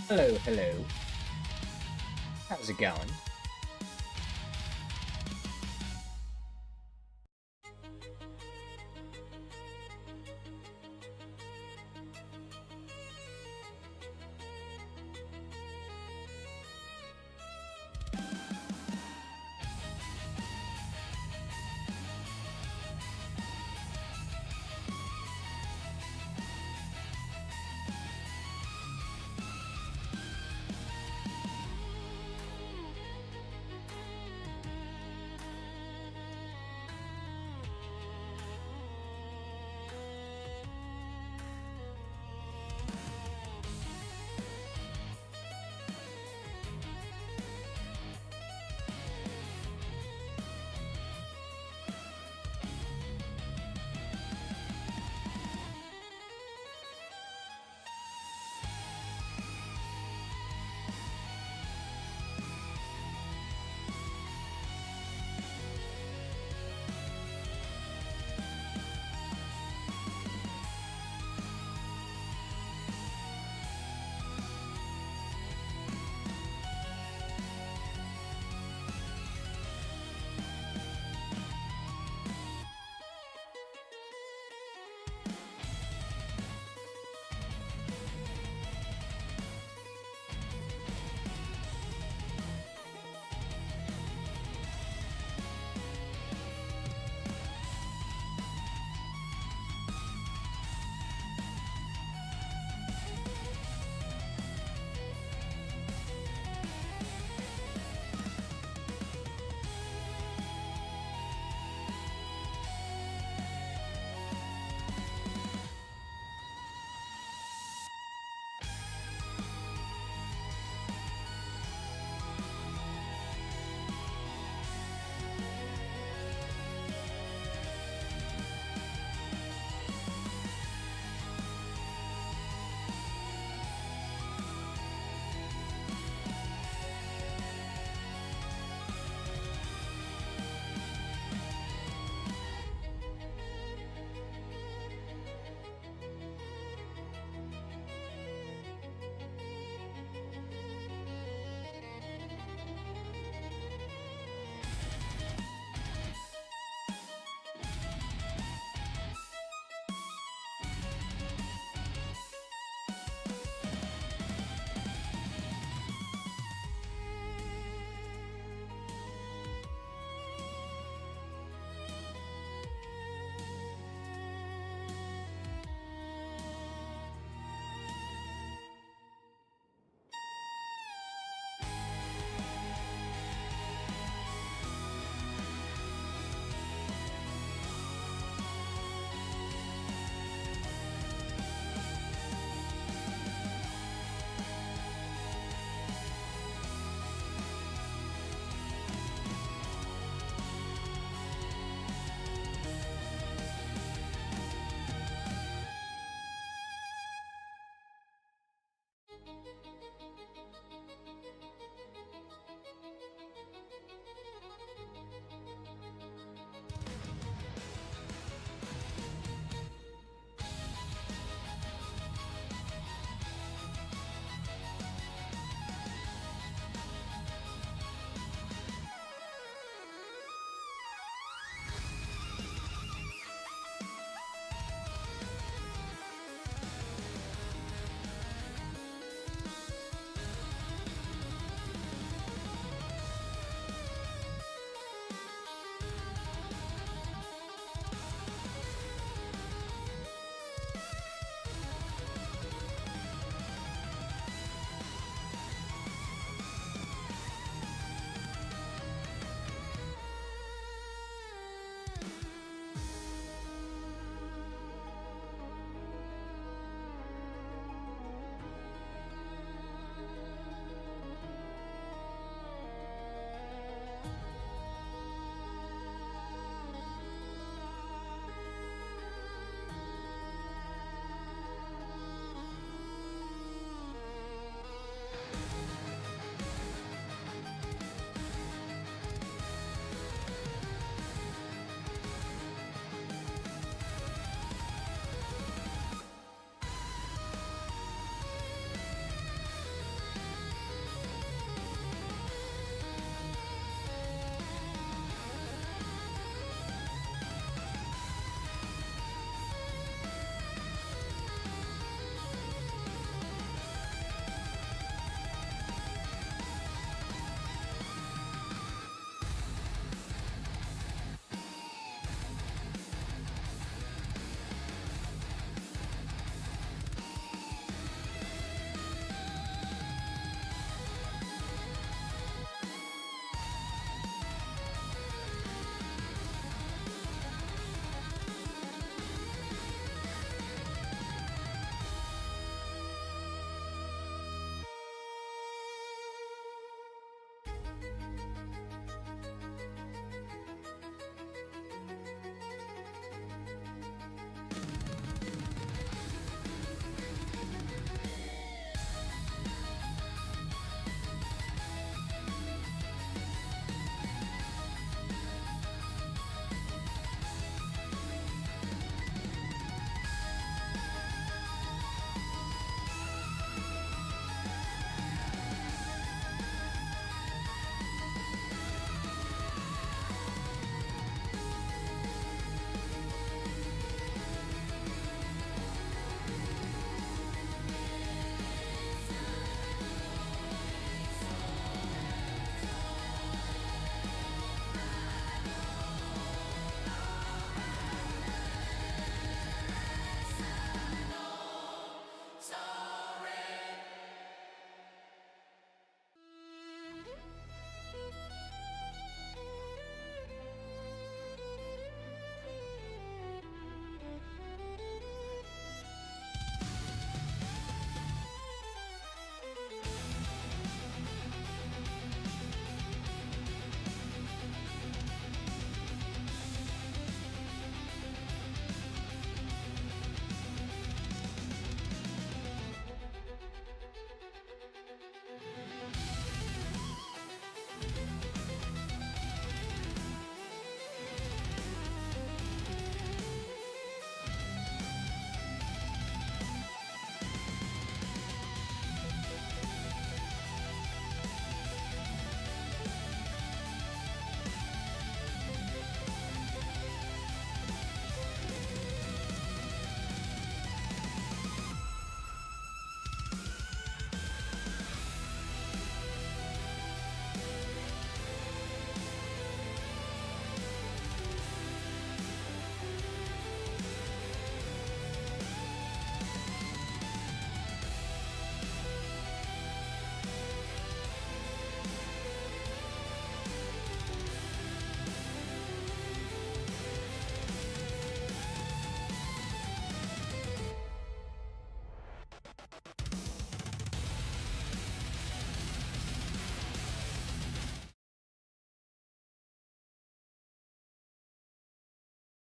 Hello, hello. How's it going?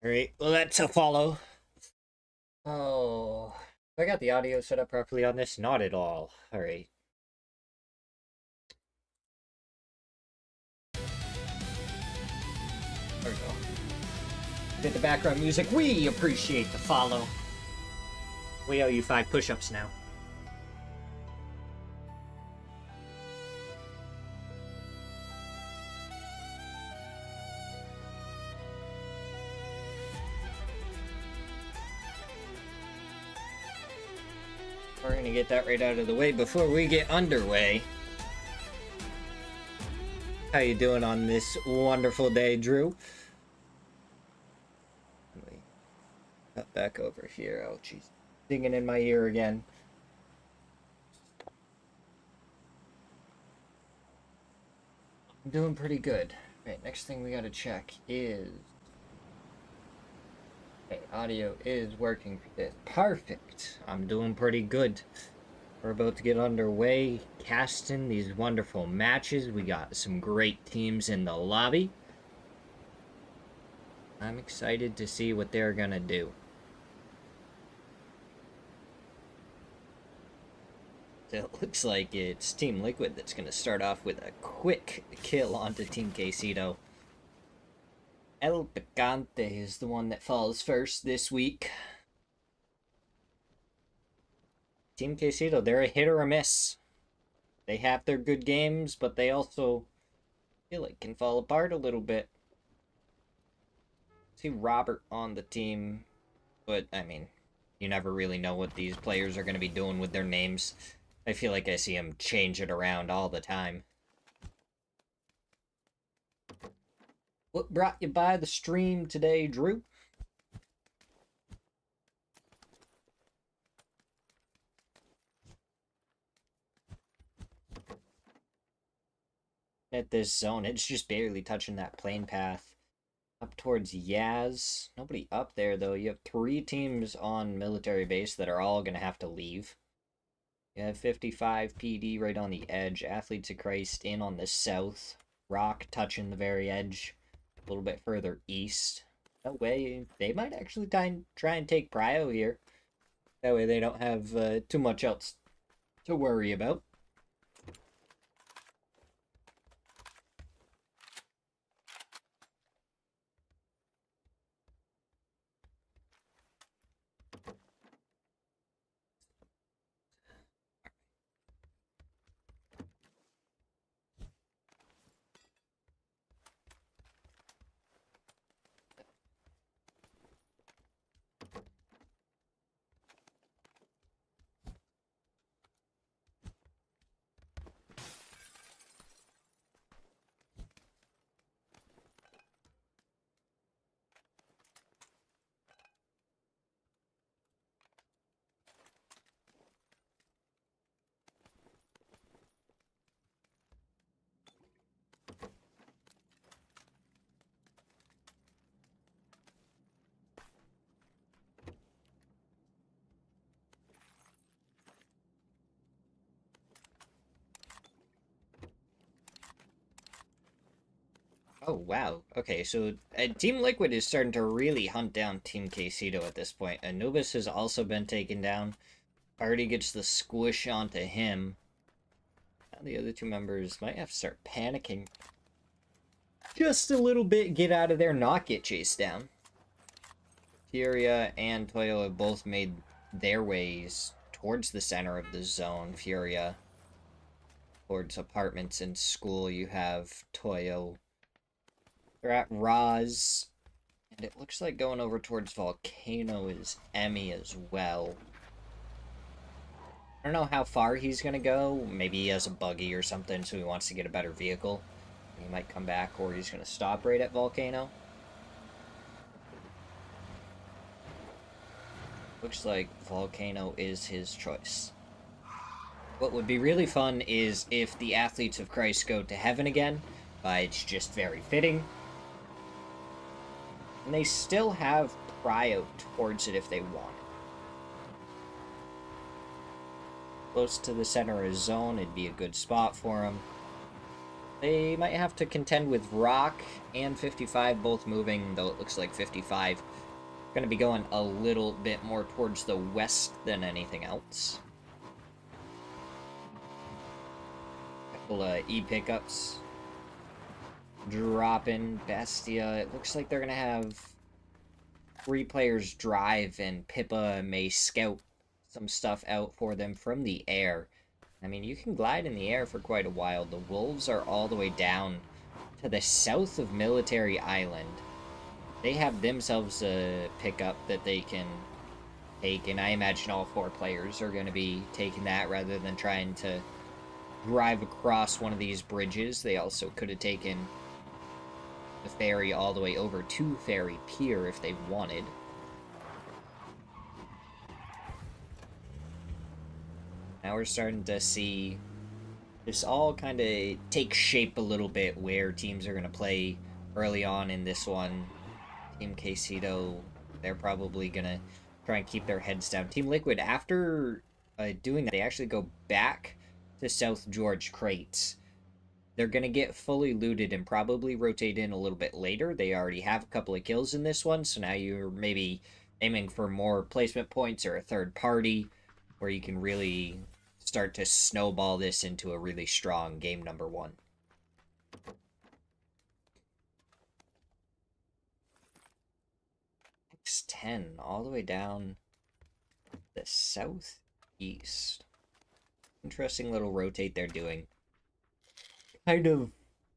Alright, well, that's a follow. Oh, I got the audio set up properly on this? Not at all. Alright. There we go. Did the background music. We appreciate the follow. We owe you 5 push-ups now. We're gonna get that right out of the way before we get underway. How you doing on this wonderful day, Drew? Let me cut back over here. Oh, jeez. Dinging in my ear again. I'm doing pretty good. Right, next thing we gotta check is... Okay, audio is working for this. Perfect! I'm doing pretty good. We're about to get underway, casting these wonderful matches. We got some great teams in the lobby. I'm excited to see what they're gonna do. So it looks like it's Team Liquid that's gonna start off with a quick kill onto Team Quesito. El Picante is the one that falls first this week. Team Quesito, they're a hit or a miss. They have their good games, but they also feel like can fall apart a little bit. See Robert on the team, but I mean, you never really know what these players are going to be doing with their names. I feel like I see them change it around all the time. What brought you by the stream today, Drew? At this zone, it's just barely touching that plane path. Up towards Yaz. Nobody up there, though. You have 3 teams on military base that are all going to have to leave. You have 55 PD right on the edge. Athletes of Christ in on the south. Rock touching the very edge. A little bit further east. No way. They might actually try and take Prio here. That way they don't have too much else to worry about. Oh, wow. Okay, so Team Liquid is starting to really hunt down Team Quesito at this point. Anubis has also been taken down. Already gets the squish onto him. Now the other 2 members might have to start panicking just a little bit, get out of there, not get chased down. Furia and Toyo have both made their ways towards the center of the zone. Furia towards apartments and school. You have Toyo. They're at Roz. And it looks like going over towards Volcano is Emmy as well. I don't know how far he's going to go. Maybe he has a buggy or something, so he wants to get a better vehicle. He might come back, or he's going to stop right at Volcano. Looks like Volcano is his choice. What would be really fun is if the Athletes of Christ go to heaven again. It's just very fitting. And they still have Prio towards it if they want it. Close to the center of zone, it'd be a good spot for them. They might have to contend with Rock and 55 both moving, though it looks like 55 Gonna be going a little bit more towards the west than anything else. Couple of E-pickups. Dropping Bestia. It looks like they're gonna have 3 players drive, and Pippa may scout some stuff out for them from the air. I mean, you can glide in the air for quite a while. The Wolves are all the way down to the south of Military Island. They have themselves a pickup that they can take, and I imagine all 4 players are going to be taking that rather than trying to drive across one of these bridges. They also could have taken the ferry all the way over to Ferry Pier if they wanted. Now we're starting to see this all kind of take shape a little bit, where teams are going to play early on in this one. Team Quesito, they're probably going to try and keep their heads down. Team Liquid, after doing that, they actually go back to South George Crates. They're going to get fully looted and probably rotate in a little bit later. They already have a couple of kills in this one, so now you're maybe aiming for more placement points or a third party, where you can really start to snowball this into a really strong game number 1. X10 all the way down the southeast. Interesting little rotate they're doing. Kind of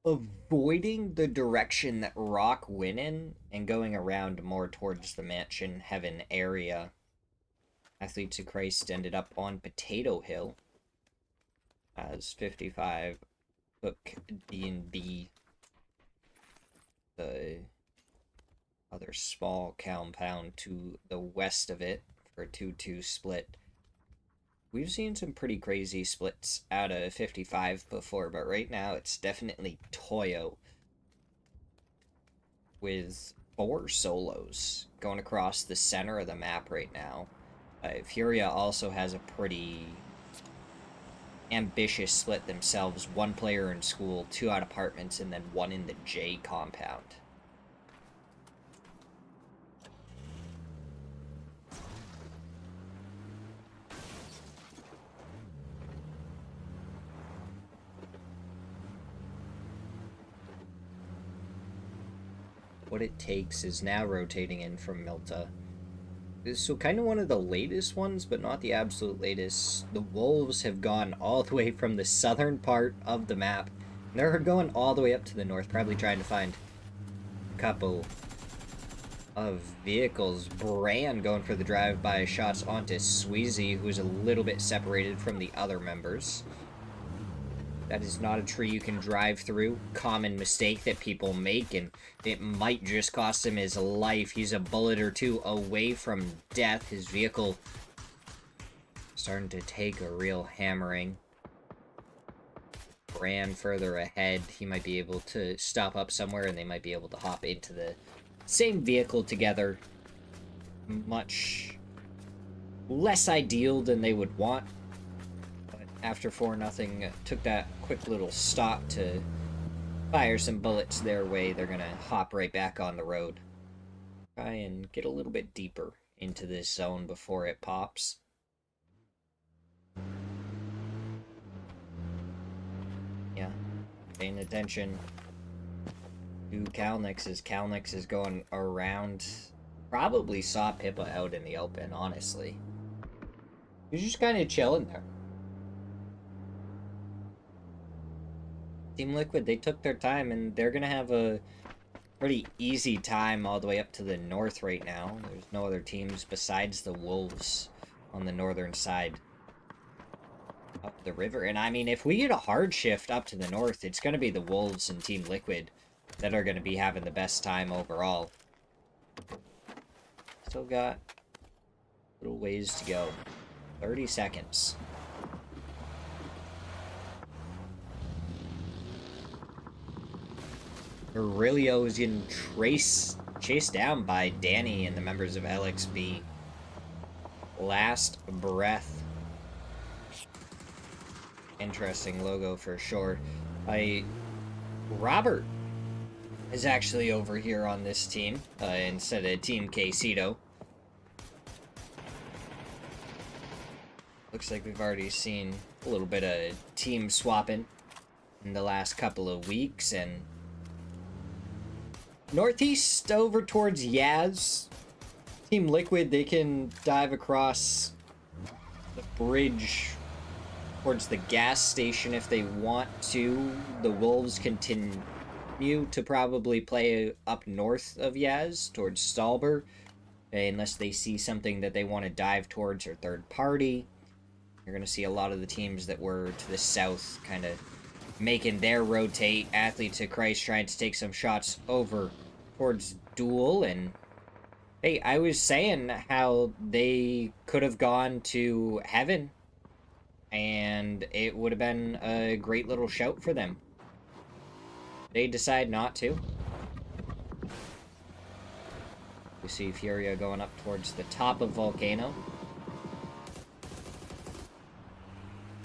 avoiding the direction that Rock went in and going around more towards the Mansion Heaven area. Athletes of Christ ended up on Potato Hill as 55 took D&B, the other small compound to the west of it, for a 2-2 split. We've seen some pretty crazy splits out of 55 before, but right now it's definitely Toyo with 4 solos going across the center of the map right now. Furia also has a pretty ambitious split themselves. 1 player in school, 2 out apartments, and then 1 in the J compound. What It Takes is now rotating in from Milta. So kind of one of the latest ones, but not the absolute latest. The Wolves have gone all the way from the southern part of the map. They're going all the way up to the north, probably trying to find a couple of vehicles. Bran going for the drive-by shots onto Sweezy, who's a little bit separated from the other members. That is not a tree you can drive through. Common mistake that people make, and it might just cost him his life. He's a bullet or 2 away from death. His vehicle starting to take a real hammering. Ran further ahead. He might be able to stop up somewhere, and they might be able to hop into the same vehicle together. Much less ideal than they would want. After 4-0, took that quick little stop to fire some bullets their way. They're going to hop right back on the road. Try and get a little bit deeper into this zone before it pops. Yeah, paying attention to Calnix as Calnix is going around. Probably saw Pippa out in the open, honestly. He's just kind of chilling there. Team Liquid, they took their time, and they're going to have a pretty easy time all the way up to the north right now. There's no other teams besides the Wolves on the northern side up the river. And I mean, if we get a hard shift up to the north, it's going to be the Wolves and Team Liquid that are going to be having the best time overall. Still got a little ways to go. 30 seconds. Aurelio is getting chased down by Danny and the members of LXB. Last breath. Interesting logo for sure. Robert is actually over here on this team instead of Team Quesito. Looks like we've already seen a little bit of team swapping in the last couple of weeks, and northeast over towards Yaz. Team Liquid, they can dive across the bridge towards the gas station if they want to. The Wolves continue to probably play up north of Yaz towards Stalber, unless they see something that they want to dive towards or third party. You're going to see a lot of the teams that were to the south kind of making their rotate. Athletes of Christ trying to take some shots over towards Duel. And hey, I was saying how they could have gone to Heaven, and it would have been a great little shout for them. They decide not to. We see Furia going up towards the top of Volcano.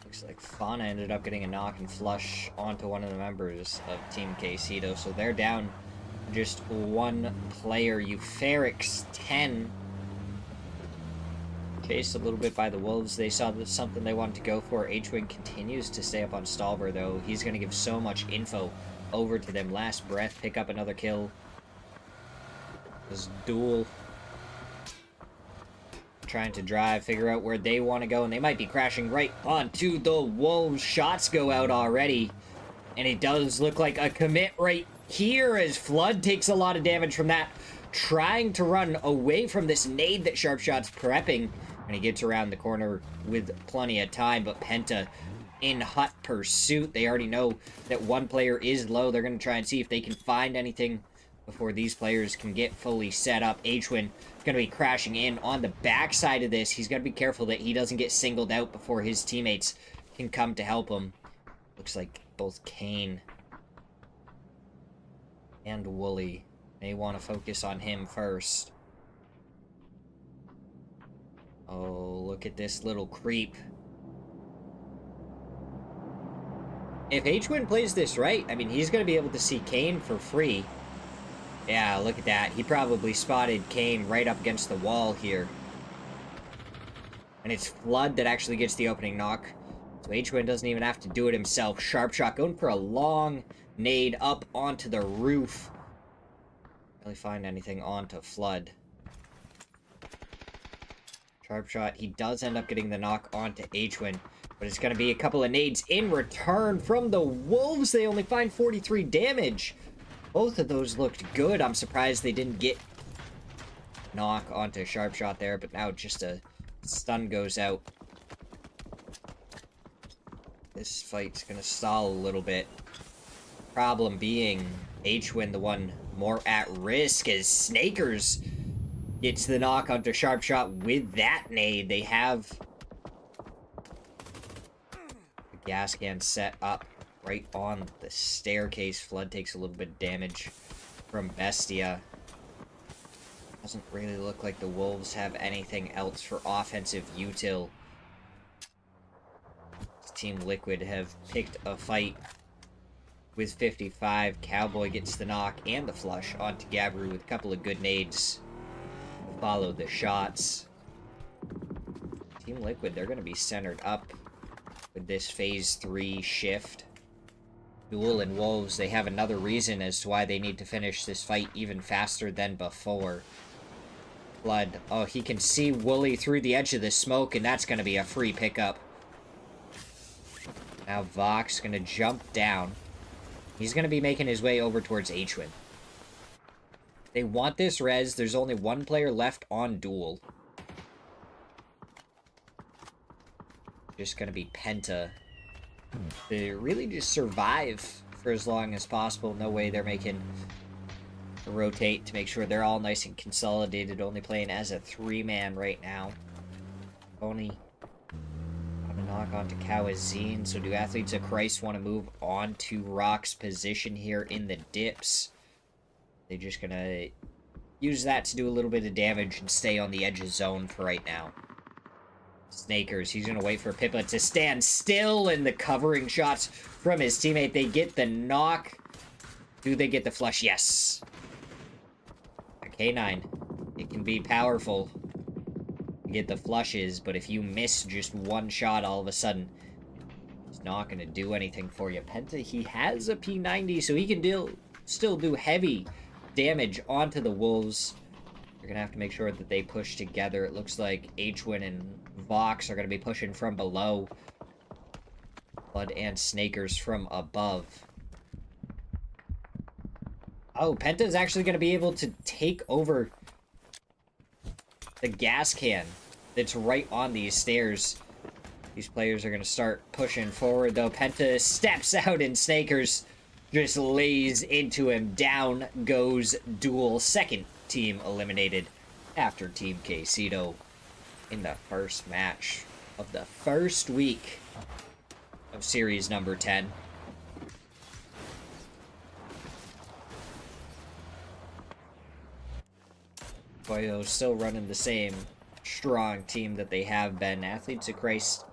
Looks like Fauna ended up getting a knock and flush onto one of the members of Team Quesito, so they're down just one player. Eupherics 10. Chased a little bit by the Wolves. They saw that something they wanted to go for. H-Wing continues to stay up on Stalber, though. He's going to give so much info over to them. Last breath, pick up another kill. This Duel trying to drive, figure out where they want to go, and they might be crashing right onto the Wolves. Shots go out already, and it does look like a commit right here as Flood takes a lot of damage from that, trying to run away from this nade that Sharpshot's prepping, and he gets around the corner with plenty of time. But Penta in hot pursuit. They already know that one player is low. They're going to try and see if they can find anything before these players can get fully set up. H-Win is going to be crashing in on the backside of this. He's got to be careful that he doesn't get singled out before his teammates can come to help him. Looks like both Kane and Wooly may want to focus on him first. Oh, look at this little creep. If H-Win plays this right, I mean, he's going to be able to see Kane for free. Yeah, look at that. He probably spotted Kane right up against the wall here. And it's Flood that actually gets the opening knock. So H-Win doesn't even have to do it himself. Sharpshot going for a long nade up onto the roof. Really find anything onto Flood. Sharpshot, he does end up getting the knock onto H-Win. But it's going to be a couple of nades in return from the Wolves. They only find 43 damage. Both of those looked good. I'm surprised they didn't get knock onto Sharpshot there, but now just a stun goes out. This fight's gonna stall a little bit. Problem being, H-Win the one more at risk as Snakers gets the knock onto Sharpshot with that nade. They have the gas can set up right on the staircase. Flood takes a little bit of damage from Bestia. Doesn't really look like the Wolves have anything else for offensive util. Team Liquid have picked a fight with 55. Cowboy gets the knock and the flush onto Gabru with a couple of good nades to follow the shots. Team Liquid, they're going to be centered up with this Phase 3 shift. Duel and Wolves, they have another reason as to why they need to finish this fight even faster than before. Flood, oh, he can see Wooly through the edge of the smoke, and that's going to be a free pickup. Now Vox going to jump down. He's going to be making his way over towards H-Win. They want this res. There's only one player left on Duel. Just going to be Penta. To really just survive for as long as possible. No way they're making a rotate to make sure they're all nice and consolidated. Only playing as a 3-man right now. Only on a knock onto Kawazine. So do Athletes of Christ want to move on to Rock's position here in the dips? They're just gonna use that to do a little bit of damage and stay on the edge of zone for right now. Snakers, he's going to wait for Pippa to stand still, and the covering shots from his teammate. They get the knock. Do they get the flush? Yes. A K9. It can be powerful. get the flushes, but if you miss just one shot all of a sudden, it's not going to do anything for you. Penta, he has a P90, so he can still do heavy damage onto the Wolves. You're going to have to make sure that they push together. It looks like Hwin and Vox are going to be pushing from below. Blood and Snakers from above. Oh, Penta is actually going to be able to take over the gas can that's right on these stairs. These players are going to start pushing forward, though. Penta steps out and Snakers just lays into him. Down goes Duel. Second team eliminated after Team Quesito in the first match of the first week of series number 10. Toyo still running the same strong team that they have been. Athletes of Christ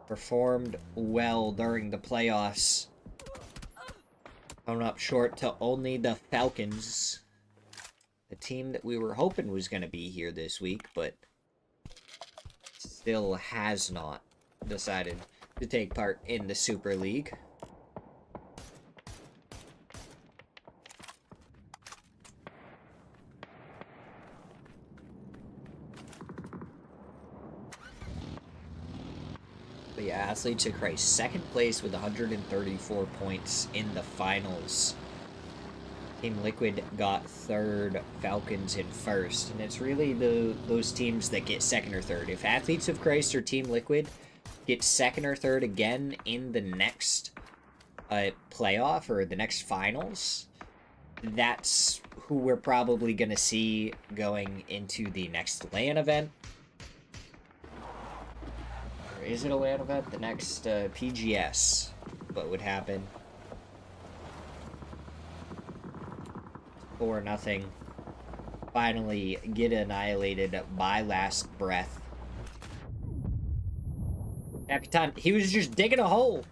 performed well during the playoffs. Coming up short to only the Falcons. The team that we were hoping was going to be here this week, but still has not decided to take part in the Super League. But yeah, Athletes of Christ, second place with 134 points in the finals. Team Liquid got third, Falcons in first, and it's really those teams that get second or third. If Athletes of Christ or Team Liquid get second or third again in the next playoff or the next finals, that's who we're probably going to see going into the next LAN event. Or is it a LAN event? The next PGS, what would happen? 4-0. Finally get annihilated by Last Breath. Capitan, he was just digging a hole.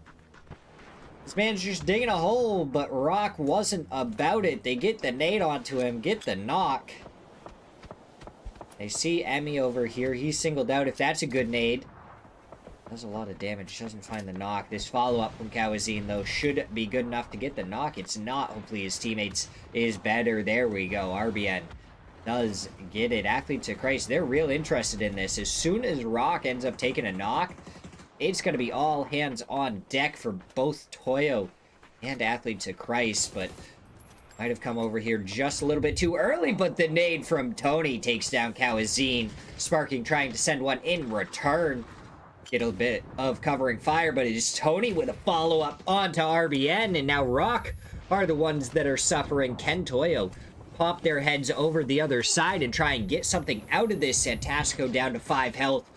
This man's just digging a hole, but Rock wasn't about it. They get the nade onto him, get the knock. They see Emmy over here. He's singled out. If that's a good nade, does a lot of damage. Doesn't find the knock. This follow-up from Kawazine, though, should be good enough to get the knock. It's not. Hopefully his teammates is better. There we go. RBN does get it. Athletes of Christ, they're real interested in this. As soon as Rock ends up taking a knock, it's going to be all hands on deck for both Toyo and Athletes of Christ, but might have come over here just a little bit too early, but the nade from Tony takes down Kawazine. Sparking trying to send one in return. Get a bit of covering fire, but it is Tony with a follow-up onto RBN, and now Rock are the ones that are suffering. Can Toyo pop their heads over the other side and try and get something out of this? Santasco down to 5 health.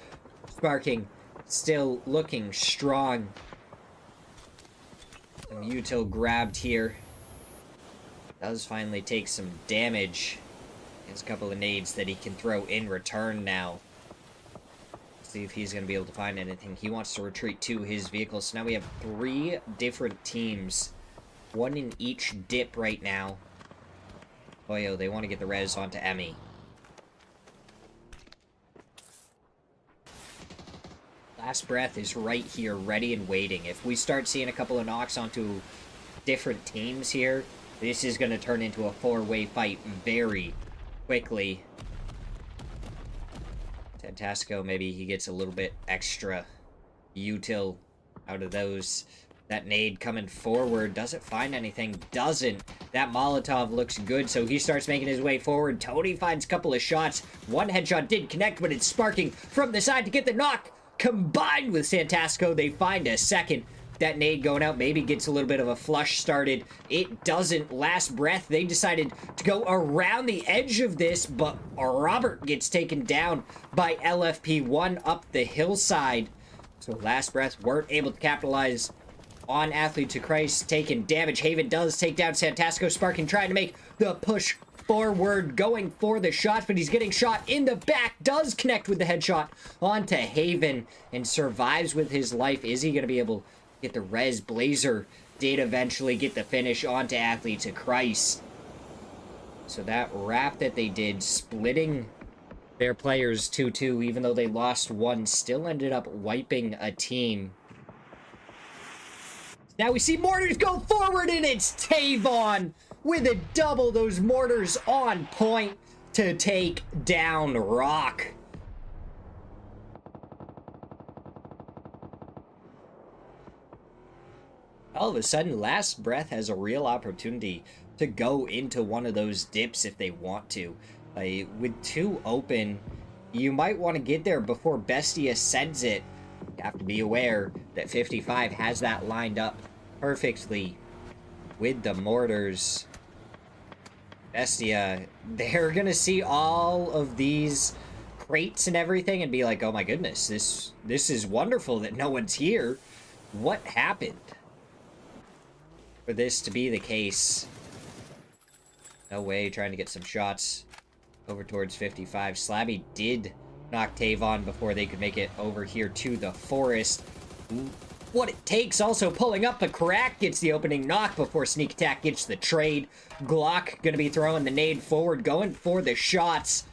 Sparking still looking strong. Util grabbed here. Does finally take some damage. Has a couple of nades that he can throw in return now. See if he's going to be able to find anything. He wants to retreat to his vehicle. So now we have 3 different teams. 1 in each dip right now. Toyo, they want to get the res onto Emmy. Last Breath is right here, ready and waiting. If we start seeing a couple of knocks onto different teams here, this is going to turn into a 4-way fight very quickly. Santasco, maybe he gets a little bit extra util out of those. That nade coming forward. Doesn't find anything. Doesn't. That Molotov looks good, so he starts making his way forward. Tony finds a couple of shots. One headshot did connect, but it's Sparking from the side to get the knock. Combined with Santasco, they find a second. That nade going out maybe gets a little bit of a flush started. It doesn't. Last Breath, they decided to go around the edge of this, but Robert gets taken down by LFP1 up the hillside. So Last Breath weren't able to capitalize on Athletes of Christ taking damage. Haven does take down Santasco. Sparking trying to make the push forward, going for the shot, but he's getting shot in the back. Does connect with the headshot onto Haven and survives with his life. Is he going to be able to get the res? Blazer did eventually get the finish onto Athletes of Christ. So that wrap that they did, splitting their players 2-2, even though they lost one, still ended up wiping a team. Now we see mortars go forward, and it's Tavon with a double. Those mortars on point to take down Rock. All of a sudden, Last Breath has a real opportunity to go into one of those dips if they want to. With two open, you might want to get there before Bestia sends it. You have to be aware that 55 has that lined up perfectly with the mortars. Bestia, they're gonna see all of these crates and everything and be like, oh my goodness, this is wonderful that no one's here. What happened for this to be the case? No way, trying to get some shots over towards 55. Slabby did knock Tavon before they could make it over here to the forest. What it takes, also pulling up the crack, gets the opening knock before Sneak Attack gets the trade. Glock gonna be throwing the nade forward, going for the shots.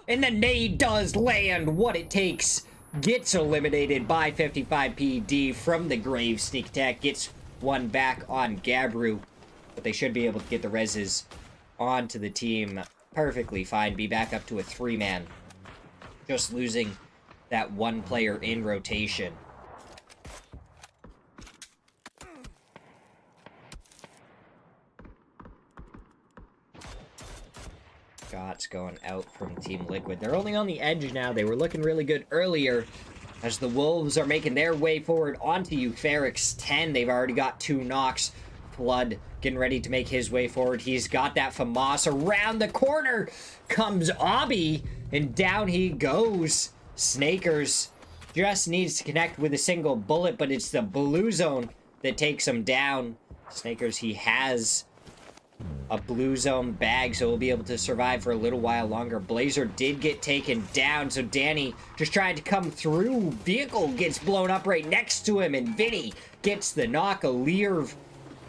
And the nade does land. What it takes gets eliminated by 55 PD from the grave. Sneak Attack gets one back on Gabru, but they should be able to get the reses onto the team perfectly fine. Be back up to a 3-man. Just losing that one player in rotation. Shots going out from Team Liquid. They're only on the edge now. They were looking really good earlier as the Wolves are making their way forward onto Euphorix 10. They've already got 2 knocks. Flood getting ready to make his way forward. He's got that FAMAS. Around the corner comes Obby, and down he goes. Snakers just needs to connect with a single bullet, but it's the blue zone that takes him down. Snakers, he has a blue zone bag, so he'll be able to survive for a little while longer. Blazer did get taken down, so Danny just trying to come through. Vehicle gets blown up right next to him, and Vinny gets the knock. Alirv,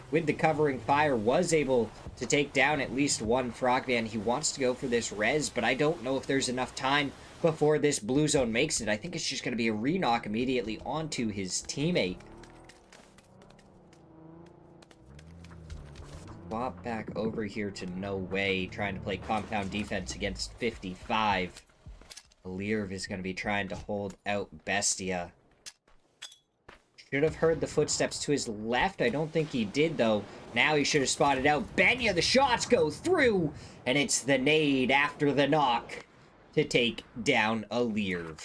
with the covering fire, was able to take down at least one Frogman. He wants to go for this res, but I don't know if there's enough time before this blue zone makes it. I think it's just going to be a re-knock immediately onto his teammate. Swap back over here to No Way, trying to play compound defense against 55. Alirv is going to be trying to hold out Bestia. Should have heard the footsteps to his left. I don't think he did, though. Now he should have spotted out Benya. The shots go through, and it's the nade after the knock to take down Alirv.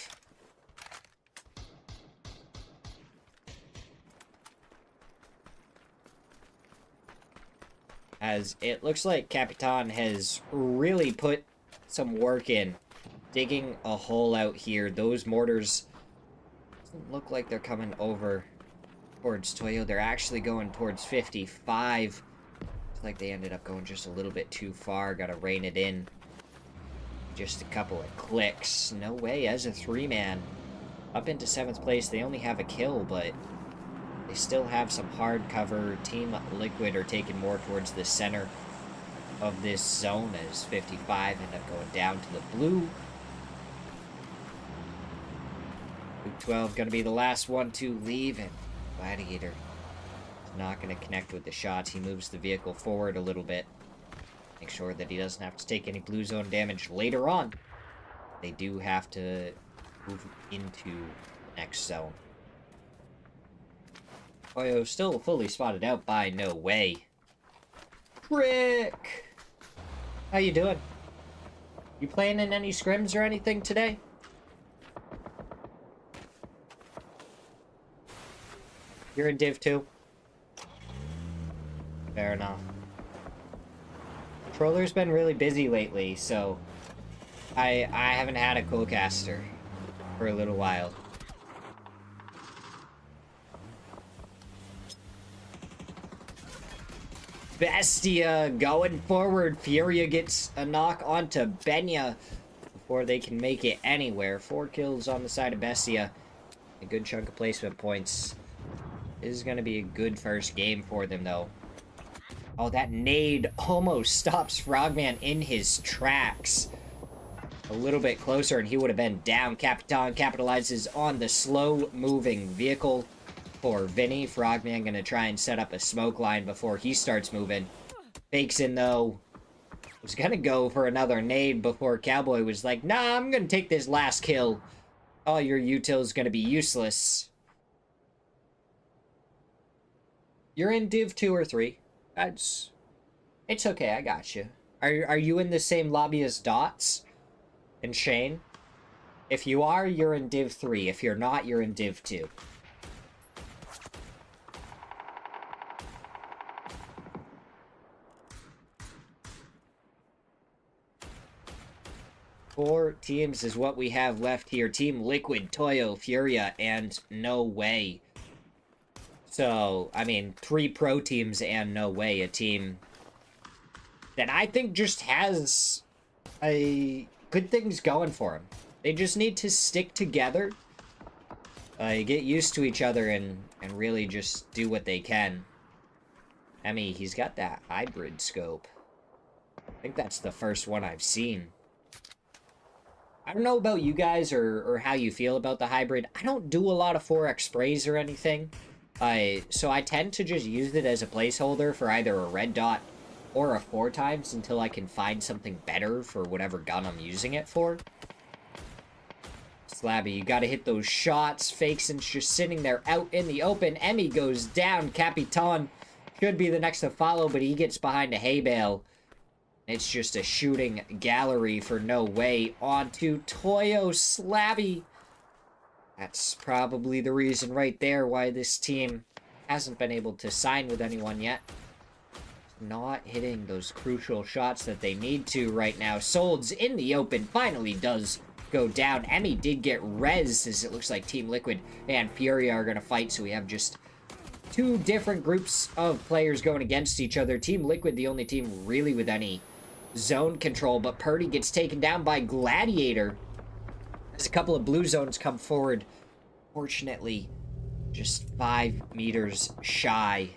As it looks like Capitan has really put some work in, digging a hole out here. Those mortars doesn't look like they're coming over towards Toyo. They're actually going towards 55. Looks like they ended up going just a little bit too far. Gotta rein it in. Just a couple of clicks. No Way as a 3-man. Up into 7th place. They only have a kill, but they still have some hard cover. Team Liquid are taking more towards the center of this zone as 55 end up going down to the blue. Luke 12 going to be the last one to leave, and Gladiator is not going to connect with the shots. He moves the vehicle forward a little bit. Make sure that he doesn't have to take any blue zone damage later on. They do have to move into the next zone. Toyo still fully spotted out by No Way. Trick! How you doing? You playing in any scrims or anything today? You're in Div 2? Fair enough. Troller's been really busy lately, so I haven't had a co-caster for a little while. Bestia going forward. Furia gets a knock onto Benya before they can make it anywhere. 4 kills on the side of Bestia. A good chunk of placement points. This is going to be a good first game for them, though. Oh, that nade almost stops Frogman in his tracks. a little bit closer and he would have been down. Capitan capitalizes on the slow-moving vehicle for Vinny. Frogman gonna try and set up a smoke line before he starts moving. Fakes in, though. Was gonna go for another nade before Cowboy was like, nah, I'm gonna take this last kill. All your util's gonna be useless. You're in Div 2 or 3. It's okay, I got you. Are you in the same lobby as Dots and Shane? If you are, you're in Div 3. If you're not, you're in Div 2. Four teams is what we have left here. Team Liquid, Toyo, Furia, and No Way. So, I mean, 3 pro teams and No Way, a team that I think just has good things going for them. They just need to stick together, get used to each other, and really just do what they can. I mean, he's got that hybrid scope. I think that's the first one I've seen. I don't know about you guys or how you feel about the hybrid. I don't do a lot of 4x sprays or anything. So I tend to just use it as a placeholder for either a red dot or a 4x until I can find something better for whatever gun I'm using it for. Slabby, you gotta hit those shots. Fakeson's just sitting there out in the open. Emmy goes down. Capitan should be the next to follow, but he gets behind a hay bale. It's just a shooting gallery for No Way onto Toyo. Slabby. That's probably the reason right there why this team hasn't been able to sign with anyone yet. Not hitting those crucial shots that they need to right now. Sold's in the open. Finally does go down. Emmy did get res, as it looks like Team Liquid and Furia are going to fight, so we have just 2 different groups of players going against each other. Team Liquid, the only team really with any zone control, but Purdy gets taken down by Gladiator as a couple of blue zones come forward. Fortunately, just 5 meters shy.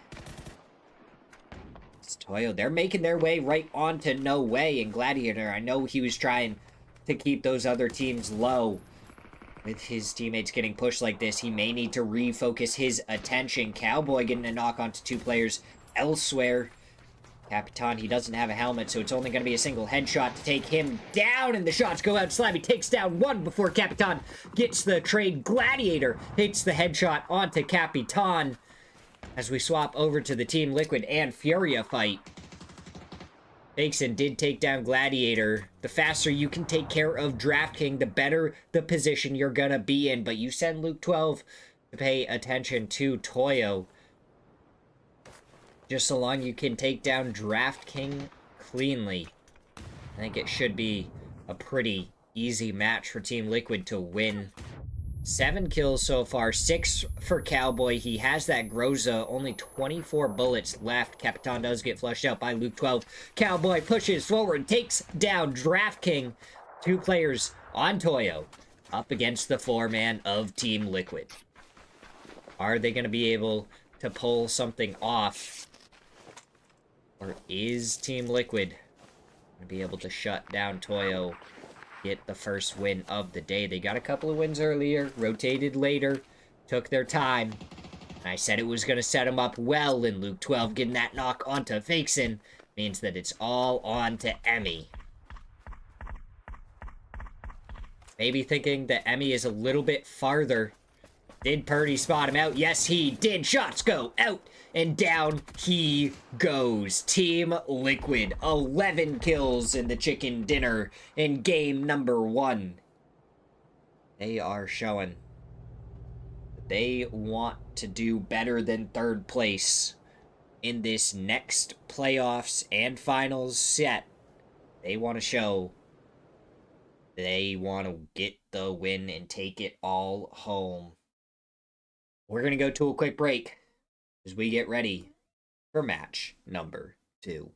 It's Toyo, they're making their way right onto No Way, and Gladiator, I know he was trying to keep those other teams low. With his teammates getting pushed like this, he may need to refocus his attention. Cowboy getting a knock onto 2 players elsewhere. Capitan, he doesn't have a helmet, so it's only going to be a single headshot to take him down, and the shots go out. Slabby takes down 1 before Capitan gets the trade. Gladiator hits the headshot onto Capitan as we swap over to the Team Liquid and Furia fight. Fakeson did take down Gladiator. The faster you can take care of Draft King, the better the position you're going to be in, but you send Luke 12 to pay attention to Toyo. Just so long you can take down Draft King cleanly. I think it should be a pretty easy match for Team Liquid to win. 7 kills so far, 6 for Cowboy. He has that Groza, only 24 bullets left. Capitan does get flushed out by Luke 12. Cowboy pushes forward, takes down Draft King. 2 players on Toyo, up against the 4-man of Team Liquid. Are they going to be able to pull something off? Or is Team Liquid going to be able to shut down Toyo, get the first win of the day? They got a couple of wins earlier, rotated later, took their time. I said it was going to set them up well, and Luke 12 getting that knock onto Fakeson means that it's all on to Emmy. Maybe thinking that Emmy is a little bit farther. Did Purdy spot him out? Yes, he did. Shots go out, and down he goes. Team Liquid, 11 kills in the chicken dinner in game number 1. They are showing that they want to do better than 3rd place in this next playoffs and finals set. They want to show they want to get the win and take it all home. We're going to go to a quick break as we get ready for match number 2.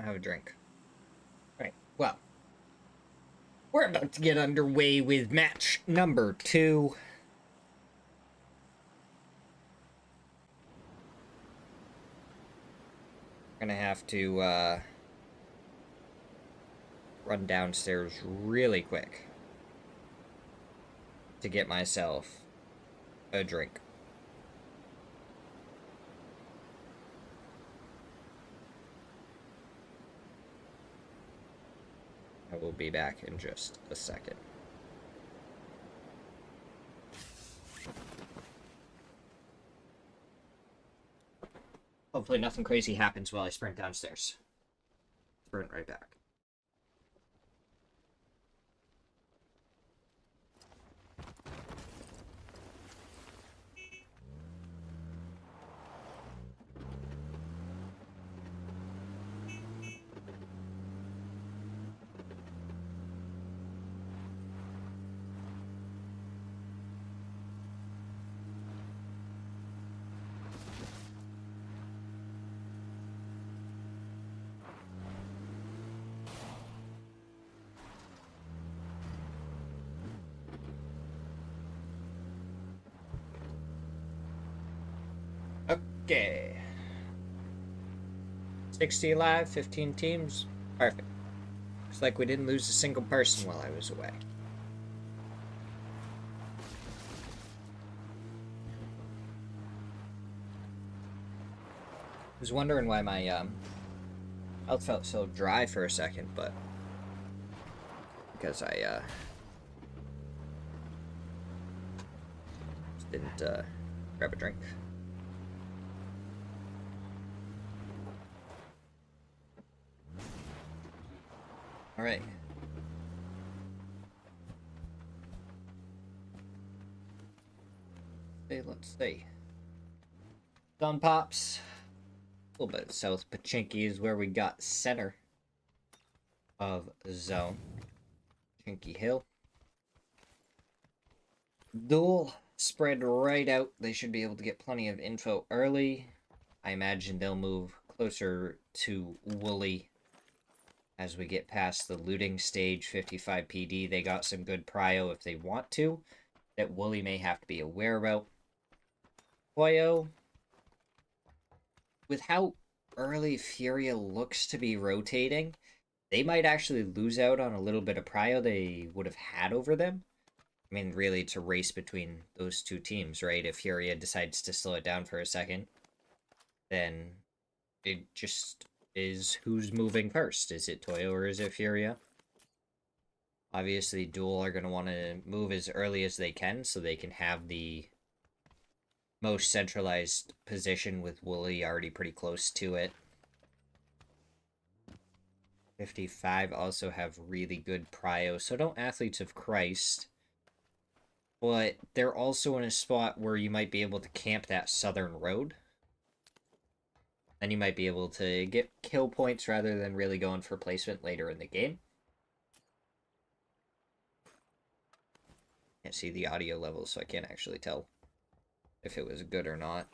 I'll have a drink. Right. Well, we're about to get underway with match number 2. We're gonna have to run downstairs really quick to get myself a drink. I will be back in just a second. Hopefully nothing crazy happens while I sprint downstairs. Sprint right back. Okay. 60 alive, 15 teams. Perfect. Looks like we didn't lose a single person while I was away. I was wondering why my mouth felt so dry for a second, but because I didn't grab a drink. All right. Okay, let's see. Sun Pops. A little bit south Pachinki is where we got center of zone. Pachinki Hill. Duel spread right out. They should be able to get plenty of info early. I imagine they'll move closer to Wooly as we get past the looting stage. 55 PD. They got some good prio if they want to, that Wooly may have to be aware about. Poyo, with how early Furia looks to be rotating, they might actually lose out on a little bit of prio they would have had over them. I mean, really, it's a race between those two teams, right? If Furia decides to slow it down for a second, then it just is who's moving first. Is it Toyo or is it Furia? Obviously, Duel are going to want to move as early as they can so they can have the most centralized position with Wooly already pretty close to it. 55 also have really good prio, so don't Athletes of Christ. But they're also in a spot where you might be able to camp that southern road. Then you might be able to get kill points rather than really going for placement later in the game. Can't see the audio levels, so I can't actually tell if it was good or not.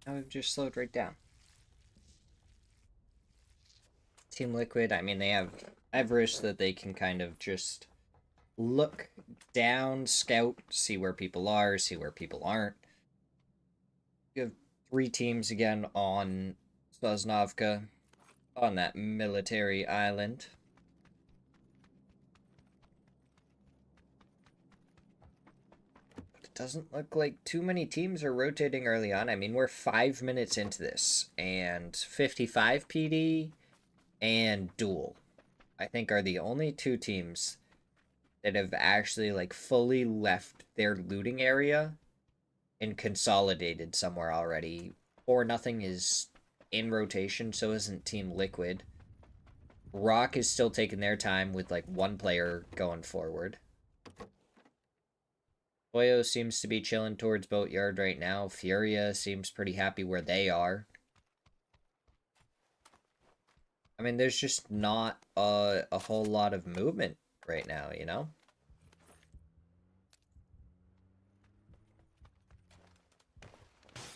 Now we've just slowed right down. Team Liquid, I mean, they have Everest that they can kind of just look down, scout, see where people are, see where people aren't. You have 3 teams again on Sosnovka, on that military island. But it doesn't look like too many teams are rotating early on. I mean, we're 5 minutes into this, and 55 PD and Duel, I think, are the only 2 teams that have actually, like, fully left their looting area and consolidated somewhere already. Or nothing is in rotation, so isn't Team Liquid. Rock is still taking their time with like one player going forward. Toyo seems to be chilling towards Boatyard right now. Furia seems pretty happy where they are. I mean, there's just not a whole lot of movement right now, you know?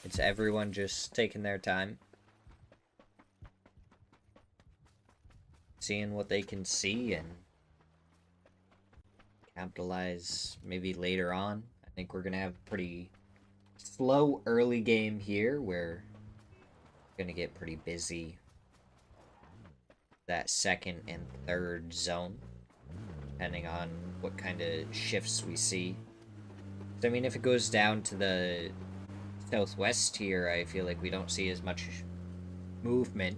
It's everyone just taking their time. Seeing what they can see and capitalize maybe later on. I think we're going to have a pretty slow early game here where we're going to get pretty busy that second and third zone, depending on what kind of shifts we see. So, I mean, if it goes down to the southwest here, I feel like we don't see as much movement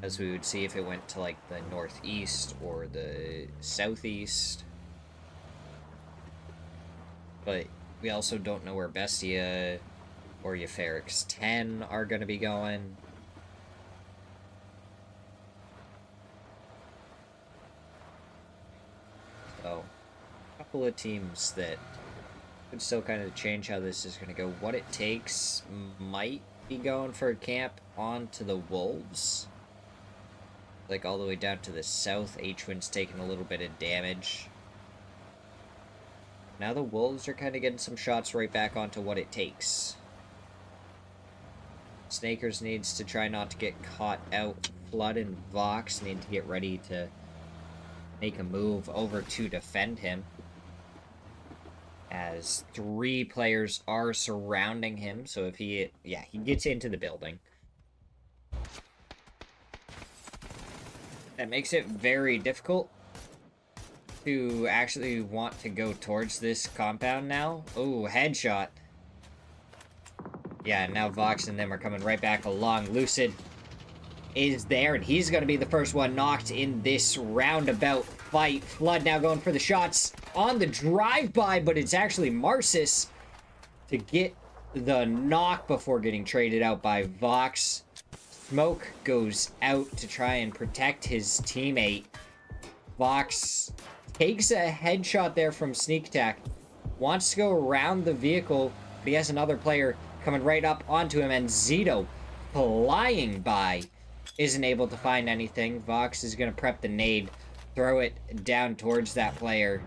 as we would see if it went to like the northeast or the southeast. But we also don't know where Bestia or Euphorix 10 are going to be going. So, a couple of teams that could still kind of change how this is going to go. What It Takes might be going for a camp onto the Wolves. Like all the way down to the south. H-Win's taking a little bit of damage. Now the Wolves are kind of getting some shots right back onto What It Takes. Snakers needs to try not to get caught out. Flood and Vox need to get ready to make a move over to defend him, as 3 players are surrounding him. So if he gets into the building, that makes it very difficult to actually want to go towards this compound now. Oh, headshot. Yeah, now Vox and them are coming right back along. Lucid is there, and he's going to be the first one knocked in this roundabout fight. Flood now going for the shots on the drive-by, but it's actually Marcis to get the knock before getting traded out by Vox. Smoke goes out to try and protect his teammate. Vox takes a headshot there from Sneak Attack. Wants to go around the vehicle, but he has another player coming right up onto him, and Zito, flying by, isn't able to find anything. Vox is going to prep the nade, throw it down towards that player.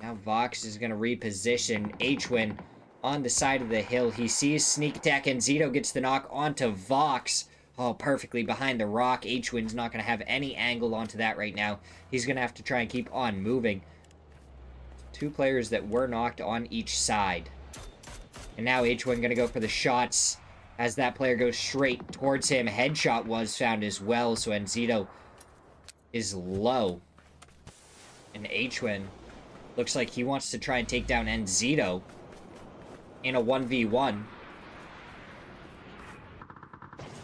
Now Vox is going to reposition H-Win on the side of the hill. He sees Sneak Attack, and Zito gets the knock onto Vox. Oh, perfectly behind the rock. H-Win's not going to have any angle onto that right now. He's going to have to try and keep on moving. 2 players that were knocked on each side. And now H-Win going to go for the shots as that player goes straight towards him. Headshot was found as well, so Enzito is low. And H-Win looks like he wants to try and take down Enzito in a 1v1.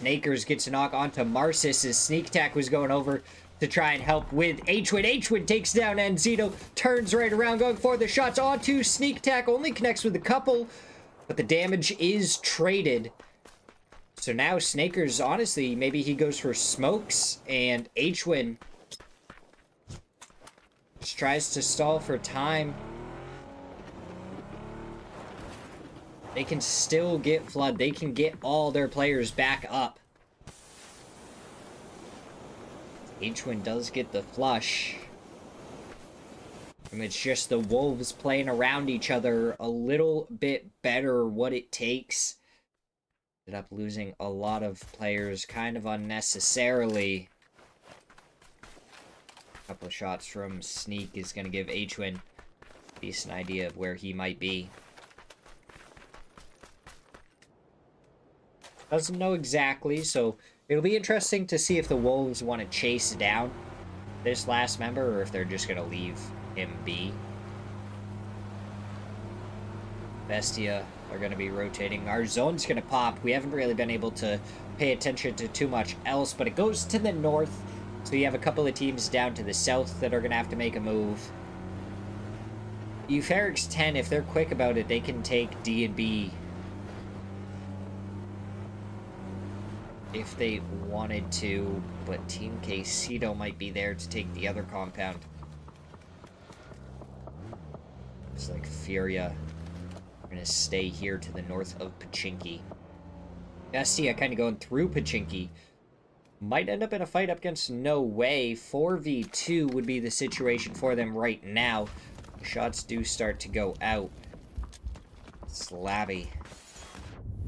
Nakers gets a knock onto Marcis as Sneak Attack was going over to try and help with H-Win. H-Win takes down Enzito, turns right around, going for the shots onto Sneak Attack. Only connects with a couple, but the damage is traded. So now Snakers, honestly, maybe he goes for smokes, and H-Win just tries to stall for time. They can still get Flood. They can get all their players back up. H-Win does get the flush. And it's just the Wolves playing around each other a little bit better. What It Takes. Ended up losing a lot of players kind of unnecessarily. A couple of shots from Sneak is going to give H-Win a decent idea of where he might be. Doesn't know exactly, so it'll be interesting to see if the Wolves want to chase down this last member or if they're just going to leave him be. Bestia are going to be rotating. Our zone's going to pop. We haven't really been able to pay attention to too much else, but it goes to the north, so you have a couple of teams down to the south that are going to have to make a move. Euphorix 10, if they're quick about it, they can take D and B. if they wanted to, but Team Quesito might be there to take the other compound. Looks like Furia are going to stay here to the north of Pachinki. Bestia kind of going through Pachinki. Might end up in a fight up against No Way. 4v2 would be the situation for them right now. Shots do start to go out. Slabby.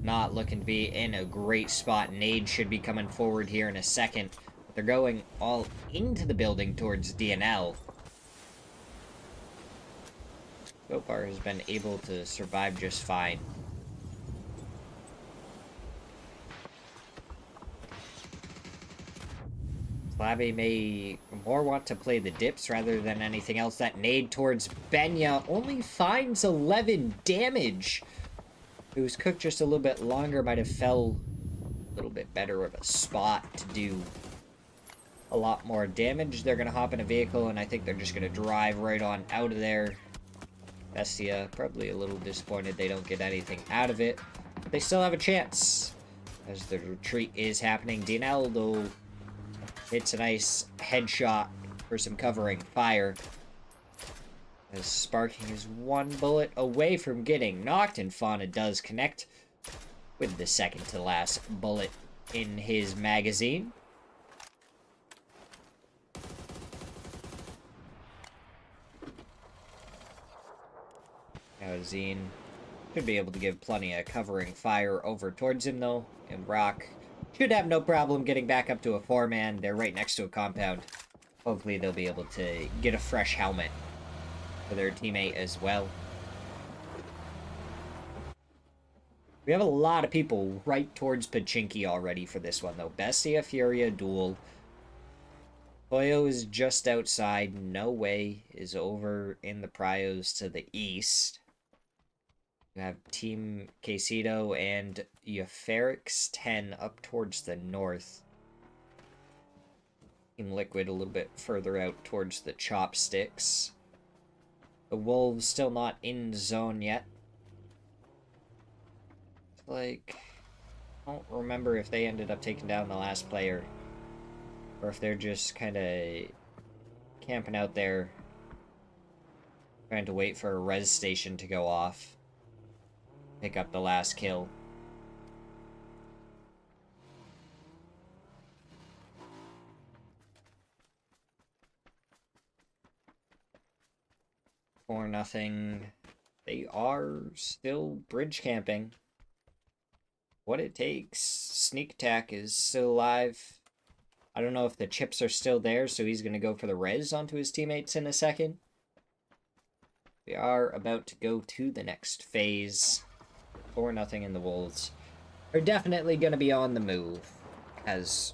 Not looking to be in a great spot. Nade should be coming forward here in a second. But they're going all into the building towards DNL. So far has been able to survive just fine. Slabby may more want to play the dips rather than anything else. That nade towards Benya only finds 11 damage. If it was cooked just a little bit longer, might have fell a little bit better of a spot to do a lot more damage. They're going to hop in a vehicle, and I think they're just going to drive right on out of there. Bestia probably a little disappointed they don't get anything out of it. But they still have a chance as the retreat is happening. DNL, though, hits a nice headshot for some covering fire. As Sparking is one bullet away from getting knocked, and Fauna does connect with the second to last bullet in his magazine. Now Zine should be able to give plenty of covering fire over towards him, though, and Rock should have no problem getting back up to a 4-man. They're right next to a compound. Hopefully they'll be able to get a fresh helmet for their teammate as well. We have a lot of people right towards Pachinki already for this one, though. Bestia, Furia, duel. Toyo is just outside. No Way is over in the Prios to the east. You have Team Quesito and Euphorix 10 up towards the north. Team Liquid a little bit further out towards the Chopsticks. The Wolves still not in zone yet. Like, I don't remember if they ended up taking down the last player, or if they're just kind of camping out there, trying to wait for a res station to go off, pick up the last kill. For nothing. They are still bridge camping. What it takes. Sneak attack is still alive. I don't know if the chips are still there, so he's going to go for the res onto his teammates in a second. We are about to go to the next phase. 4-0 in the Wolves are definitely going to be on the move, as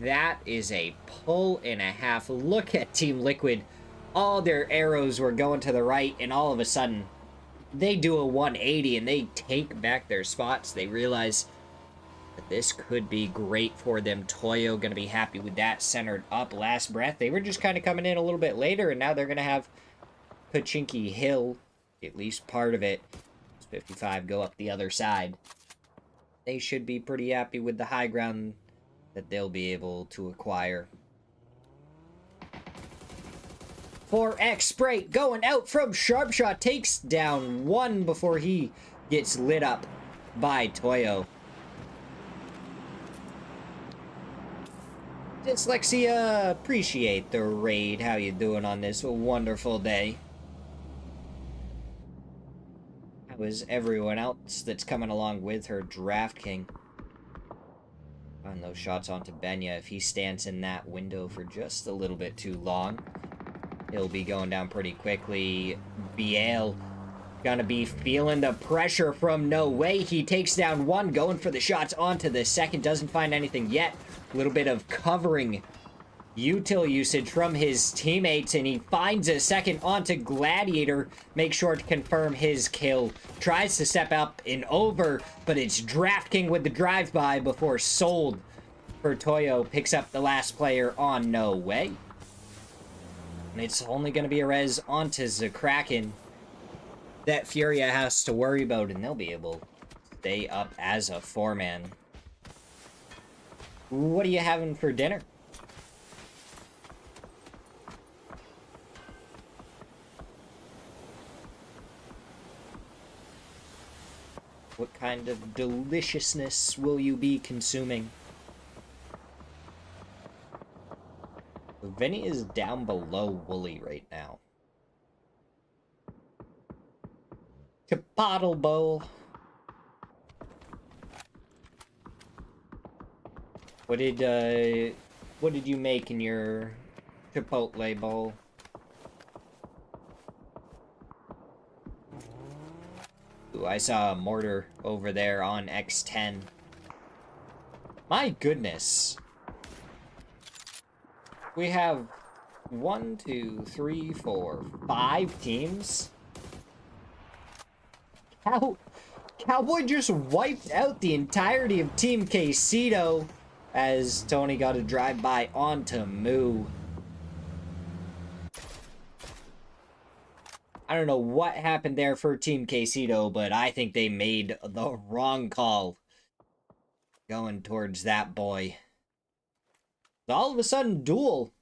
that is a pull and a half. Look at Team Liquid. All their arrows were going to the right, and all of a sudden they do a 180 and they take back their spots. They realize that this could be great for them. Toyo going to be happy with that. Centered up, last breath. They were just kind of coming in a little bit later, and now they're going to have Pachinki Hill, at least part of it. 55 go up the other side. They should be pretty happy with the high ground that they'll be able to acquire. 4x spray going out from Sharpshot, takes down one before he gets lit up by Toyo. Dyslexia, appreciate the raid. How you doing on this wonderful day? How is everyone else that's coming along with her? Draft King. On those shots onto Benya. If he stands in that window for just a little bit too long, he'll be going down pretty quickly. Biel gonna be feeling the pressure from No Way. He takes down one, going for the shots onto the second. Doesn't find anything yet. A little bit of covering util usage from his teammates, and he finds a second onto Gladiator. Make sure to confirm his kill. Tries to step up and over, but it's Draft King with the drive-by before Sold for Toyo picks up the last player on No Way. And it's only going to be a res onto Zakraken that Furia has to worry about, and they'll be able to stay up as a 4-man. What are you having for dinner? What kind of deliciousness will you be consuming? Vinny is down below Wooly right now. Chipotle bowl. What did you make in your Chipotle bowl? Ooh, I saw a mortar over there on X10. My goodness. We have 1, 2, 3, 4, 5 teams. Cowboy just wiped out the entirety of Team Quesito as Tony got a drive-by onto Moo. I don't know what happened there for Team Quesito, but I think they made the wrong call going towards that boy. All of a sudden, Duel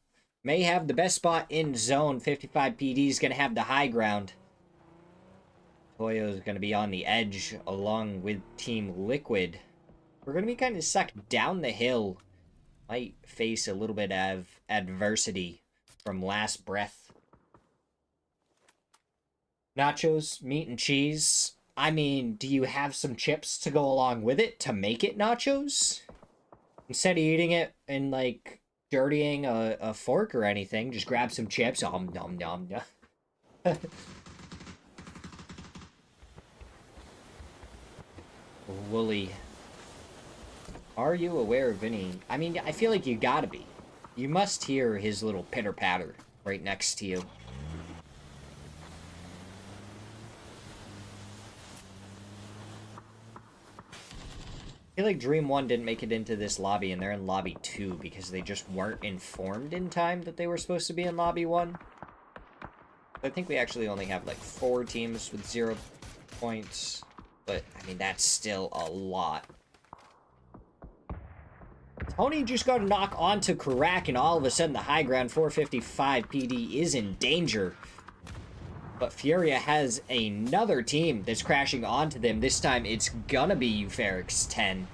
may have the best spot in zone. 55 PD is going to have the high ground. Toyo is going to be on the edge along with Team Liquid. We're going to be kind of sucked down the hill. Might face a little bit of adversity from last breath. Nachos, meat and cheese. I mean, do you have some chips to go along with it to make it nachos? Instead of eating it and, like, dirtying a fork or anything, just grab some chips. Nom nom nom. Wooly. Are you aware of any... I mean, I feel like you gotta be. You must hear his little pitter-patter right next to you. I feel like Dream 1 didn't make it into this lobby, and they're in Lobby 2 because they just weren't informed in time that they were supposed to be in Lobby 1. I think we actually only have, like, 4 teams with 0 points. But, I mean, that's still a lot. Tony just got a knock onto Karak, and all of a sudden the high ground 455 PD is in danger. But Furia has another team that's crashing onto them. This time it's gonna be Euphorix 10.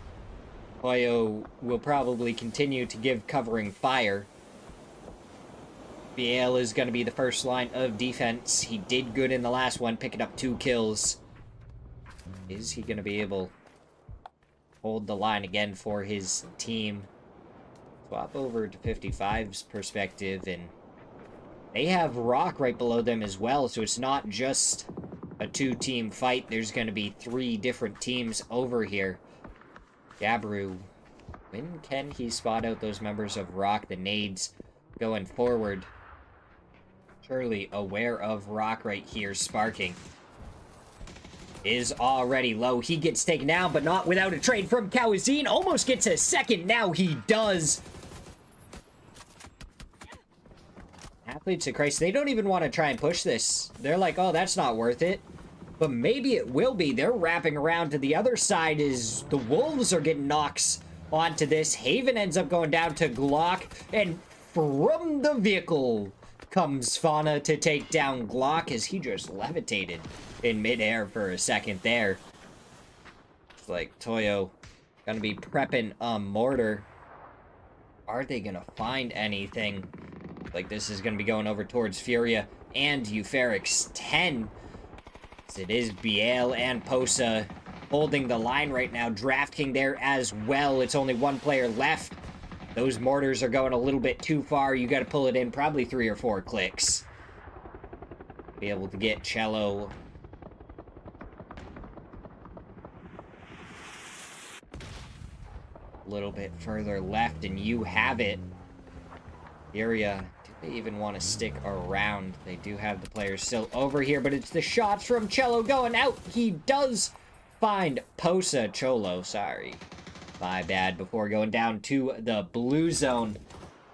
Toyo will probably continue to give covering fire. Biel is gonna be the first line of defense. He did good in the last one, picking up 2 kills. Is he gonna be able to hold the line again for his team? Swap over to 55's perspective, and they have Rock right below them as well, so it's not just a 2-team fight. There's going to be 3 different teams over here. Gabru, when can he spot out those members of Rock? The nades going forward. Surely aware of Rock right here, sparking. Is already low. He gets taken down, but not without a trade from Kawazine. Almost gets a second. Now he does. Athletes of Christ, they don't even want to try and push this. They're like, oh, that's not worth it. But maybe it will be. They're wrapping around to the other side as the Wolves are getting knocks onto this. Haven ends up going down to Glock. And from the vehicle comes Fauna to take down Glock as he just levitated in midair for a second there. It's like Toyo gonna be prepping a mortar. Are they gonna find anything? Like, this is going to be going over towards Furia and Euphorix 10. As it is Biel and Posa holding the line right now. DraftKing there as well. It's only 1 player left. Those mortars are going a little bit too far. You got to pull it in probably 3 or 4 clicks. Be able to get Cello. A little bit further left, and you have it. Furia. They even want to stick around. They do have the players still over here, but it's the shots from Cello going out. He does find Posa. Cholo, sorry. My bad. Before going down to the blue zone.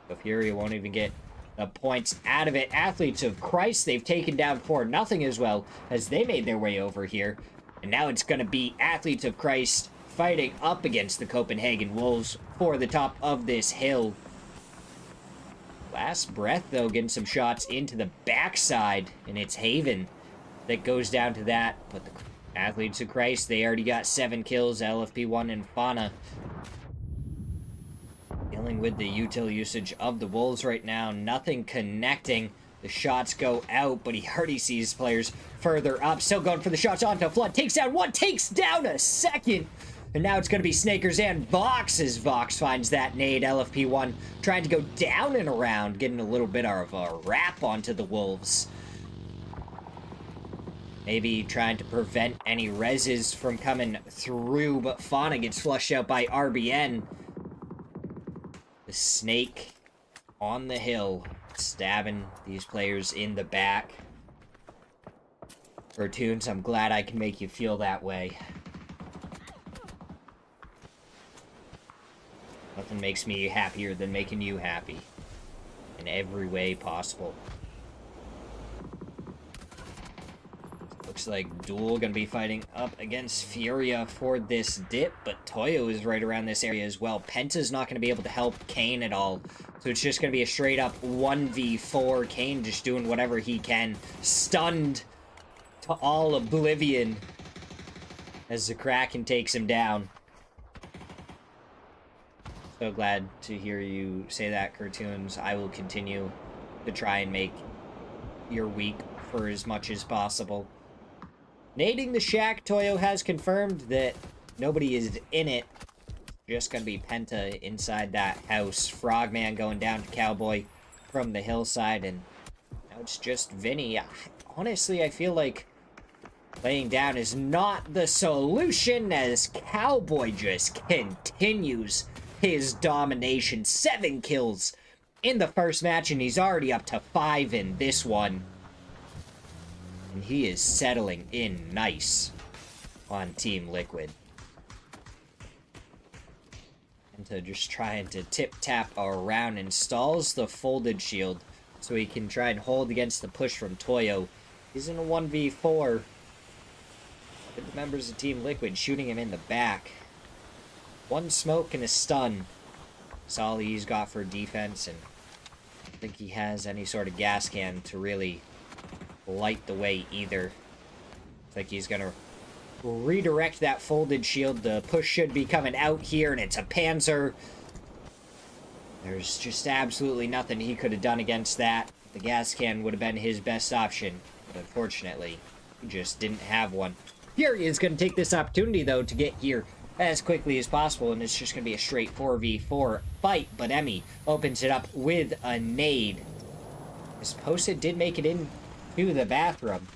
So Furia won't even get the points out of it. Athletes of Christ, they've taken down 4-0 as well, as they made their way over here. And now it's going to be Athletes of Christ fighting up against the Copenhagen Wolves for the top of this hill. Last Breath, though, getting some shots into the backside, and it's Haven that goes down to that. But the Athletes of Christ, they already got 7 kills, LFP1 and Fauna. Dealing with the util usage of the Wolves right now, nothing connecting. The shots go out, but he already sees players further up. Still going for the shots onto Flood. Takes down one, takes down a second. And now it's going to be Snakers and Vox as Vox finds that nade. LFP1 trying to go down and around, getting a little bit of a wrap onto the Wolves. Maybe trying to prevent any reses from coming through, but Fauna gets flushed out by RBN. The Snake on the hill, stabbing these players in the back. Cartoons, I'm glad I can make you feel that way. Nothing makes me happier than making you happy. In every way possible. Looks like Duel gonna be fighting up against Furia for this dip, but Toyo is right around this area as well. Penta's not gonna be able to help Kane at all. So it's just gonna be a straight up 1v4. Kane just doing whatever he can. Stunned to all oblivion as the Kraken takes him down. So glad to hear you say that, Cartoons. I will continue to try and make your week for as much as possible. Nading the shack, Toyo has confirmed that nobody is in it. Just gonna be Penta inside that house. Frogman going down to Cowboy from the hillside, and now it's just Vinny. Honestly, I feel like laying down is not the solution, as Cowboy just continues his domination. 7 kills in the first match, and he's already up to 5 in this one. And he is settling in nice on Team Liquid. And just trying to tip-tap around, installs the folded shield so he can try and hold against the push from Toyo. He's in a 1v4 with the members of Team Liquid shooting him in the back. 1 smoke and a stun. That's all he's got for defense, and I don't think he has any sort of gas can to really light the way either. Looks like he's gonna redirect that folded shield. The push should be coming out here, and it's a Panzer. There's just absolutely nothing he could have done against that. The gas can would have been his best option, but unfortunately, he just didn't have one. Fury is going to take this opportunity, though, to get here as quickly as possible, and it's just going to be a straight 4v4 fight, but Emmy opens it up with a nade. This Posa did make it in to the bathroom.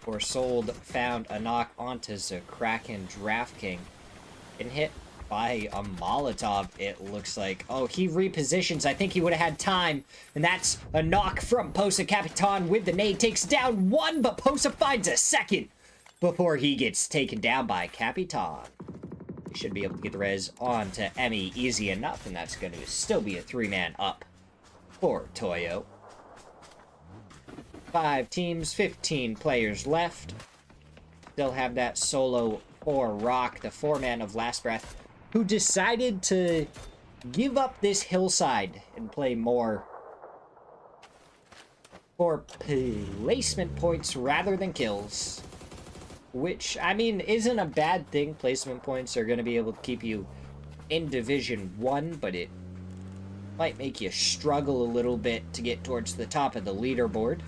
Or Sold found a knock onto the Kraken Draft King. And hit by a Molotov, it looks like. Oh, he repositions. I think he would have had time. And that's a knock from Posa. Capitan with the nade takes down 1, but Posa finds a second before he gets taken down by Capitan. He should be able to get the res on to Emmy easy enough, and that's going to still be a 3-man up for Toyo. 5 teams, 15 players left. Still have that solo for Rock, the 4-man of Last Breath, who decided to give up this hillside and play more for placement points rather than kills. Which, I mean, isn't a bad thing. Placement points are going to be able to keep you in Division 1, but it might make you struggle a little bit to get towards the top of the leaderboard.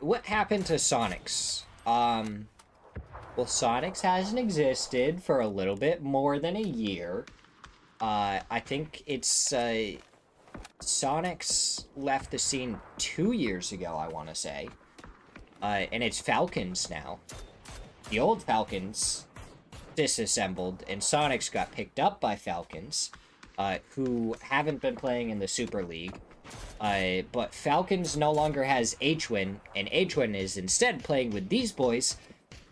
What happened to Sonics? Well, Sonics hasn't existed for a little bit more than a year. I think it's, Sonics left the scene 2 years ago, I want to say. And it's Falcons now. The old Falcons disassembled, and Sonics got picked up by Falcons, who haven't been playing in the Super League. But Falcons no longer has H-Win, and H-Win is instead playing with these boys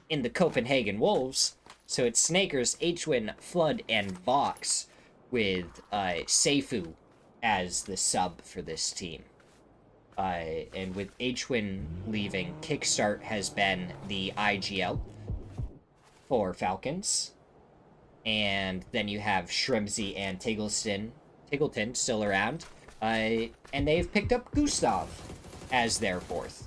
in the Copenhagen Wolves. So it's Snakers, Hwin, Flood, and Vox, with Seifu as the sub for this team. And with Hwin leaving, Kickstart has been the IGL for Falcons. And then you have Shrimsy and Tiggleton still around. And they've picked up Gustav as their fourth.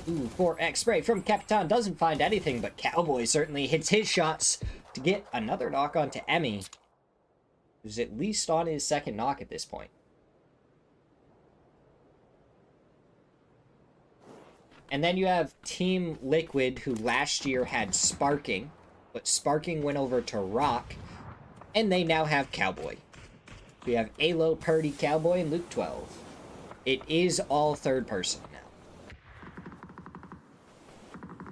Ooh, 4x spray from Capitan doesn't find anything, but Cowboy certainly hits his shots to get another knock onto Emmy, who's at least on his second knock at this point. And then you have Team Liquid, who last year had Sparking, but Sparking went over to Rock, and they now have Cowboy. We have Alo, Purdy, Cowboy, and Luke 12. It is all third person now.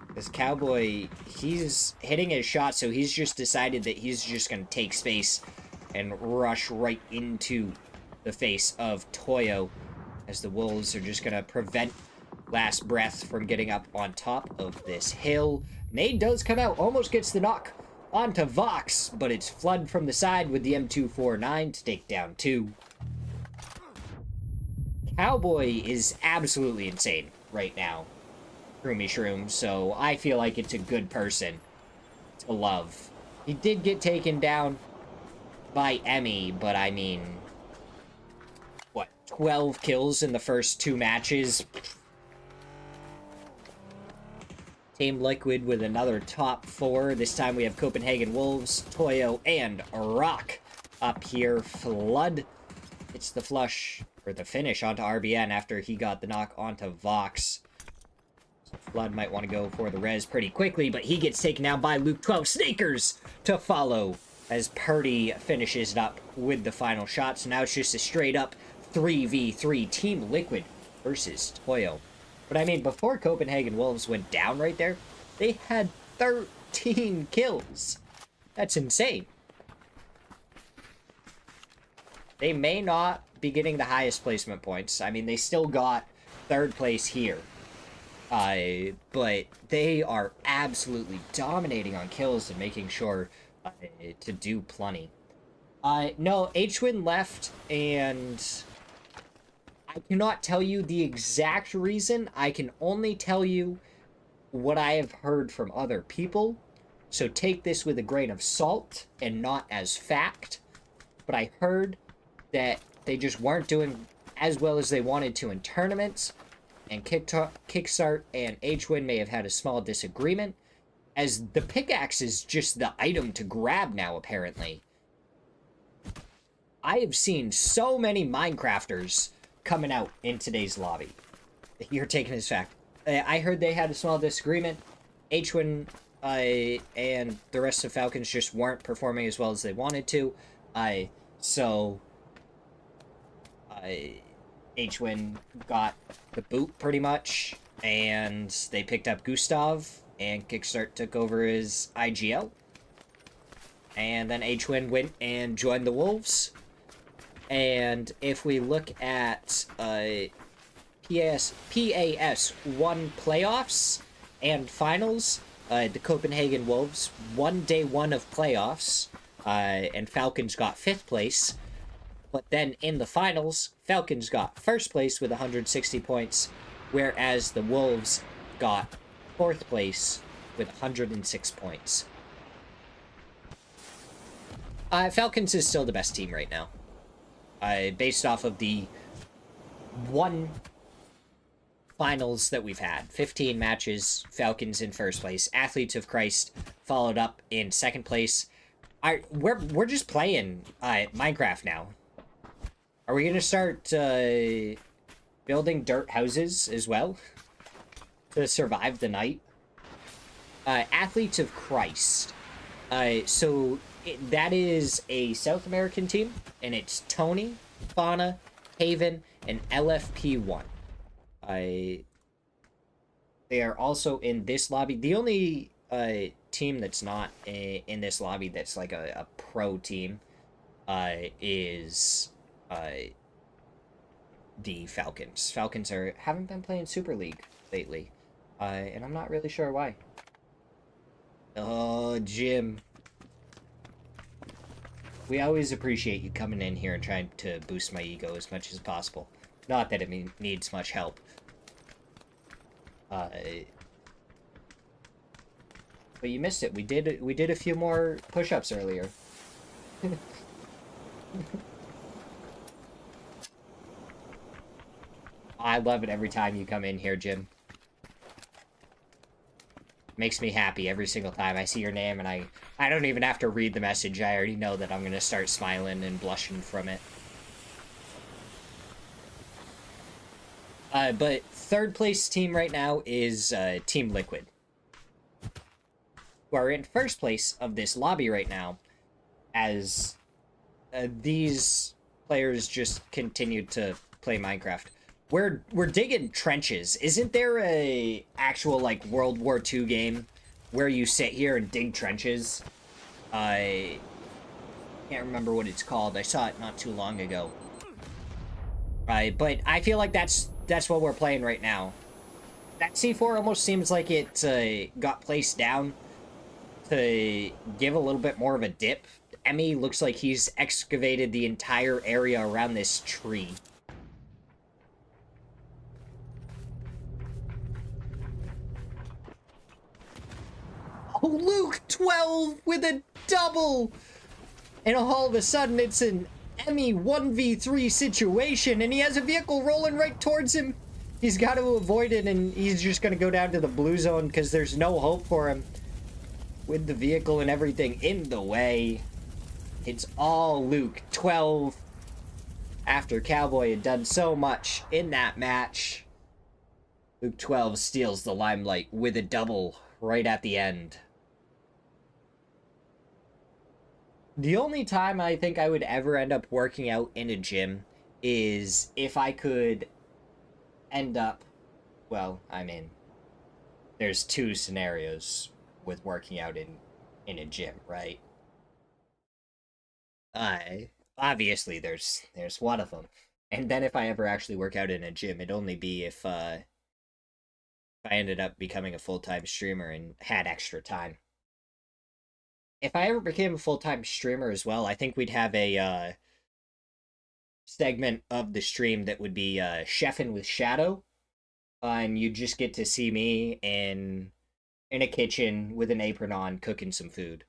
Because Cowboy, he's hitting his shot, so he's just decided that he's just going to take space and rush right into the face of Toyo, as the Wolves are just going to prevent Last Breath from getting up on top of this hill. Nade does come out, almost gets the knock onto Vox, but it's Flood from the side with the M249 to take down 2. Cowboy is absolutely insane right now, Shroomy Shroom, so I feel like it's a good person to love. He did get taken down by Emmy, but I mean, what, 12 kills in the first 2 matches? Team Liquid with another top 4. This time we have Copenhagen Wolves, Toyo, and Rock up here. Flood, it's the flush, or the finish onto RBN after he got the knock onto Vox. So Flood might want to go for the res pretty quickly, but he gets taken down by Luke 12. Snakers to follow as Purdy finishes it up with the final shot. So now it's just a straight up 3v3 Team Liquid versus Toyo. But I mean, before Copenhagen Wolves went down right there, they had 13 kills. That's insane. They may not be getting the highest placement points. I mean, they still got 3rd place here. But they are absolutely dominating on kills and making sure to do plenty. No, Hwin left, and I cannot tell you the exact reason. I can only tell you what I have heard from other people. So take this with a grain of salt and not as fact. But I heard that they just weren't doing as well as they wanted to in tournaments. And Kickstart and Hwin may have had a small disagreement, as the pickaxe is just the item to grab now, apparently. I have seen so many Minecrafters coming out in today's lobby. You're taking as fact. I heard they had a small disagreement. Hwin and the rest of Falcons just weren't performing as well as they wanted to. So Hwin got the boot pretty much, and they picked up Gustav, and Kickstart took over his IGL. And then Hwin went and joined the Wolves. And if we look at PAS 1 playoffs and finals, the Copenhagen Wolves won day 1 of playoffs, and Falcons got 5th place. But then in the finals, Falcons got 1st place with 160 points, whereas the Wolves got 4th place with 106 points. Falcons is still the best team right now. Based off of the 1 finals that we've had. 15 matches, Falcons in 1st place. Athletes of Christ followed up in 2nd place. We're just playing Minecraft now. Are we going to start building dirt houses as well to survive the night? Athletes of Christ. That is a South American team, and it's Tony, Fauna, Haven, and LFP1. They are also in this lobby. The only team that's not in this lobby that's like a pro team is the Falcons. Falcons haven't been playing Super League lately. And I'm not really sure why. Oh, Jim. We always appreciate you coming in here and trying to boost my ego as much as possible. Not that it needs much help. But you missed it. We did a few more push-ups earlier. I love it every time you come in here, Jim. Makes me happy every single time I see your name, and I don't even have to read the message. I already know that I'm gonna start smiling and blushing from it. But third place team right now is Team Liquid, who are in first place of this lobby right now, as these players just continue to play Minecraft. We're digging trenches. Isn't there a actual like World War II game where you sit here and dig trenches? I can't remember what it's called. I saw it not too long ago. Right, but I feel like that's what we're playing right now. That C4 almost seems like it got placed down to give a little bit more of a dip. Emmy looks like he's excavated the entire area around this tree. Oh, Luke, 12 with a double! And all of a sudden, it's an Emmy 1v3 situation, and he has a vehicle rolling right towards him. He's got to avoid it, and he's just going to go down to the blue zone because there's no hope for him. With the vehicle and everything in the way. It's all Luke, 12. After Cowboy had done so much in that match, Luke 12 steals the limelight with a double right at the end. The only time I think I would ever end up working out in a gym is if I could end up, well, I mean, there's two scenarios with working out in a gym, right? Obviously there's one of them. And then if I ever actually work out in a gym, it'd only be if I ended up becoming a full-time streamer and had extra time. If I ever became a full-time streamer as well, I think we'd have a segment of the stream that would be chefing with Shadow, and you just get to see me in a kitchen with an apron on cooking some food.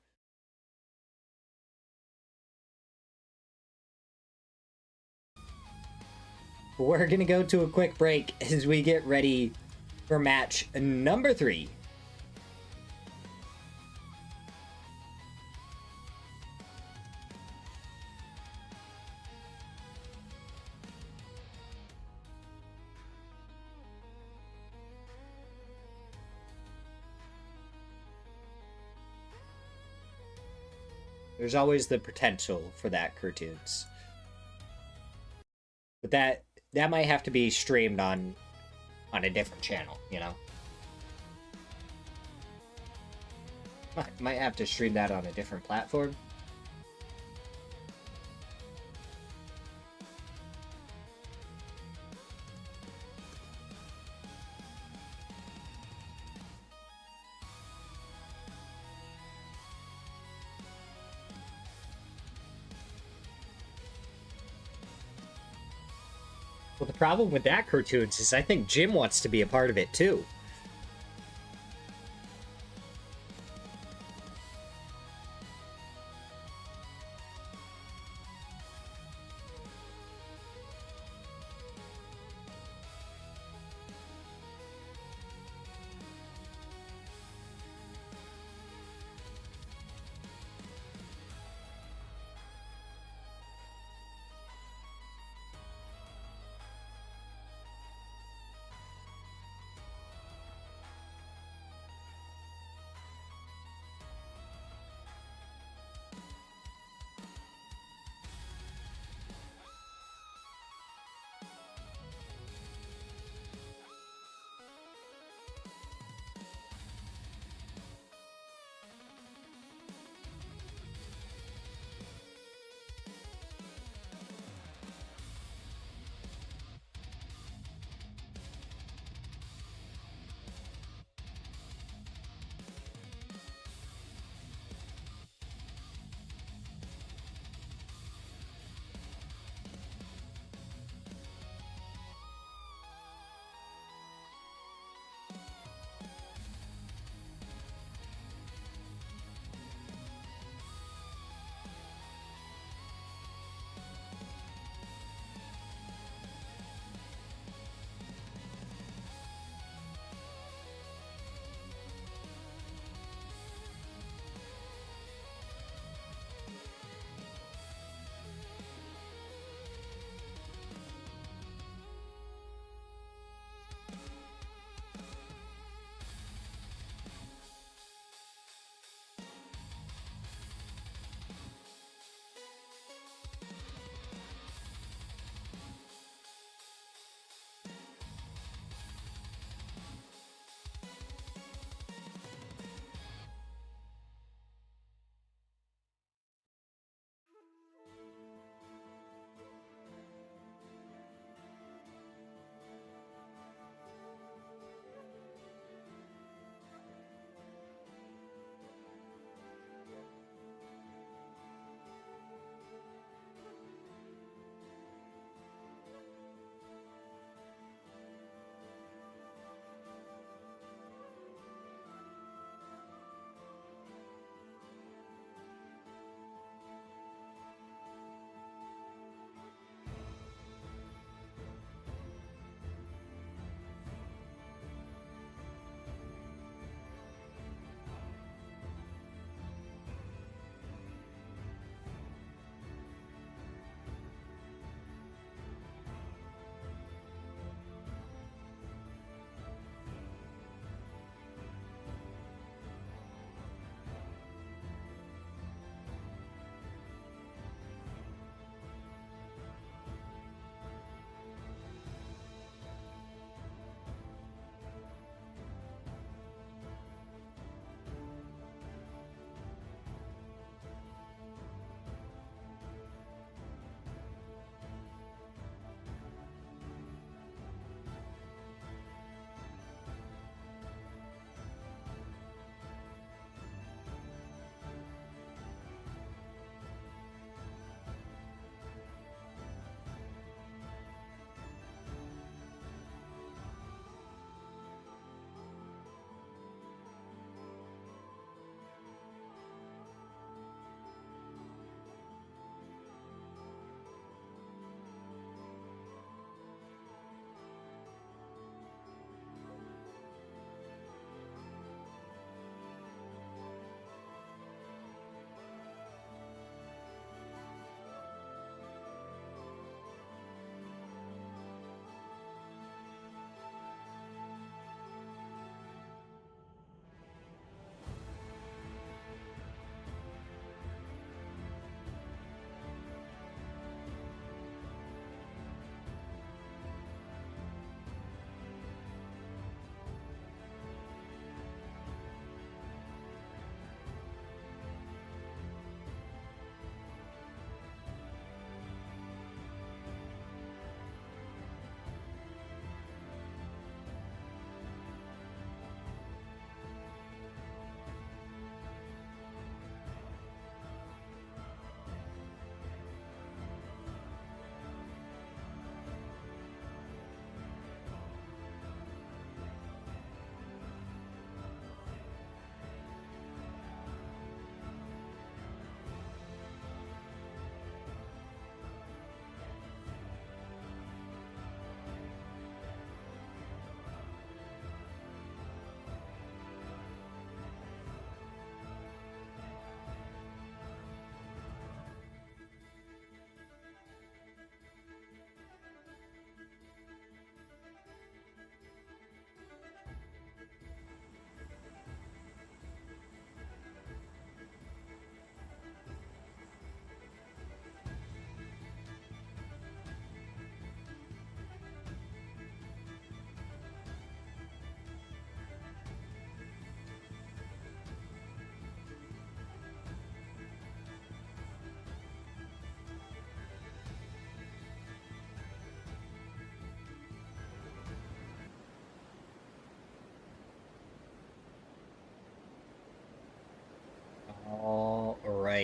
We're gonna go to a quick break as we get ready for match number 3. There's always the potential for that, cartoons. But that might have to be streamed on a different channel, you know? Might have to stream that on a different platform. Well, the problem with that, cartoons, is I think Jim wants to be a part of it too.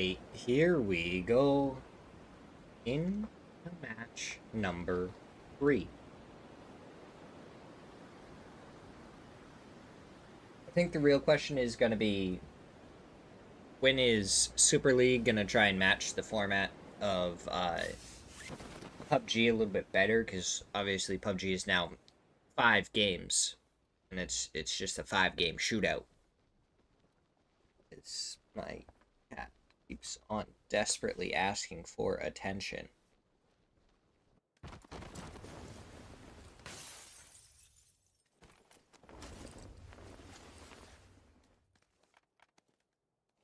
right, here we go. In match number 3. I think the real question is going to be, when is Super League going to try and match the format of PUBG a little bit better? Because obviously PUBG is now 5 games, and it's just a 5-game shootout. It's my cat keeps on desperately asking for attention.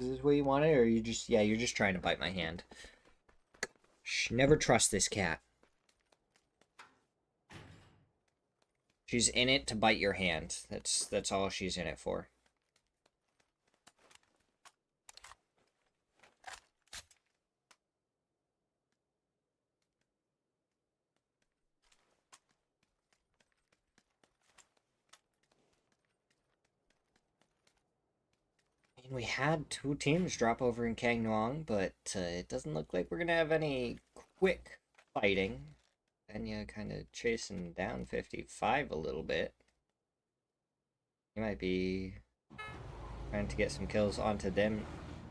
Is this what you wanted, or are you just... Yeah, you're just trying to bite my hand. Shh, never trust this cat. She's in it to bite your hand. That's all she's in it for. We had 2 teams drop over in Kang Nuang, but it doesn't look like we're going to have any quick fighting. Enya kind of chasing down 55 a little bit. He might be trying to get some kills onto them.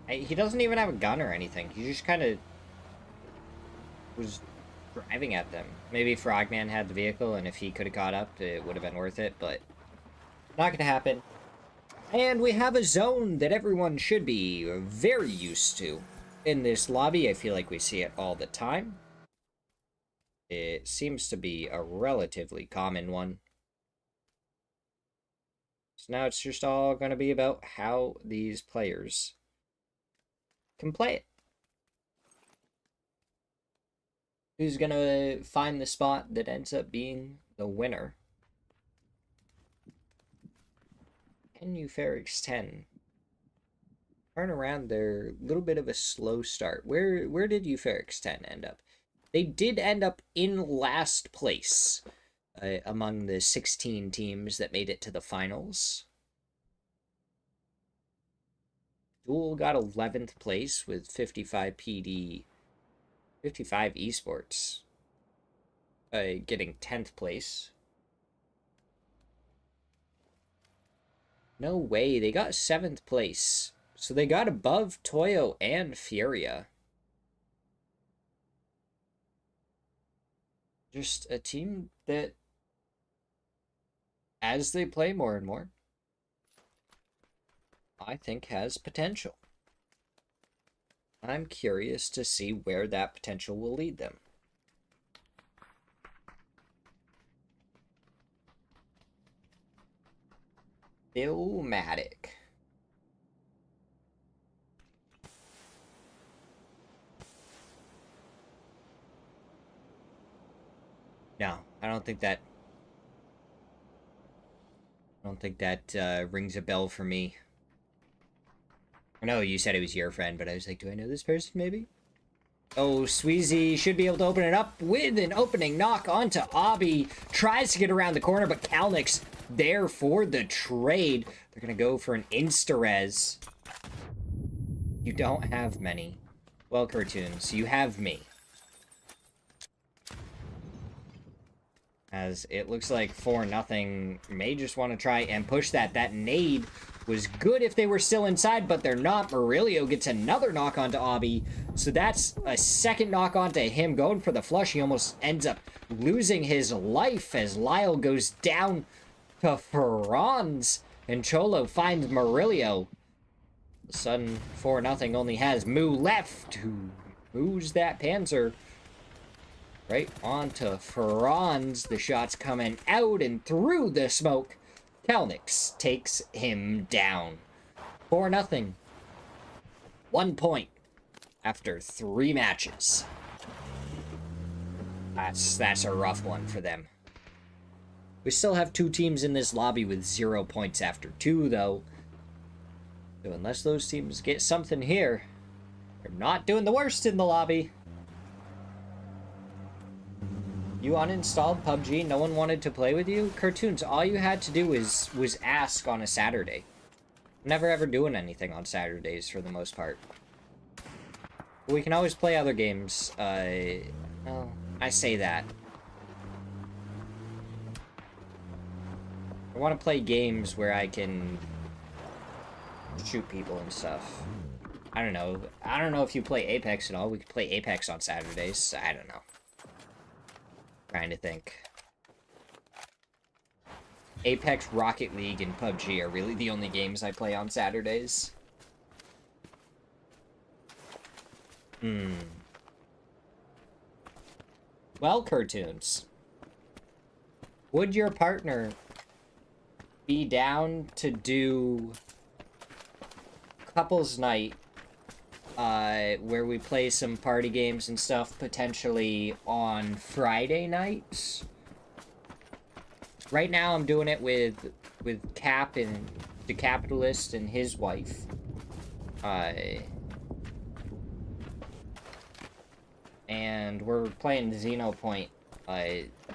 He doesn't even have a gun or anything. He just kind of was driving at them. Maybe Frogman had the vehicle, and if he could have caught up, it would have been worth it, but not going to happen. And we have a zone that everyone should be very used to. In this lobby, I feel like we see it all the time. It seems to be a relatively common one. So now it's just all going to be about how these players can play it. Who's going to find the spot that ends up being the winner? Can you Ferrix 10 turn around their little bit of a slow start? Where did you Ferrix 10 end up? They did end up in last place among the 16 teams that made it to the finals. Duel got 11th place with 55 PD, 55 esports, getting 10th place. No way, they got 7th place. So they got above Toyo and Furia. Just a team that, as they play more and more, I think has potential. I'm curious to see where that potential will lead them. Illmatic. No, I don't think that rings a bell for me. I know you said it was your friend, but I was like, do I know this person maybe? Oh, Sweezy should be able to open it up with an opening knock onto Obby. Tries to get around the corner, but Kalnick's there for the trade. They're going to go for an insta-res. You don't have many. Well, Cartoons, you have me. As it looks like 4-0 may just want to try and push that. That nade was good if they were still inside, but they're not. Murillo gets another knock onto Obby. So that's a second knock onto him. Going for the flush, he almost ends up losing his life as Lyle goes down to Franz. And Cholo finds Murillo. The sudden 4-0 only has Moo left, who moves that Panzer right onto Franz. The shot's coming out and through the smoke. Kalnix takes him down. 4-0. 1 point after 3 matches. That's a rough one for them. We still have 2 teams in this lobby with 0 points after 2, though. So unless those teams get something here, they're not doing the worst in the lobby. You uninstalled PUBG, no one wanted to play with you? Cartoons, all you had to do was ask on a Saturday. Never ever doing anything on Saturdays for the most part. We can always play other games. Well, I say that. I want to play games where I can shoot people and stuff. I don't know. I don't know if you play Apex at all. We could play Apex on Saturdays. I don't know. Trying to think. Apex, Rocket League, and PUBG are really the only games I play on Saturdays. Well, cartoons. Would your partner be down to do couples night where we play some party games and stuff potentially on Friday nights? Right now I'm doing it with Cap and the Capitalist and his wife. And we're playing Xenopoint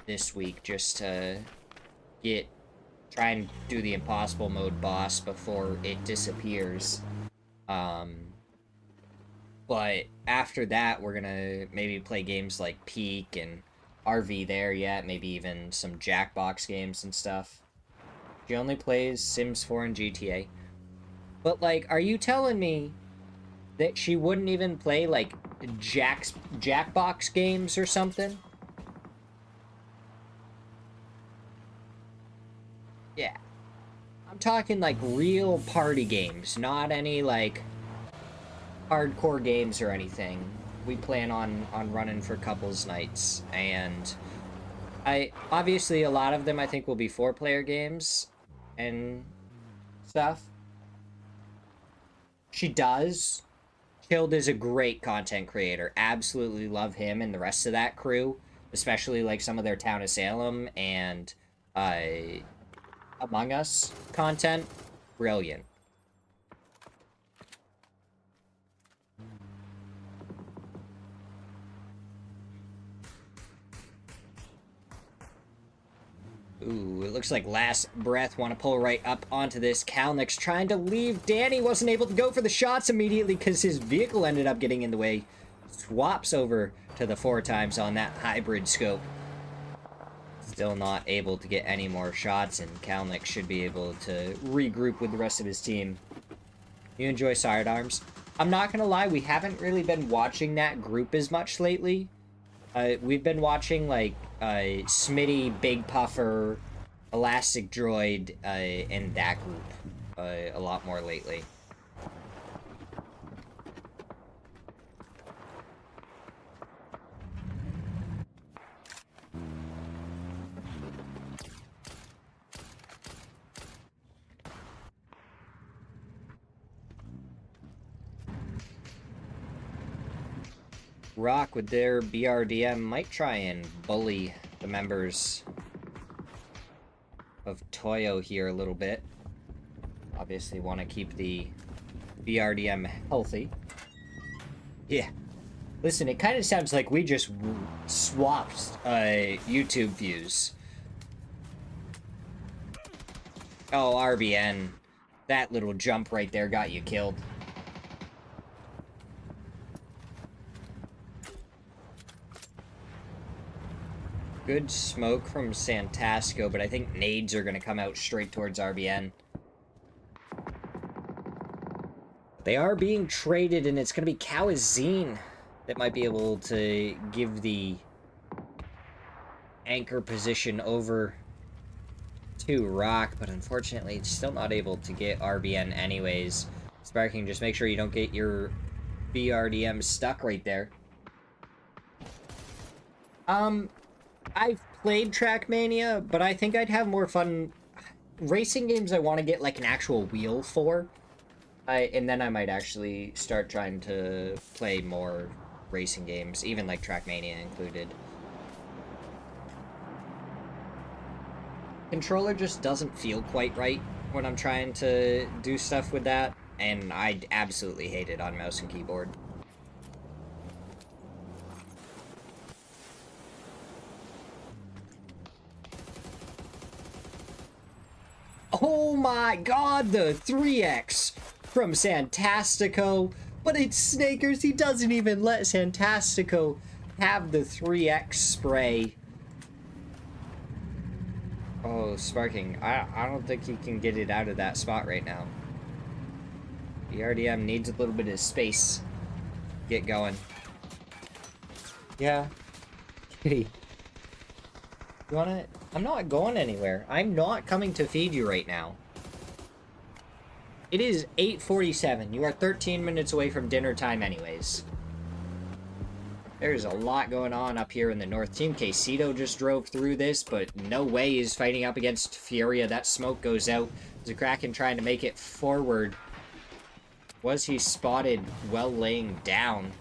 this week just to try and do the impossible mode boss before it disappears. But after that, we're gonna maybe play games like Peak and RV there yet, maybe even some Jackbox games and stuff. She only plays Sims 4 and GTA. But, like, are you telling me that she wouldn't even play, like, Jackbox games or something? Yeah. I'm talking, like, real party games, not any, like, hardcore games or anything. We plan on running for couples nights, and obviously a lot of them I think will be 4-player games and stuff. She does. Chilled is a great content creator. Absolutely love him and the rest of that crew, especially like some of their Town of Salem and Among Us content. Brilliant. Ooh, it looks like Last Breath want to pull right up onto this. Kalnick's trying to leave. Danny wasn't able to go for the shots immediately because his vehicle ended up getting in the way. Swaps over to the 4x on that hybrid scope. Still not able to get any more shots, and Kalnick should be able to regroup with the rest of his team. You enjoy Sidearms? I'm not gonna lie, we haven't really been watching that group as much lately. We've been watching, like, Smitty, Big Puffer, Elastic Droid, and that group a lot more lately. Rock with their BRDM might try and bully the members of Toyo here a little bit. Obviously want to keep the BRDM healthy. Yeah. Listen, it kind of sounds like we just swapped YouTube views. Oh, RBN. That little jump right there got you killed. Good smoke from Santasco, but I think nades are going to come out straight towards RBN. They are being traded, and it's going to be Kawazine that might be able to give the anchor position over to Rock, but unfortunately it's still not able to get RBN anyways. Sparking, just make sure you don't get your BRDM stuck right there. I've played Trackmania, but I think I'd have more fun. Racing games I want to get, like, an actual wheel for. And then I might actually start trying to play more racing games, even, like, Trackmania included. Controller just doesn't feel quite right when I'm trying to do stuff with that, and I absolutely hate it on mouse and keyboard. Oh my god, the 3x from Santastico. But it's Snakers. He doesn't even let Santastico have the 3x spray. Oh, Sparking. I don't think he can get it out of that spot right now. The RDM needs a little bit of space. Get going. Yeah. Kitty. You wanna... I'm not going anywhere. I'm not coming to feed you right now. It is 8:47. You are 13 minutes away from dinner time anyways. There's a lot going on up here in the north. Team Quesito just drove through this, but no way he's fighting up against Furia. That smoke goes out. There's a Kraken trying to make it forward. Was he spotted well laying down?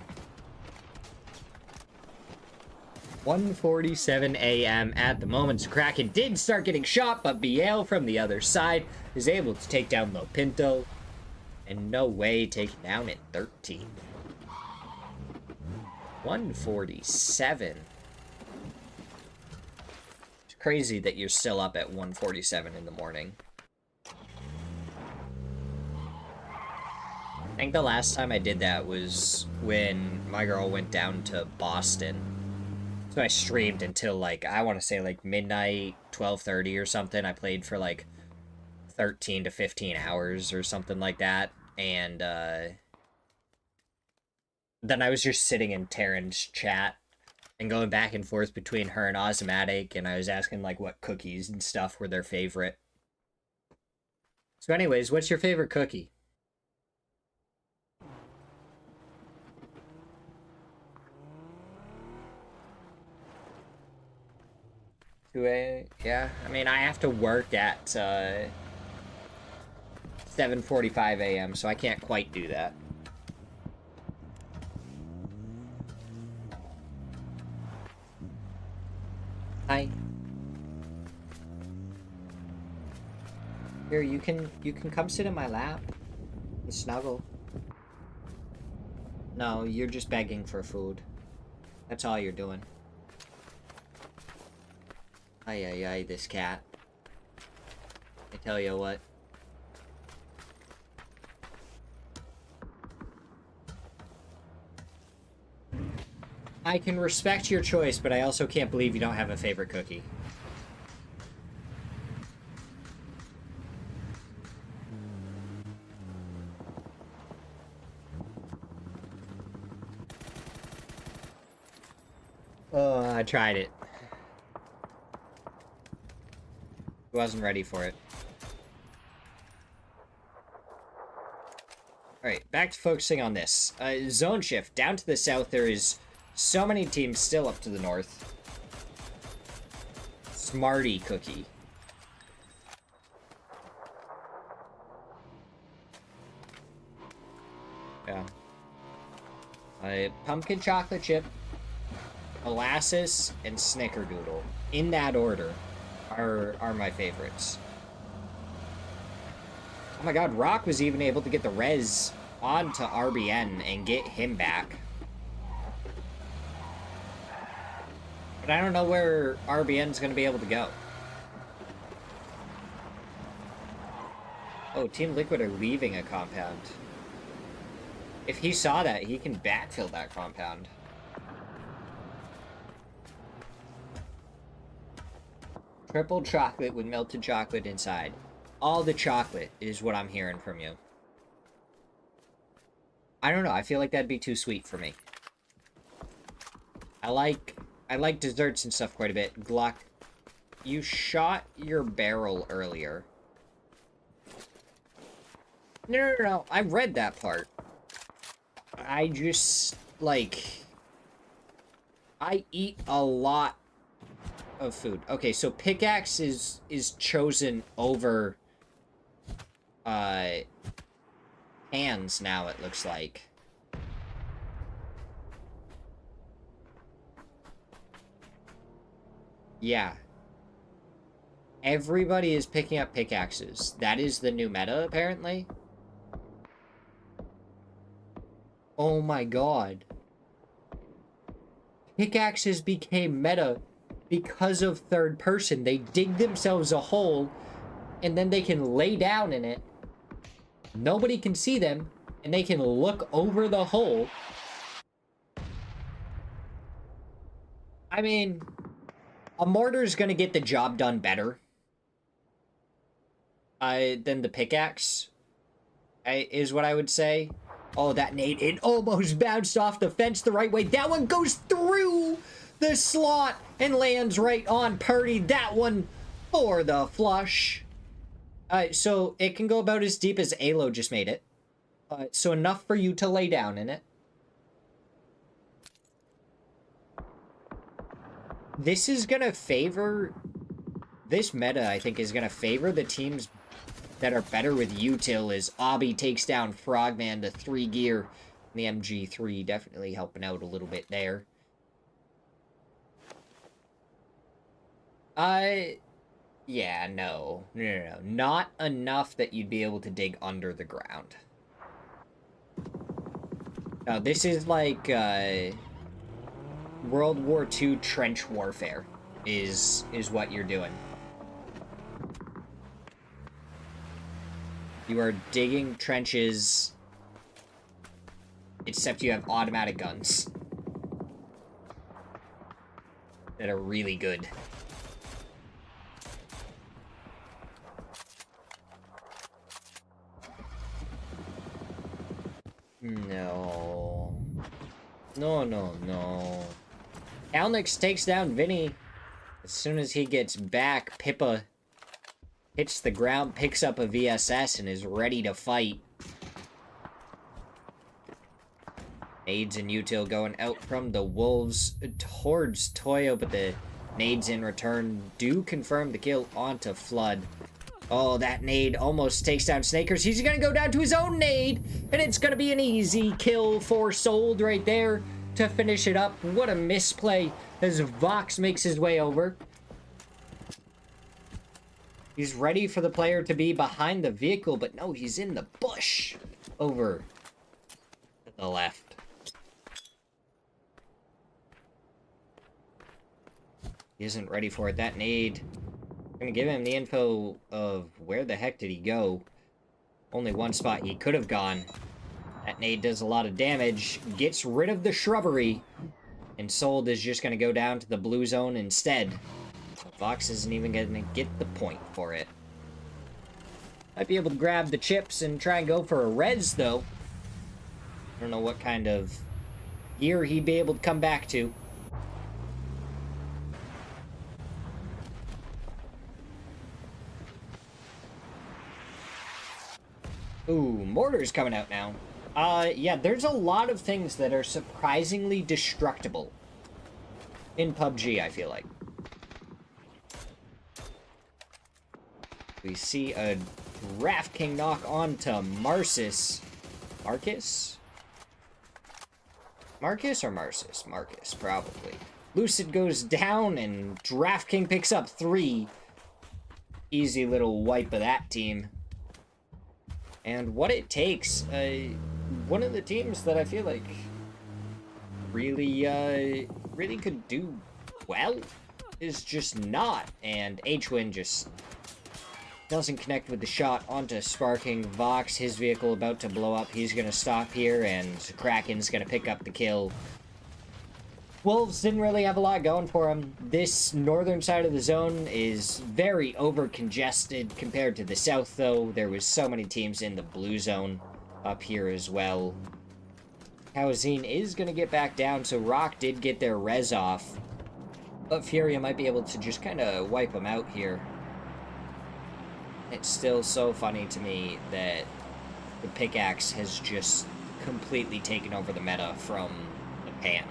1:47 a.m. at the moment. Kraken did start getting shot, but Biel from the other side is able to take down Lopinto. And no way taken down at 13. 1:47. It's crazy that you're still up at 1:47 in the morning. I think the last time I did that was when my girl went down to Boston. So I streamed until, like, I want to say, like, midnight, 12:30 or something. I played for, like, 13 to 15 hours or something like that. And, then I was just sitting in Taryn's chat and going back and forth between her and Osmatic, and I was asking, like, what cookies and stuff were their favorite. So anyways, what's your favorite cookie? Yeah, I mean, I have to work at 7:45 a.m., so I can't quite do that. Hi. Here, you can come sit in my lap and snuggle. No, you're just begging for food. That's all you're doing. Ay, ay, ay, this cat. I tell you what. I can respect your choice, but I also can't believe you don't have a favorite cookie. Oh, I tried it. Wasn't ready for it. Alright, back to focusing on this. Zone shift. Down to the south, there is so many teams still up to the north. Smarty cookie. Yeah. Pumpkin chocolate chip, molasses, and snickerdoodle. In that order are my favorites. Oh my god, Rock was even able to get the res onto RBN and get him back. But I don't know where RBN's going to be able to go. Oh, Team Liquid are leaving a compound. If he saw that, he can backfill that compound. Triple chocolate with melted chocolate inside. All the chocolate is what I'm hearing from you. I don't know, I feel like that'd be too sweet for me. I like desserts and stuff quite a bit. Gluck, you shot your barrel earlier. No, I read that part. I just, like... I eat a lot of food. Okay, so pickaxe is chosen over hands now, it looks like. Yeah. Everybody is picking up pickaxes. That is the new meta, apparently. Oh my god. Pickaxes became meta because of third person. They dig themselves a hole, and then they can lay down in it. Nobody can see them, and they can look over the hole. I mean, a mortar's gonna get the job done better than the pickaxe, is what I would say. Oh, that nade, it almost bounced off the fence the right way. That one goes through the slot and lands right on Purdy. That one for the flush. So it can go about as deep as Alo just made it. So enough for you to lay down in it. This is gonna favor... This meta, I think, is gonna favor the teams that are better with util, as Obby takes down Frogman to 3 gear. The MG3 definitely helping out a little bit there. Yeah, no. No. Not enough that you'd be able to dig under the ground. No, this is like, World War II trench warfare is what you're doing. You are digging trenches, except you have automatic guns that are really good. No. No. Alnix takes down Vinny. As soon as he gets back, Pippa hits the ground, picks up a VSS, and is ready to fight. Nades and util going out from the Wolves towards Toyo, but the nades in return do confirm the kill onto Flood. Oh, that nade almost takes down Snakers. He's gonna go down to his own nade, and it's gonna be an easy kill for Sold right there to finish it up. What a misplay as Vox makes his way over. He's ready for the player to be behind the vehicle, but no, he's in the bush over to the left. He isn't ready for it. That nade, I'm gonna give him the info of where the heck did he go. Only one spot he could have gone. That nade does a lot of damage, gets rid of the shrubbery, and Sold is just gonna go down to the blue zone instead. Vox isn't even gonna get the point for it. Might be able to grab the chips and try and go for a res, though. I don't know what kind of gear he'd be able to come back to. Ooh, Mortar's coming out now. Yeah, there's a lot of things that are surprisingly destructible in PUBG, I feel like. We see a Draft King knock on to Marcus. Marcus? Marcus or Marcus? Marcus, probably. Lucid goes down, and Draft King picks up 3. Easy little wipe of that team. And what it takes, one of the teams that I feel like really could do well is just not. And H-Win just doesn't connect with the shot onto Sparking. Vox, his vehicle about to blow up. He's going to stop here, and Kraken's going to pick up the kill. Wolves didn't really have a lot going for them. This northern side of the zone is very over-congested compared to the south, though. There was so many teams in the blue zone up here as well. Howzine is going to get back down, so Rock did get their res off. But Furia might be able to just kind of wipe them out here. It's still so funny to me that the pickaxe has just completely taken over the meta from the pan.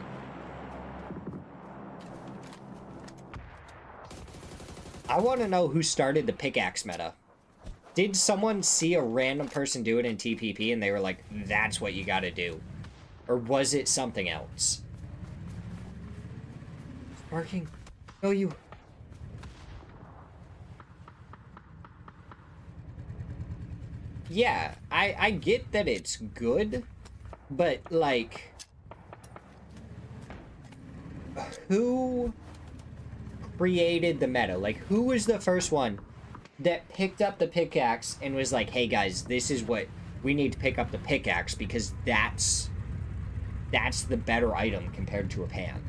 I want to know who started the pickaxe meta. Did someone see a random person do it in TPP and they were like, that's what you gotta do? Or was it something else? Sparking. No, you... Yeah, I get that it's good, but, like, who created the meta? Like, who was the first one that picked up the pickaxe and was like, hey guys, this is what we need to pick up the pickaxe because that's the better item compared to a pan.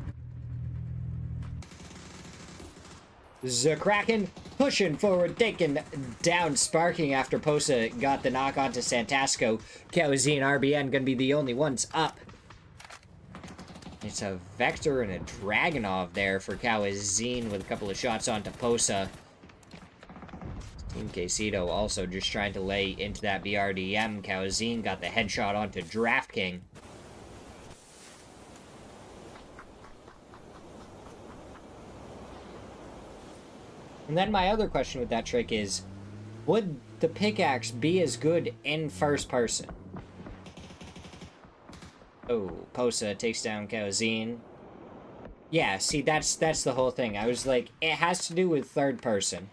Kraken pushing forward, taking down Sparking after Posa got the knock onto Santasco. Kawazine and RBN gonna be the only ones up. It's a Vector and a Dragonov there for Kawazine with a couple of shots onto Posa. Team Quesito also just trying to lay into that BRDM. Kawazine got the headshot onto Draft King. And then my other question with that trick is, would the pickaxe be as good in first person? Oh, Posa takes down Kawazine. Yeah, see, that's the whole thing. I was like, it has to do with third person.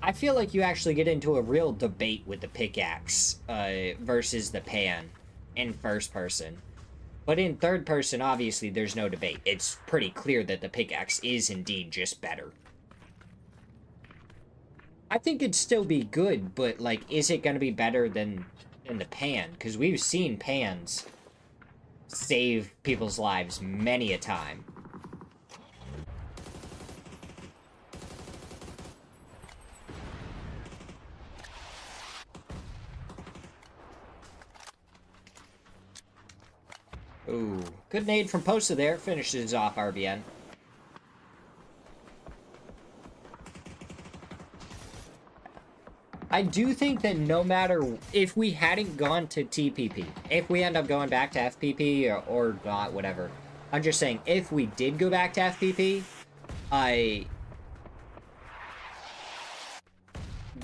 I feel like you actually get into a real debate with the pickaxe versus the pan in first person. But in third person, obviously, there's no debate. It's pretty clear that the pickaxe is indeed just better. I think it'd still be good, but, like, is it going to be better than the pan? Because we've seen pans save people's lives many a time. Ooh, good nade from Posa there. Finishes off RBN. I do think that no matter if we hadn't gone to TPP, if we end up going back to FPP or not, whatever. I'm just saying, if we did go back to FPP,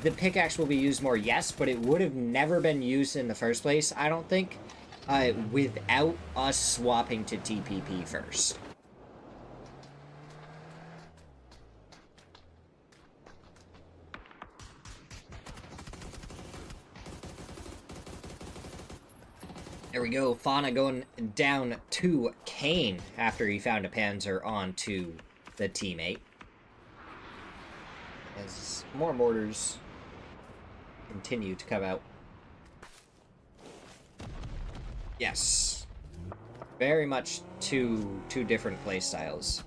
the pickaxe will be used more, yes, but it would have never been used in the first place, I don't think. Without us swapping to TPP first. There we go, Fauna going down to Kane after he found a Panzer onto the teammate. As more mortars continue to come out. Yes. Very much two different play styles.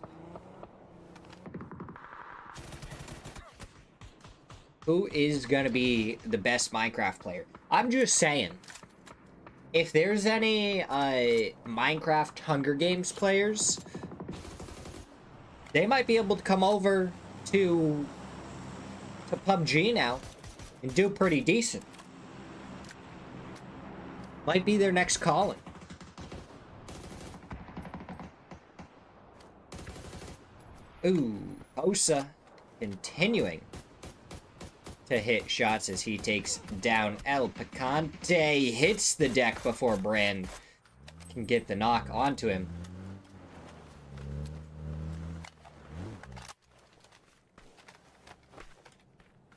Who is gonna be the best Minecraft player? I'm just saying. If there's any Minecraft Hunger Games players, they might be able to come over to PUBG now and do pretty decent. Might be their next calling. Ooh, Posa continuing to hit shots as he takes down El Picante. Hits the deck before Brand can get the knock onto him.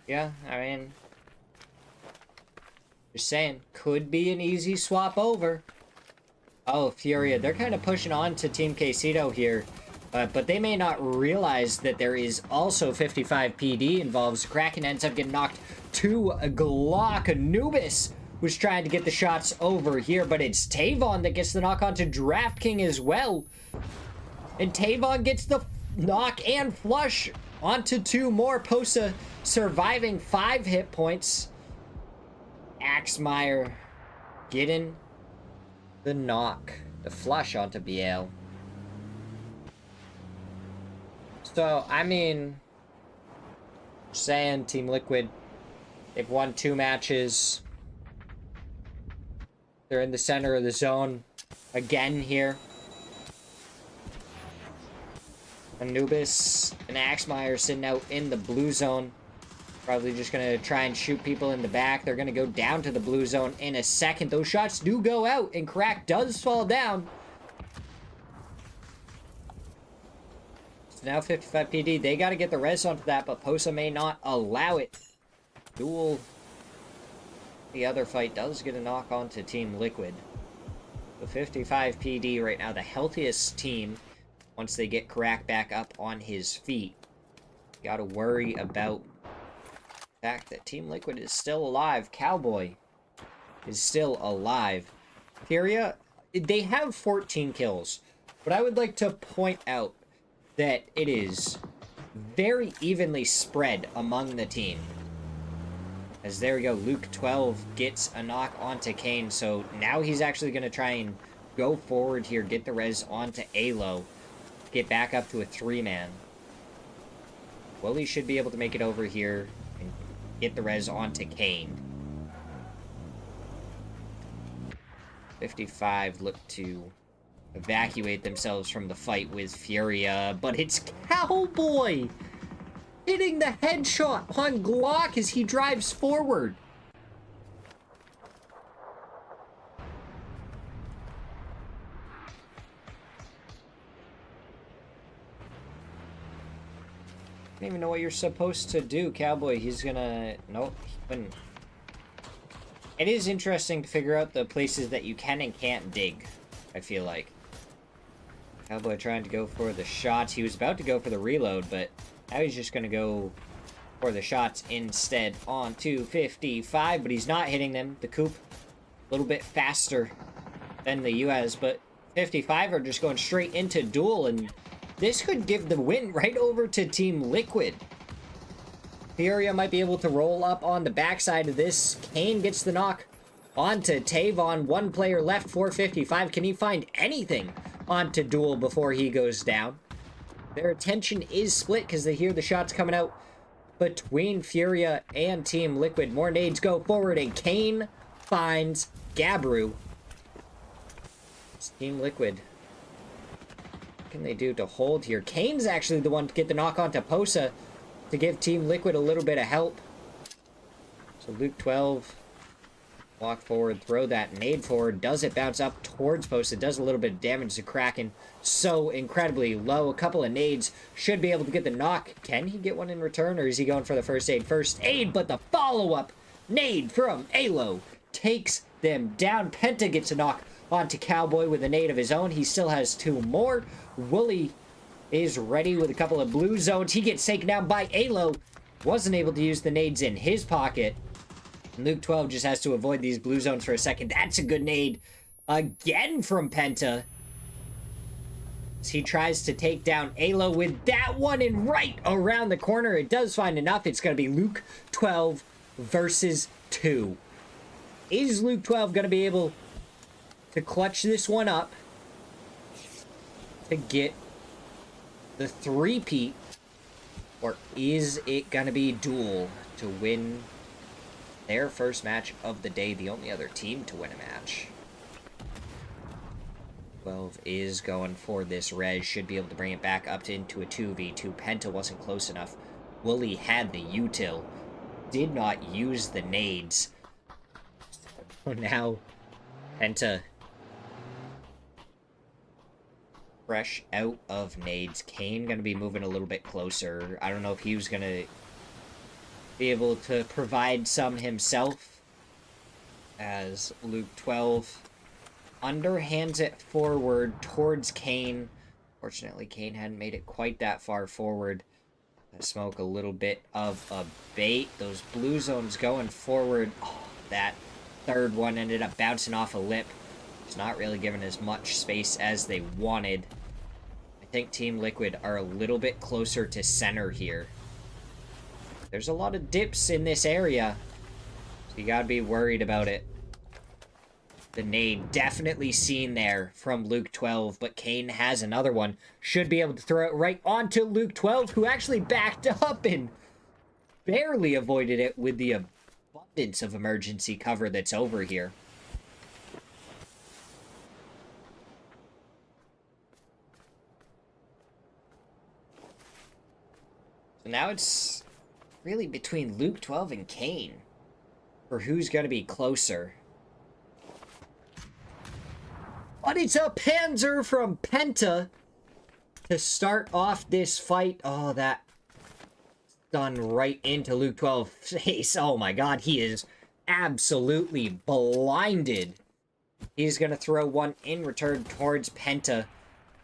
Yeah, I mean, just saying, could be an easy swap over. Oh, Furia, they're kind of pushing on to Team Quesito here. But they may not realize that there is also 55 PD involved. Kraken ends up getting knocked to a Glock. Anubis was trying to get the shots over here, but it's Tavon that gets the knock onto Draft King as well. And Tavon gets the knock and flush onto two more. Posa surviving 5 hit points. Axmeyer getting the knock, the flush onto BL. So, I mean, saying Team Liquid, they've won 2 matches. They're in the center of the zone again here. Anubis and Axmeyer sitting out in the blue zone. Probably just going to try and shoot people in the back. They're going to go down to the blue zone in a second. Those shots do go out, and Crack does fall down. Now 55 PD. They got to get the res onto that, but Posa may not allow it. Duel. The other fight does get a knock onto Team Liquid. The 55 PD right now, the healthiest team once they get Crack back up on his feet. Gotta worry about the fact that Team Liquid is still alive. Cowboy is still alive. Furia, they have 14 kills, but I would like to point out that it is very evenly spread among the team. As there we go, Luke 12 gets a knock onto Kane, so now he's actually going to try and go forward here, get the res onto Alo, get back up to a 3-man. Willie should be able to make it over here and get the res onto Kane. 55 look to evacuate themselves from the fight with Furia, but it's Cowboy hitting the headshot on Glock as he drives forward. I don't even know what you're supposed to do, Cowboy. He's gonna... Nope, he couldn't. It is interesting to figure out the places that you can and can't dig, I feel like. Cowboy trying to go for the shots. He was about to go for the reload, but now he's just going to go for the shots instead on 255, but he's not hitting them. The Coop a little bit faster than the US, but 55 are just going straight into duel, and this could give the win right over to Team Liquid. Furia might be able to roll up on the backside of this. Kane gets the knock onto Tavon. One player left, 455. Can he find anything onto Duel before he goes down? Their attention is split because they hear the shots coming out between Furia and Team Liquid. More nades go forward, and Kane finds Gabru. It's Team Liquid. What can they do to hold here? Kane's actually the one to get the knock onto Posa to give Team Liquid a little bit of help. So Luke 12, walk forward, throw that nade forward. Does it bounce up towards Posa? Does a little bit of damage to Kraken. So incredibly low. A couple of nades should be able to get the knock. Can he get one in return, or is he going for the first aid? First aid, but the follow-up nade from Alo takes them down. Penta gets a knock onto Cowboy with a nade of his own. He still has two more. Wooly is ready with a couple of blue zones. He gets taken down by Alo. Wasn't able to use the nades in his pocket. Luke 12 just has to avoid these blue zones for a second. That's a good nade again from Penta. As he tries to take down Alo with that one, and right around the corner, it does find enough. It's going to be Luke 12 versus 2. Is Luke 12 going to be able to clutch this one up to get the three-peat, or is it gonna be Duel to win their first match of the day, the only other team to win a match? 12 is going for this res, should be able to bring it back up into a 2v2. Penta wasn't close enough. Wooly had the util, did not use the nades. So now Penta fresh out of nades. Kane gonna be moving a little bit closer. I don't know if he was gonna be able to provide some himself, as Luke 12 underhands it forward towards Kane. Fortunately, Kane hadn't made it quite that far forward. Smoke a little bit of a bait. Those blue zones going forward. Oh, that third one ended up bouncing off a lip. It's not really given as much space as they wanted. I think Team Liquid are a little bit closer to center here. There's a lot of dips in this area, so you gotta be worried about it. The nade definitely seen there from Luke 12, but Kane has another one. Should be able to throw it right onto Luke 12, who actually backed up and barely avoided it with the abundance of emergency cover that's over here. So now it's really between Luke 12 and Kane for who's going to be closer. But it's a Panzer from Penta to start off this fight. Oh, that done right into Luke 12's face. Oh my god, he is absolutely blinded. He's going to throw one in return towards Penta.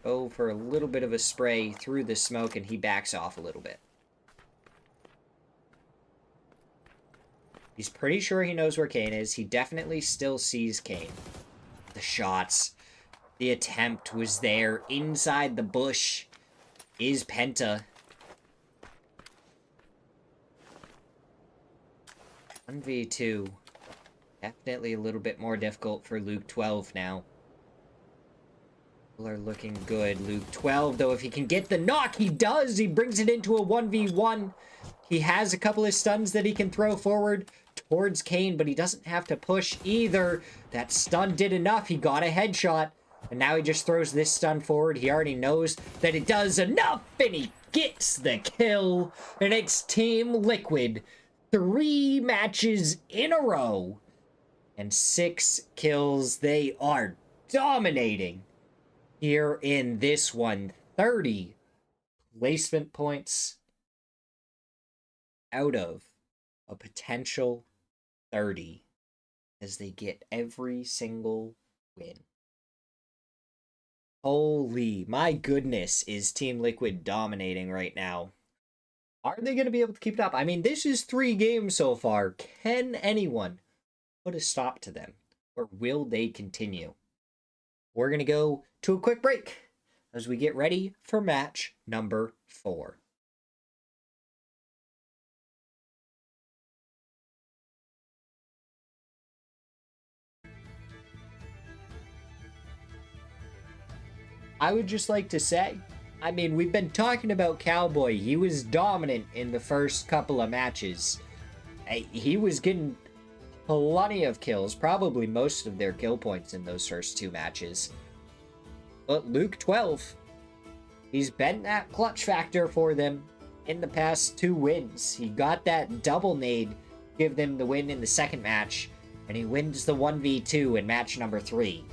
Go for a little bit of a spray through the smoke, and he backs off a little bit. He's pretty sure he knows where Kane is. He definitely still sees Kane. The shots. The attempt was there. Inside the bush is Penta. 1v2. Definitely a little bit more difficult for Luke 12 now. People are looking good. Luke 12, though, if he can get the knock, he does! He brings it into a 1v1. He has a couple of stuns that he can throw forward towards Kane, but he doesn't have to push either. That stun did enough. He got a headshot, and now he just throws this stun forward. He already knows that it does enough, and he gets the kill. And it's Team Liquid. 3 matches in a row. And 6 kills. They are dominating here in this one. 30 placement points out of a potential 30 as they get every single win. Holy, my goodness, is Team Liquid dominating right now. Are they going to be able to keep it up? I mean, this is 3 games so far. Can anyone put a stop to them? Or will they continue? We're going to go to a quick break as we get ready for match number 4. I would just like to say, I mean, we've been talking about Cowboy. He was dominant in the first couple of matches. He was getting plenty of kills, probably most of their kill points in those first 2 matches. But Luke 12, he's been that clutch factor for them in the past 2 wins. He got that double nade, give them the win in the second match, and he wins the 1v2 in match number 3.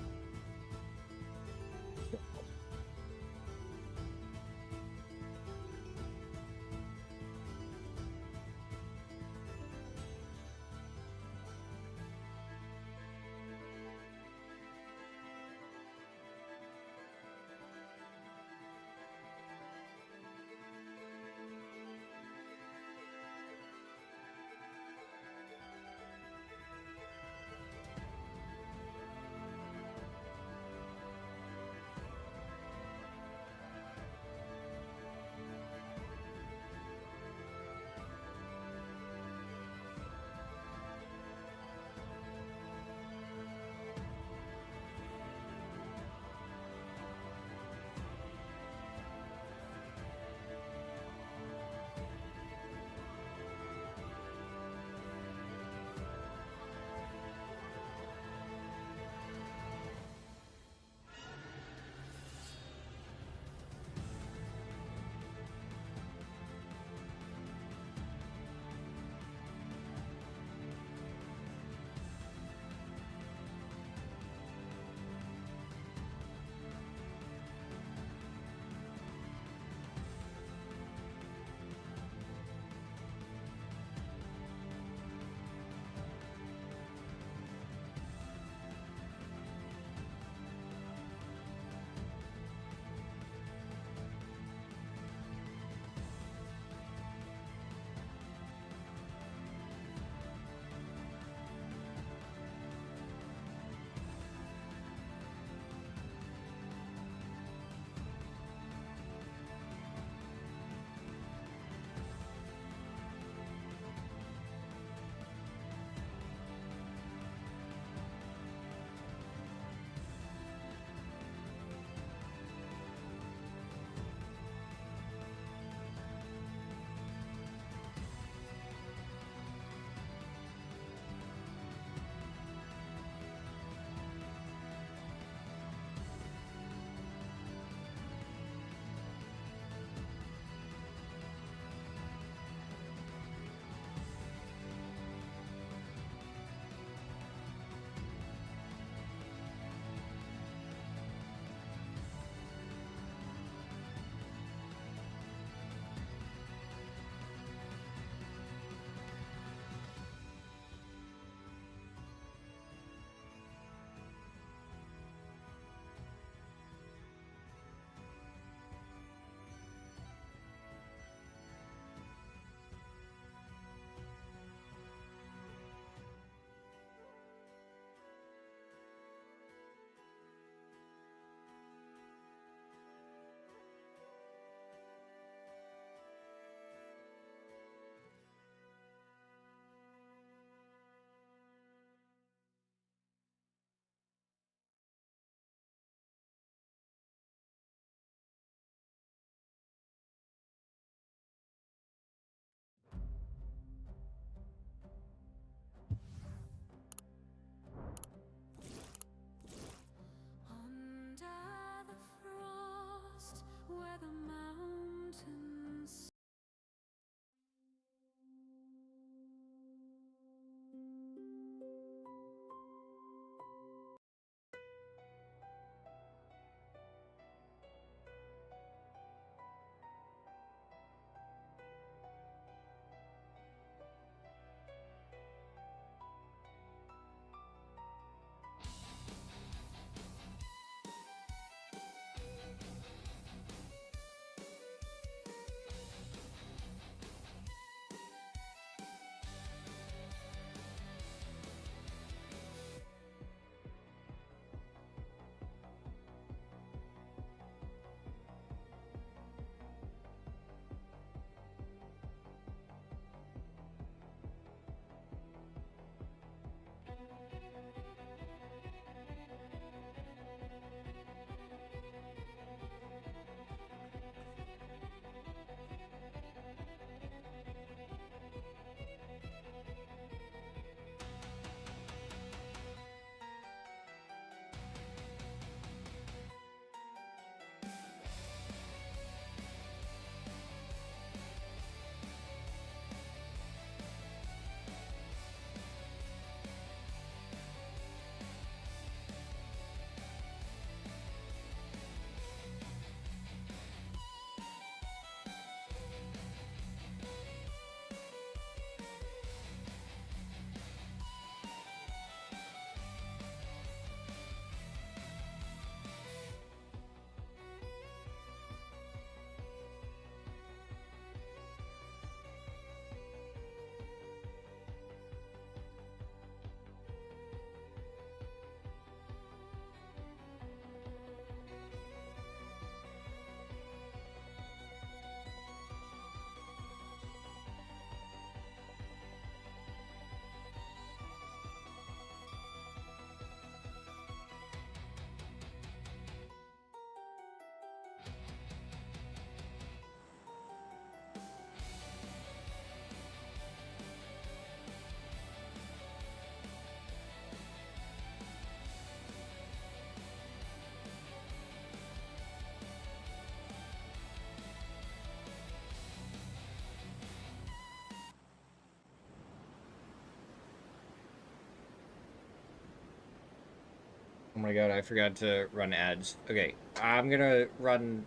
Oh my god, I forgot to run ads. Okay, I'm gonna run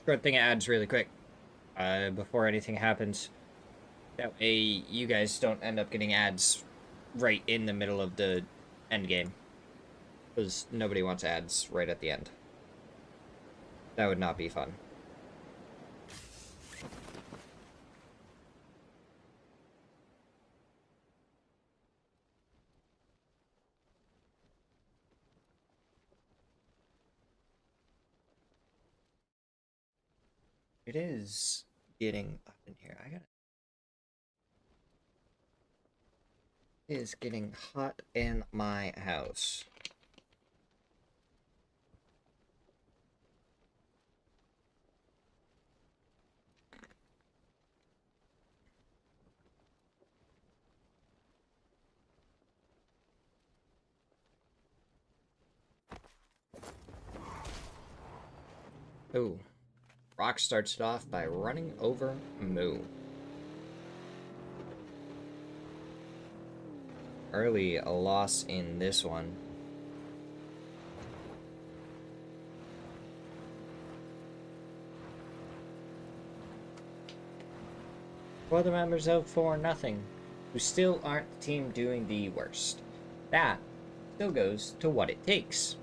short thing of ads really quick. Before anything happens. That way you guys don't end up getting ads right in the middle of the end game. Because nobody wants ads right at the end. That would not be fun. It is getting up in here. It is getting hot in my house. Ooh. Rock starts it off by running over Moo. Early a loss in this one. For the members of 4-0, who still aren't the team doing the worst. That still goes to what it takes.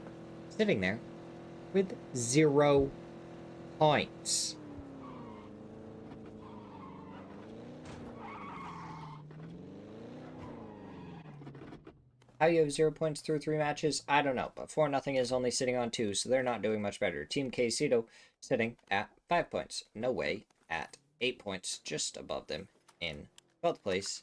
Sitting there with 0 points. How you have 0 points through 3 matches, I don't know, but 4-0 is only sitting on 2, so they're not doing much better. Team Quesito sitting at 5 points. No way at 8 points, just above them in 12th place.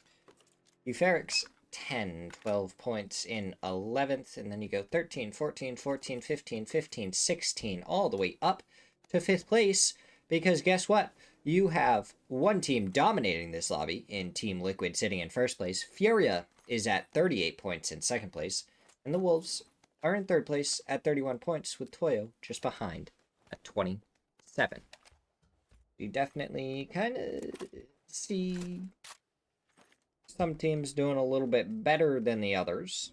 Eupherics 10, 12 points in 11th, and then you go 13, 14, 14, 15, 15, 16, all the way up to 5th place, because guess what? You have one team dominating this lobby in Team Liquid sitting in 1st place. Furia is at 38 points in 2nd place, and the Wolves are in 3rd place at 31 points, with Toyo just behind at 27. You definitely kind of see some teams doing a little bit better than the others,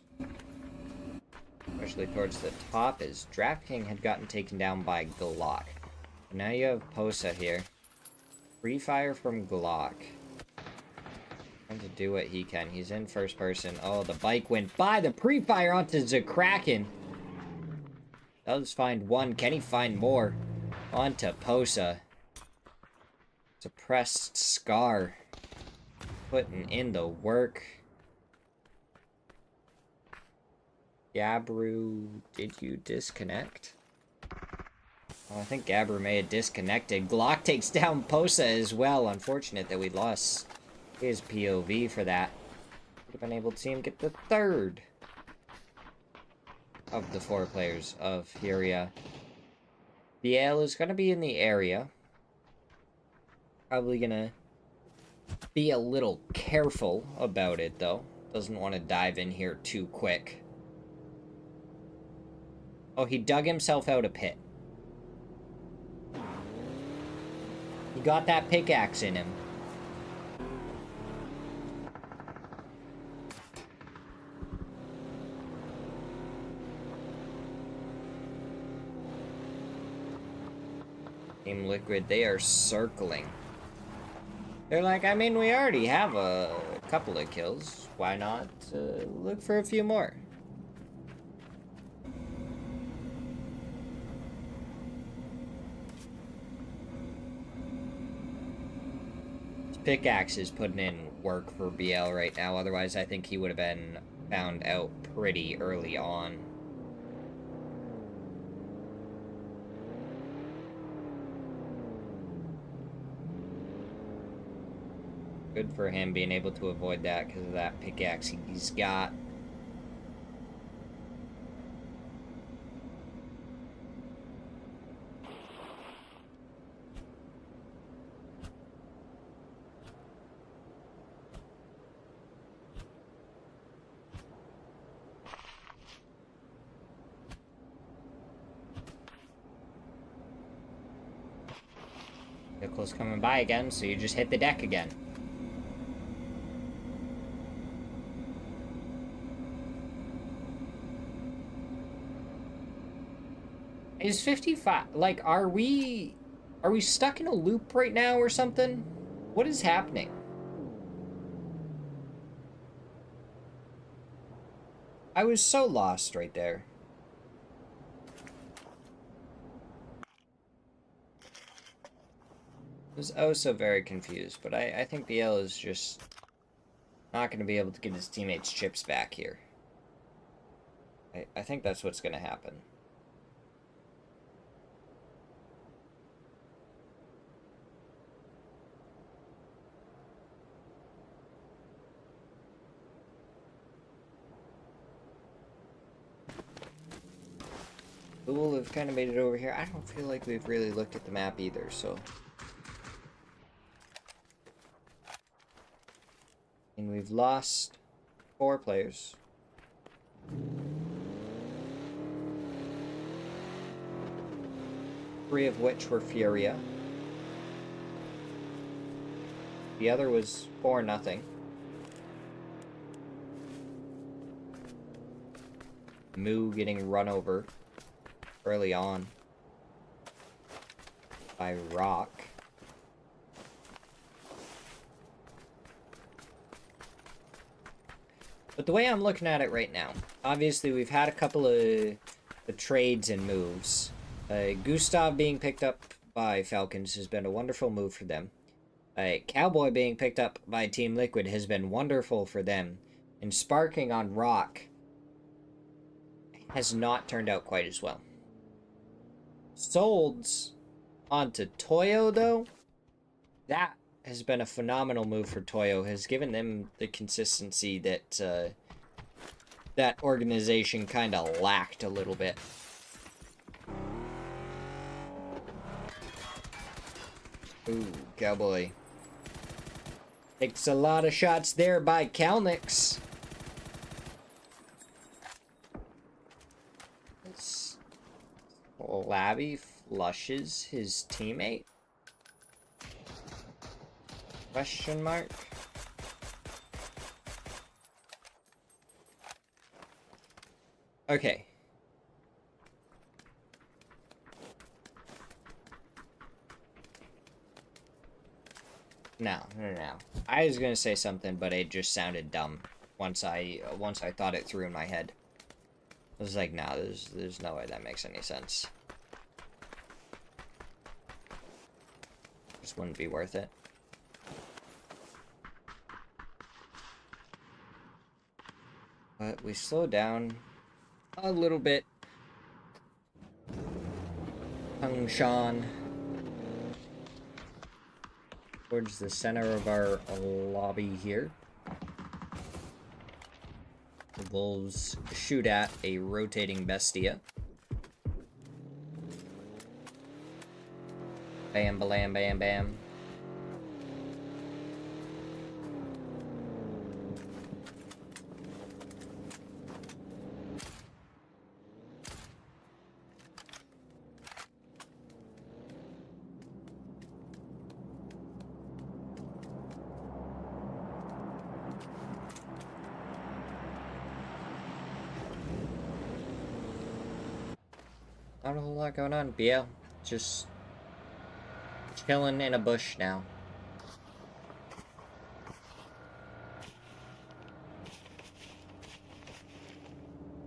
especially towards the top, as DraftKings had gotten taken down by Glock. Now you have Posa here. Free fire from Glock. Trying to do what he can. He's in 1st person. Oh, the bike went by the pre-fire onto Zakraken. Does find one. Can he find more? Onto Posa. Suppressed Scar. Putting in the work. Gabru, did you disconnect? Oh, I think Gabru may have disconnected. Glock takes down Posa as well. Unfortunate that we lost his POV for that. Would have been able to see him get the 3rd of the 4 players of Furia. BL is going to be in the area. Probably going to be a little careful about it, though. Doesn't want to dive in here too quick. Oh, he dug himself out a pit. He got that pickaxe in him. Team Liquid, they are circling. They're like, I mean, we already have a couple of kills. Why not look for a few more? Pickaxe is putting in work for BL right now. Otherwise, I think he would have been found out pretty early on. Good for him being able to avoid that because of that pickaxe he's got. Vehicle's coming by again, so you just hit the deck again. Is 55... Like, are we... Are we stuck in a loop right now or something? What is happening? I was so lost right there. I was oh so very confused, but I think BL is just not going to be able to get his teammates' chips back here. I think that's what's going to happen. Who will have kind of made it over here? I don't feel like we've really looked at the map either, so... And we've lost 4 players. Three of which were Furia. The other was 4-0. Moo getting run over early on by Rock. But the way I'm looking at it right now, obviously we've had a couple of the trades and moves. Gustav being picked up by Falcons has been a wonderful move for them. Cowboy being picked up by Team Liquid has been wonderful for them. And sparking on Rock has not turned out quite as well. Solds onto Toyo, though, that has been a phenomenal move for Toyo. Has given them the consistency that that organization kind of lacked a little bit. Ooh, Cowboy. Takes a lot of shots there by Kalnix. Labby flushes his teammate? Question mark? Okay. No. I was gonna say something, but it just sounded dumb once I thought it through in my head. I was like, nah, there's no way that makes any sense. Just wouldn't be worth it. But we slow down a little bit. Hung Shan towards the center of our lobby here. The Wolves shoot at a rotating Bestia. Bam, bam, bam, bam. Not a whole lot going on. BL, just chilling in a bush now.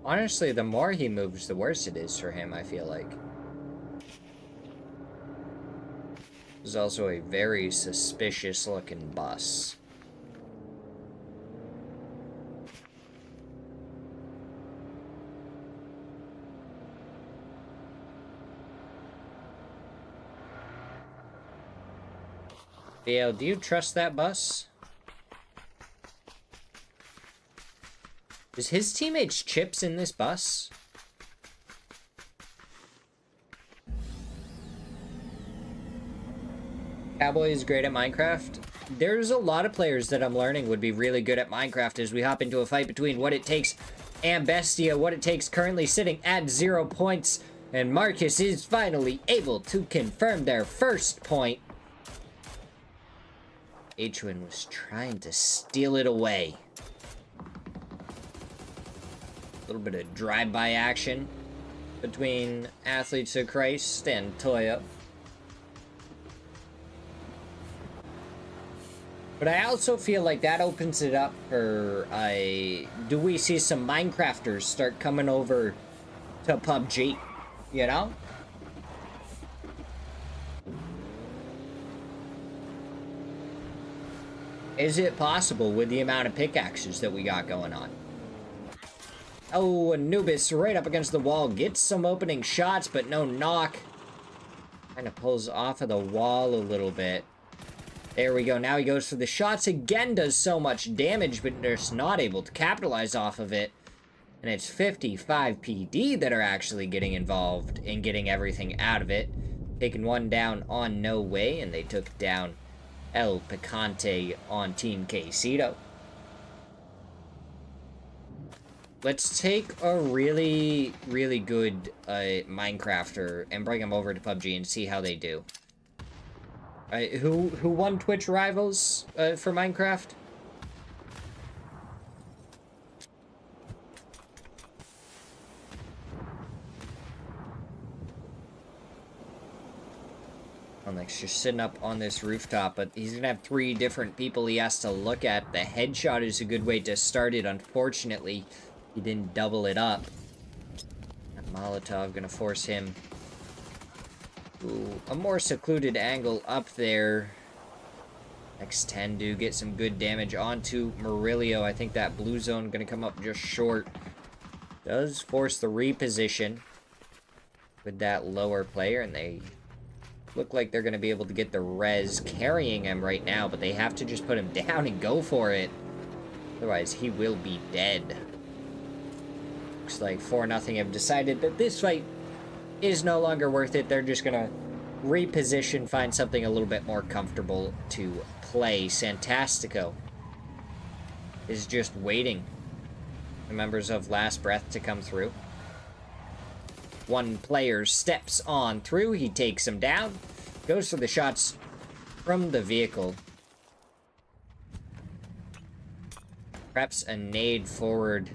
Honestly, the more he moves, the worse it is for him, I feel like. There's also a very suspicious looking bus. BL, do you trust that bus? Is his teammates chips in this bus? Cowboy is great at Minecraft. There's a lot of players that I'm learning would be really good at Minecraft as we hop into a fight between What It Takes and Bestia. What It Takes currently sitting at 0 points, and Marcus is finally able to confirm their first point. H-Win was trying to steal it away. A little bit of drive-by action. between Athletes of Christ and Toyo. But I also feel like that opens it up for, do we see some Minecrafters start coming over to PUBG, you know? Is it possible with the amount of pickaxes that we got going on? Oh, Anubis right up against the wall. Gets some opening shots, but no knock. Kind of pulls off of the wall a little bit. There we go. Now he goes for the shots again. Does so much damage, but just not able to capitalize off of it. And it's 55 PD that are actually getting involved in getting everything out of it. Taking one down on No Way, and they took down El Picante on Team Quesito. Let's take a really, really good Minecrafter and bring him over to PUBG and see how they do. Who won Twitch Rivals for Minecraft? Alex just sitting up on this rooftop, but he's gonna have 3 different people he has to look at. The headshot is a good way to start it. Unfortunately, he didn't double it up. That Molotov gonna force him to a more secluded angle up there. X10 do get some good damage onto Murillo. I think that blue zone gonna come up just short. Does force the reposition with that lower player, and they look like they're going to be able to get the res carrying him right now, but they have to just put him down and go for it. Otherwise, he will be dead. Looks like 4-0 have decided that this fight is no longer worth it. They're just going to reposition, find something a little bit more comfortable to play. Santastico is just waiting for members of Last Breath to come through. One player steps on through. He takes him down. Goes for the shots from the vehicle. Preps a nade forward.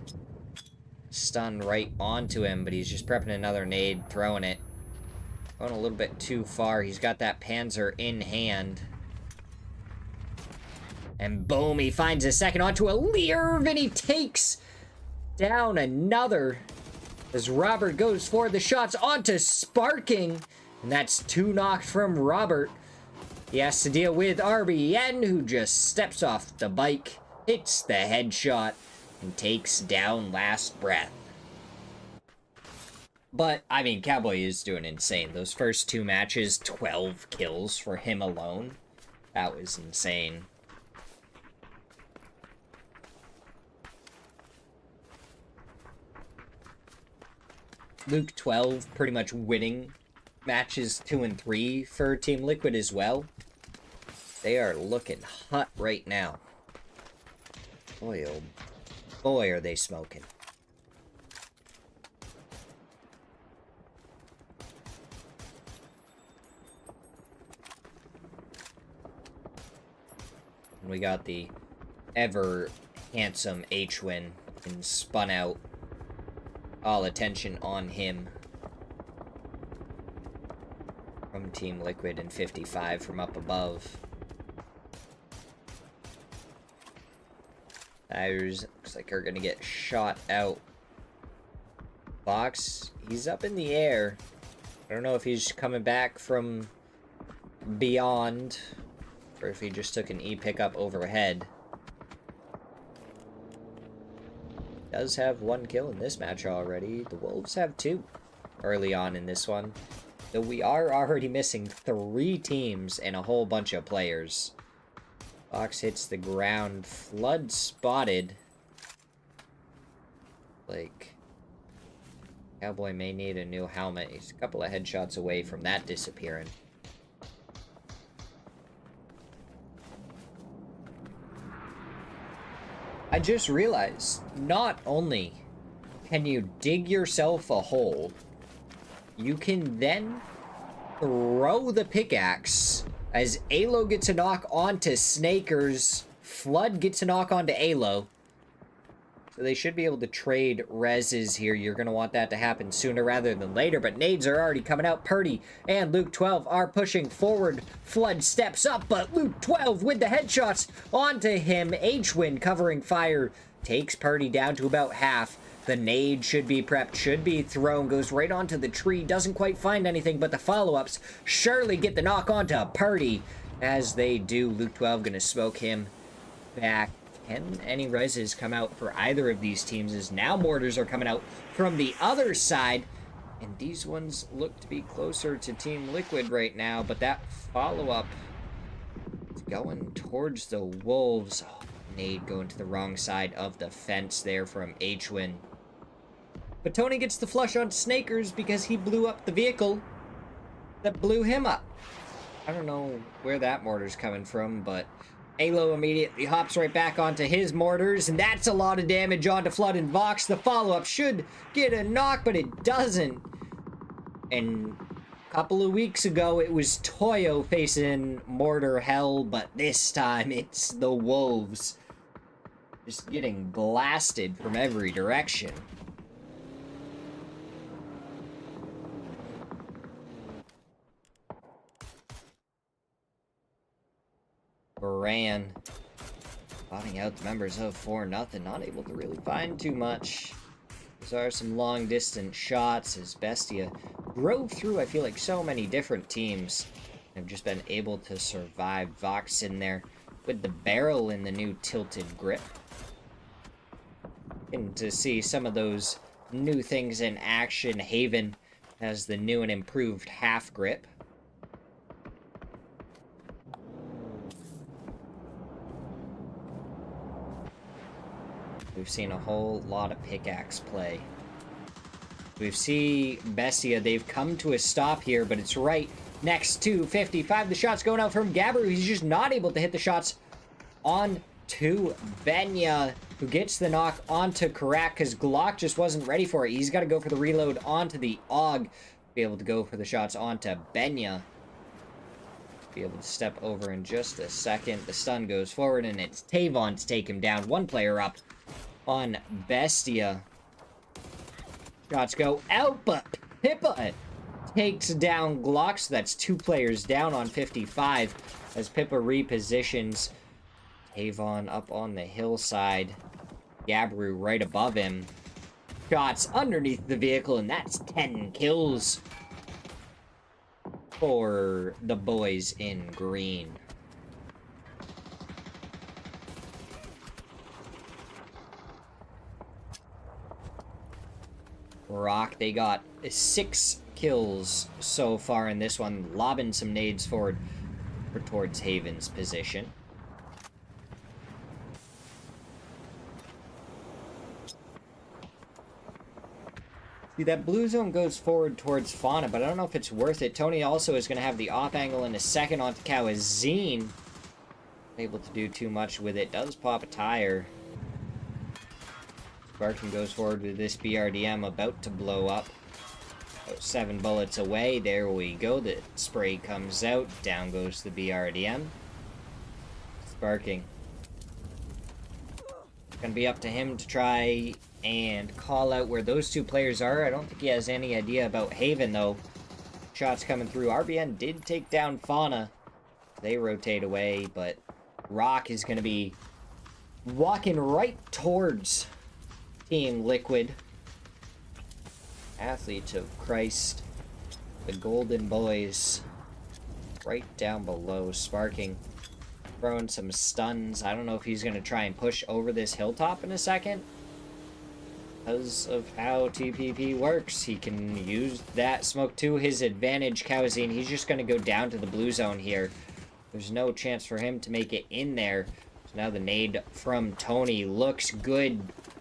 Stun right onto him, but he's just prepping another nade, throwing it. Going a little bit too far. He's got that Panzer in hand. And boom, he finds a second onto a Learv, and he takes down another. As Robert goes for the shots onto Sparking. And that's 2 knocked from Robert. He has to deal with RBN, who just steps off the bike, hits the headshot, and takes down Last Breath. But, I mean, Cowboy is doing insane. Those first 2 matches, 12 kills for him alone. That was insane. Luke 12 pretty much winning matches 2 and 3 for Team Liquid as well. They are looking hot right now. Boy, oh boy, are they smoking. And we got the ever handsome H-Win and spun out. All attention on him from Team Liquid, and 55 from up above. Tires looks like are gonna get shot out. Fox, he's up in the air. I don't know if he's coming back from beyond or if he just took an E pickup overhead. Does have 1 kill in this match already. The Wolves have 2 early on in this one. Though we are already missing 3 teams and a whole bunch of players. Fox hits the ground. Flood spotted. Like, Cowboy may need a new helmet. He's a couple of headshots away from that disappearing. I just realized, not only can you dig yourself a hole, you can then throw the pickaxe as Alo gets a knock onto Snakers. Flood gets a knock onto Alo. So they should be able to trade reses here. You're going to want that to happen sooner rather than later. But nades are already coming out. Purdy and Luke 12 are pushing forward. Flood steps up, but Luke 12 with the headshots onto him. H-Win covering fire takes Purdy down to about half. The nade should be prepped, should be thrown, goes right onto the tree, doesn't quite find anything, but the follow-ups surely get the knock onto Purdy. As they do, Luke 12 going to smoke him back. Can any reses come out for either of these teams, as now mortars are coming out from the other side, and these ones look to be closer to Team Liquid right now, but that follow-up is going towards the Wolves. Oh, nade going to the wrong side of the fence there from H-Win. But Tony gets the flush on Snakers because he blew up the vehicle that blew him up. I don't know where that mortar's coming from, but Halo immediately hops right back onto his mortars, and that's a lot of damage onto Flood and Vox. The follow-up should get a knock, but it doesn't. And a couple of weeks ago, it was Toyo facing mortar hell, but this time it's the Wolves. Just getting blasted from every direction. Baran spotting out the members of 4-0, not able to really find too much. There are some long distance shots as Bestia drove through, I feel like, so many different teams. Have just been able to survive. Vox in there with the barrel in the new tilted grip. And to see some of those new things in action. Haven has the new and improved half grip. We've seen a whole lot of pickaxe play. We've seen Bestia, they've come to a stop here, but it's right next to 55. The shots going out from Gabbru. He's just not able to hit the shots on to Benya, who gets the knock onto Karak because Glock just wasn't ready for it. He's got to go for the reload onto the AUG. Be able to go for the shots onto Benya. Be able to step over in just a second. The stun goes forward, and it's Tavon to take him down. One player up on Bestia. Shots go out, but Pippa takes down Glock, so that's two players down on 55 as Pippa repositions. Tavon up on the hillside. Gabbru right above him. Shots underneath the vehicle, and that's 10 kills for the boys in green. Rock, they got 6 kills so far in this one, lobbing some nades forward towards Haven's position. See, that blue zone goes forward towards Fauna, but I don't know if it's worth it. Tony also is going to have the off angle in a second onto Kawazine. Able to do too much with it. Does pop a tire. Sparkin goes forward with this BRDM about to blow up. About 7 bullets away. There we go. The spray comes out. Down goes the BRDM. Sparking. Gonna be up to him to try and call out where those two players are. I don't think he has any idea about Haven, though. Shots coming through. RBN did take down Fauna. They rotate away, but Rock is going to be walking right towards Team Liquid. Athletes of Christ. The Golden Boys. Right down below. Sparking. Throwing some stuns. I don't know if he's going to try and push over this hilltop in a second. Because of how TPP works, he can use that smoke to his advantage. Kawazine, he's just going to go down to the blue zone here. There's no chance for him to make it in there. So now the nade from Tony looks good.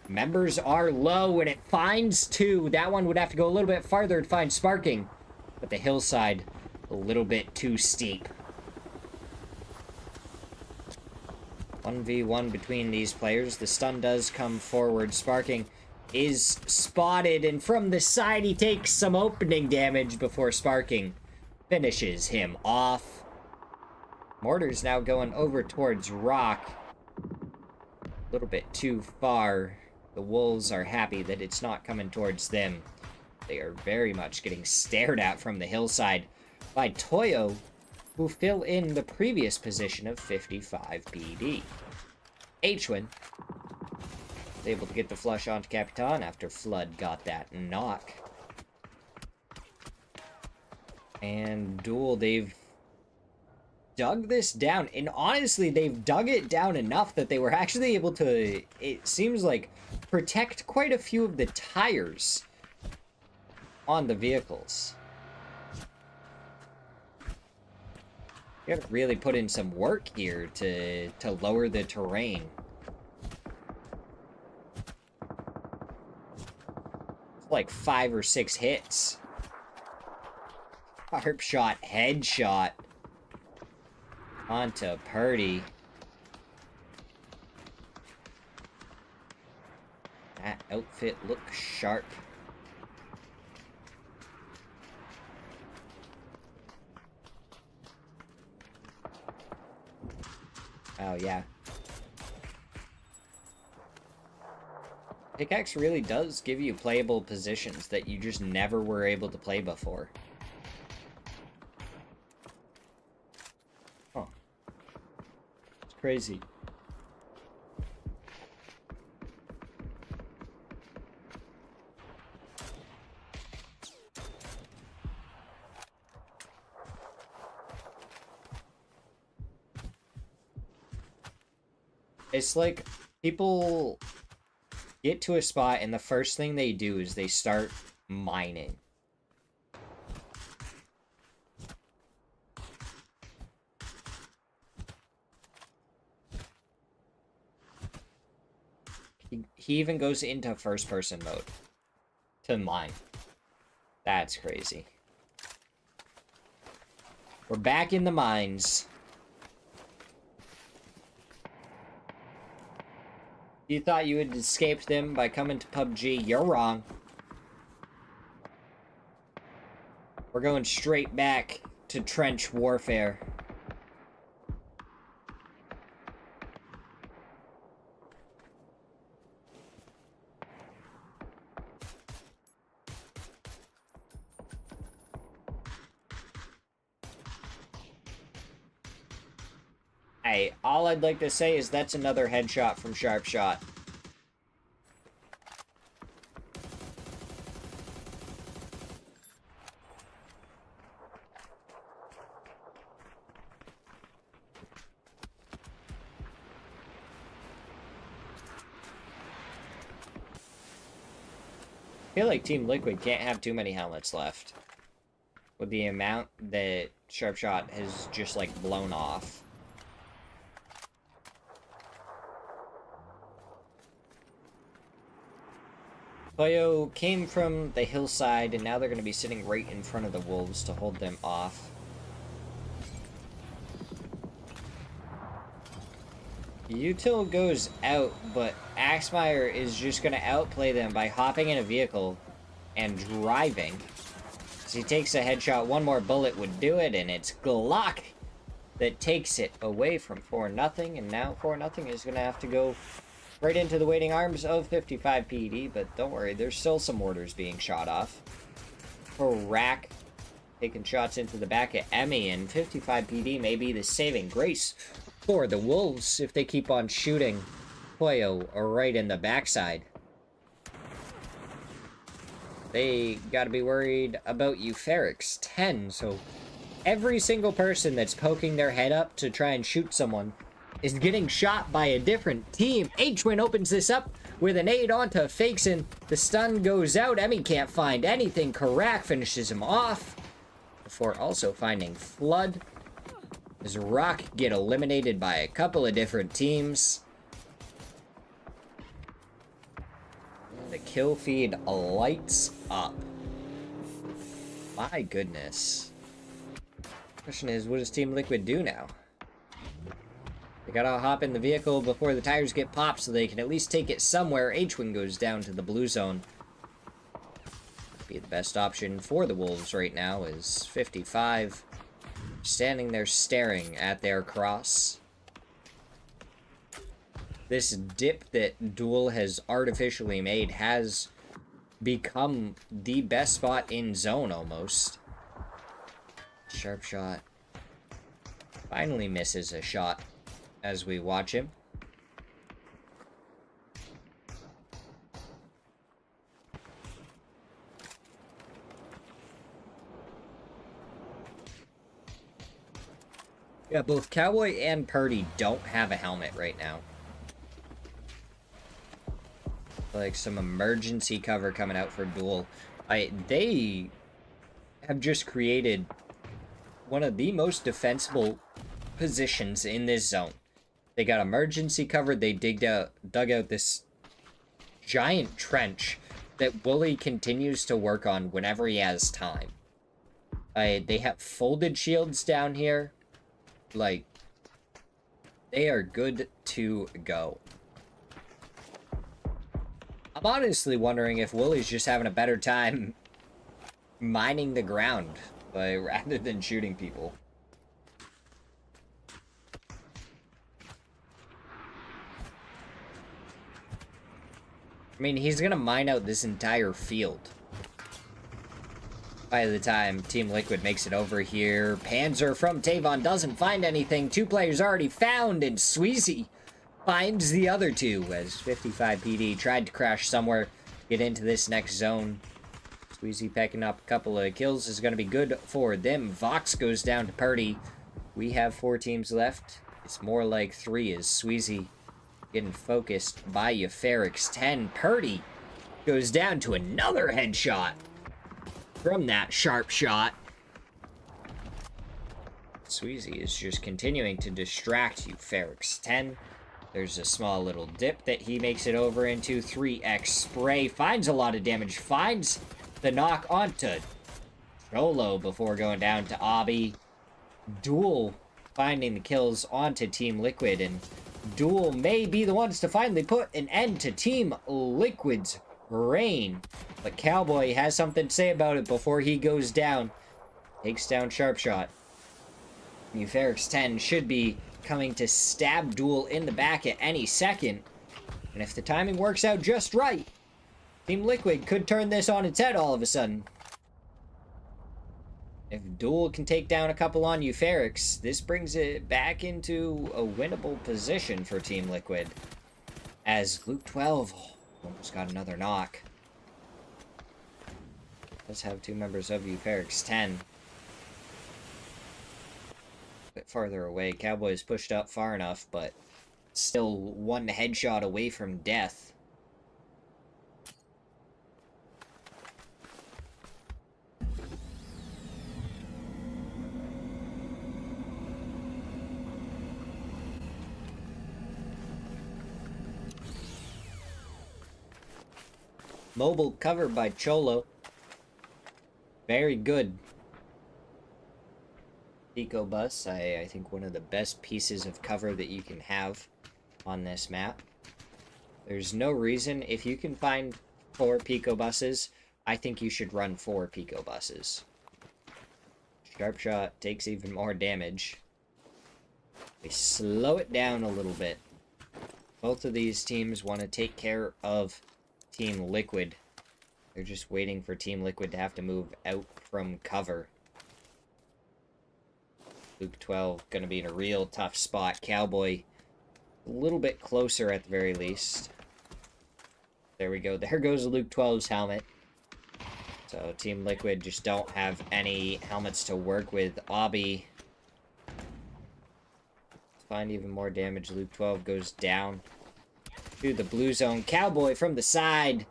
Members are low, and it finds 2. That one would have to go a little bit farther to find Sparking. But the hillside, a little bit too steep. 1v1 between these players. The stun does come forward. Sparking is spotted, and from the side he takes some opening damage before Sparking finishes him off. Mortar's now going over towards Rock. A little bit too far. The Wolves are happy that it's not coming towards them. They are very much getting stared at from the hillside by Toyo, who fill in the previous position of 55 PD. Hwin was able to get the flush onto Capitan after Flood got that knock. And Duel, they've dug this down, and honestly, they've dug it down enough that they were actually able to, it seems like, protect quite a few of the tires on the vehicles. You gotta really put in some work here to lower the terrain. It's like 5 or 6 hits. Sharp shot, headshot onto Purdy. That outfit looks sharp. Oh, yeah. Pickaxe really does give you playable positions that you just never were able to play before. Huh. It's crazy. It's like people get to a spot and the first thing they do is they start mining. He even goes into first-person mode to mine. That's crazy. We're back in the mines. You thought you had escaped them by coming to PUBG. You're wrong. We're going straight back to trench warfare. Hey, all I'd like to say is that's another headshot from Sharp Shot. I feel like Team Liquid can't have too many helmets left, with the amount that Sharp Shot has just, like, blown off. Toyo came from the hillside, and now they're going to be sitting right in front of the Wolves to hold them off. Util goes out, but Axmeyer is just going to outplay them by hopping in a vehicle and driving. So he takes a headshot, one more bullet would do it, and it's Glock that takes it away from 4-0, and now 4-0 is going to have to go right into the waiting arms of 55 PD, but don't worry, there's still some mortars being shot off. For Rack, taking shots into the back of Emmy, and 55 PD may be the saving grace for the Wolves if they keep on shooting Toyo right in the backside. They gotta be worried about Eupherics 10, so every single person that's poking their head up to try and shoot someone is getting shot by a different team. Hwin opens this up with an aid onto Fakeson. The stun goes out. Emmy can't find anything. Karak finishes him off before also finding Flood. As Rock get eliminated by a couple of different teams. The kill feed lights up. My goodness. Question is, what does Team Liquid do now? They gotta hop in the vehicle before the tires get popped so they can at least take it somewhere. Hwin goes down to the blue zone. Be the best option for the Wolves right now is 55. Standing there staring at their cross. this dip that Duel has artificially made has become the best spot in zone almost. Sharp shot. Finally misses a shot as we watch him. Yeah, both Cowboy and Purdy don't have a helmet right now. Like some emergency cover coming out for Duel. They have just created one of the most defensible positions in this zone. They got emergency cover. They dug out this giant trench that Wooly continues to work on whenever he has time. They have folded shields down here. Like, they are good to go. I'm honestly wondering if Wooly's just having a better time mining the ground, rather than shooting people. I mean, he's gonna mine out this entire field by the time Team Liquid makes it over here. Panzer from Tavon doesn't find anything. 2 players already found, and Sweezy finds the other 2 as 55 PD tried to crash somewhere, get into this next zone. Sweezy picking up a couple of kills is going to be good for them. Vox goes down to Purdy. We have 4 teams left. It's more like 3 as Sweezy getting focused by Euphorix 10. Purdy goes down to another headshot from that sharp shot. Sweezy is just continuing to distract Euphorix 10. There's a small little dip that he makes it over into. 3x spray. Finds a lot of damage. Finds the knock onto Cholo before going down to Obby. Duel finding the kills onto Team Liquid. And Duel may be the ones to finally put an end to Team Liquid's reign. But Cowboy has something to say about it before he goes down. Takes down Sharpshot. Euphorix 10 should be coming to stab Duel in the back at any second. And if the timing works out just right, Team Liquid could turn this on its head all of a sudden. If Duel can take down a couple on Euphorix, this brings it back into a winnable position for Team Liquid. As Luke 12 almost got another knock. Let's have 2 members of Euphorix 10. A bit farther away. Cowboys pushed up far enough, but still 1 headshot away from death. Mobile cover by Cholo. Very good. Pico Bus, I think one of the best pieces of cover that you can have on this map. There's no reason, if you can find 4 Pico Buses, I think you should run 4 Pico Buses. Sharpshot takes even more damage. They slow it down a little bit. Both of these teams want to take care of Team Liquid. They're just waiting for Team Liquid to have to move out from cover. Luke 12 gonna be in a real tough spot. Cowboy a little bit closer at the very least. There we go. There goes Luke 12's helmet. So Team Liquid just don't have any helmets to work with. Obby. Find even more damage. Luke 12 goes down to the blue zone. Cowboy from the side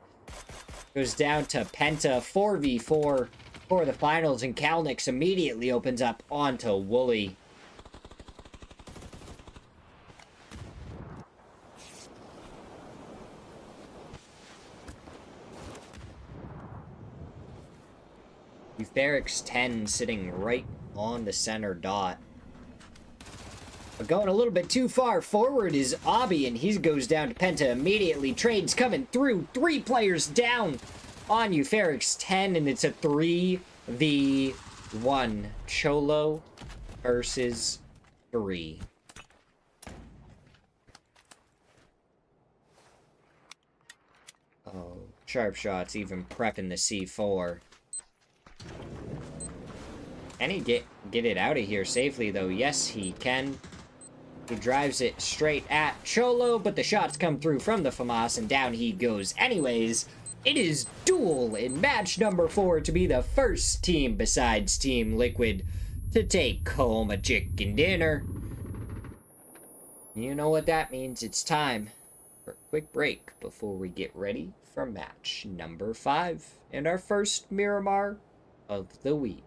goes down to Penta. 4v4 for the finals, and Kalnix immediately opens up onto Wooly. Euphorix 10 sitting right on the center dot. But going a little bit too far forward is Obby, and he goes down to Penta immediately. Trades coming through. 3 players down on Euphorix 10, and it's a 3v1. Cholo versus 3. Sharp Shot's even prepping the C4. Can he get it out of here safely, though? Yes, he can. He drives it straight at Cholo, but the shots come through from the FAMAS, and down he goes anyways. It is Duel in match number 4 to be the first team besides Team Liquid to take home a chicken dinner. You know what that means. It's time for a quick break before we get ready for match number 5 and our first Miramar of the week.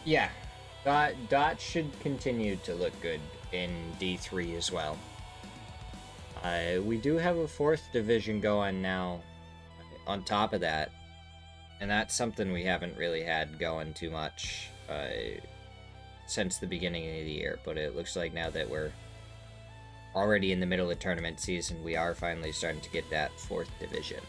Yeah, Dot should continue to look good in D3 as well. We do have a 4th division going now on top of that, and that's something we haven't really had going too much since the beginning of the year, but it looks like now that we're already in the middle of tournament season, we are finally starting to get that 4th division.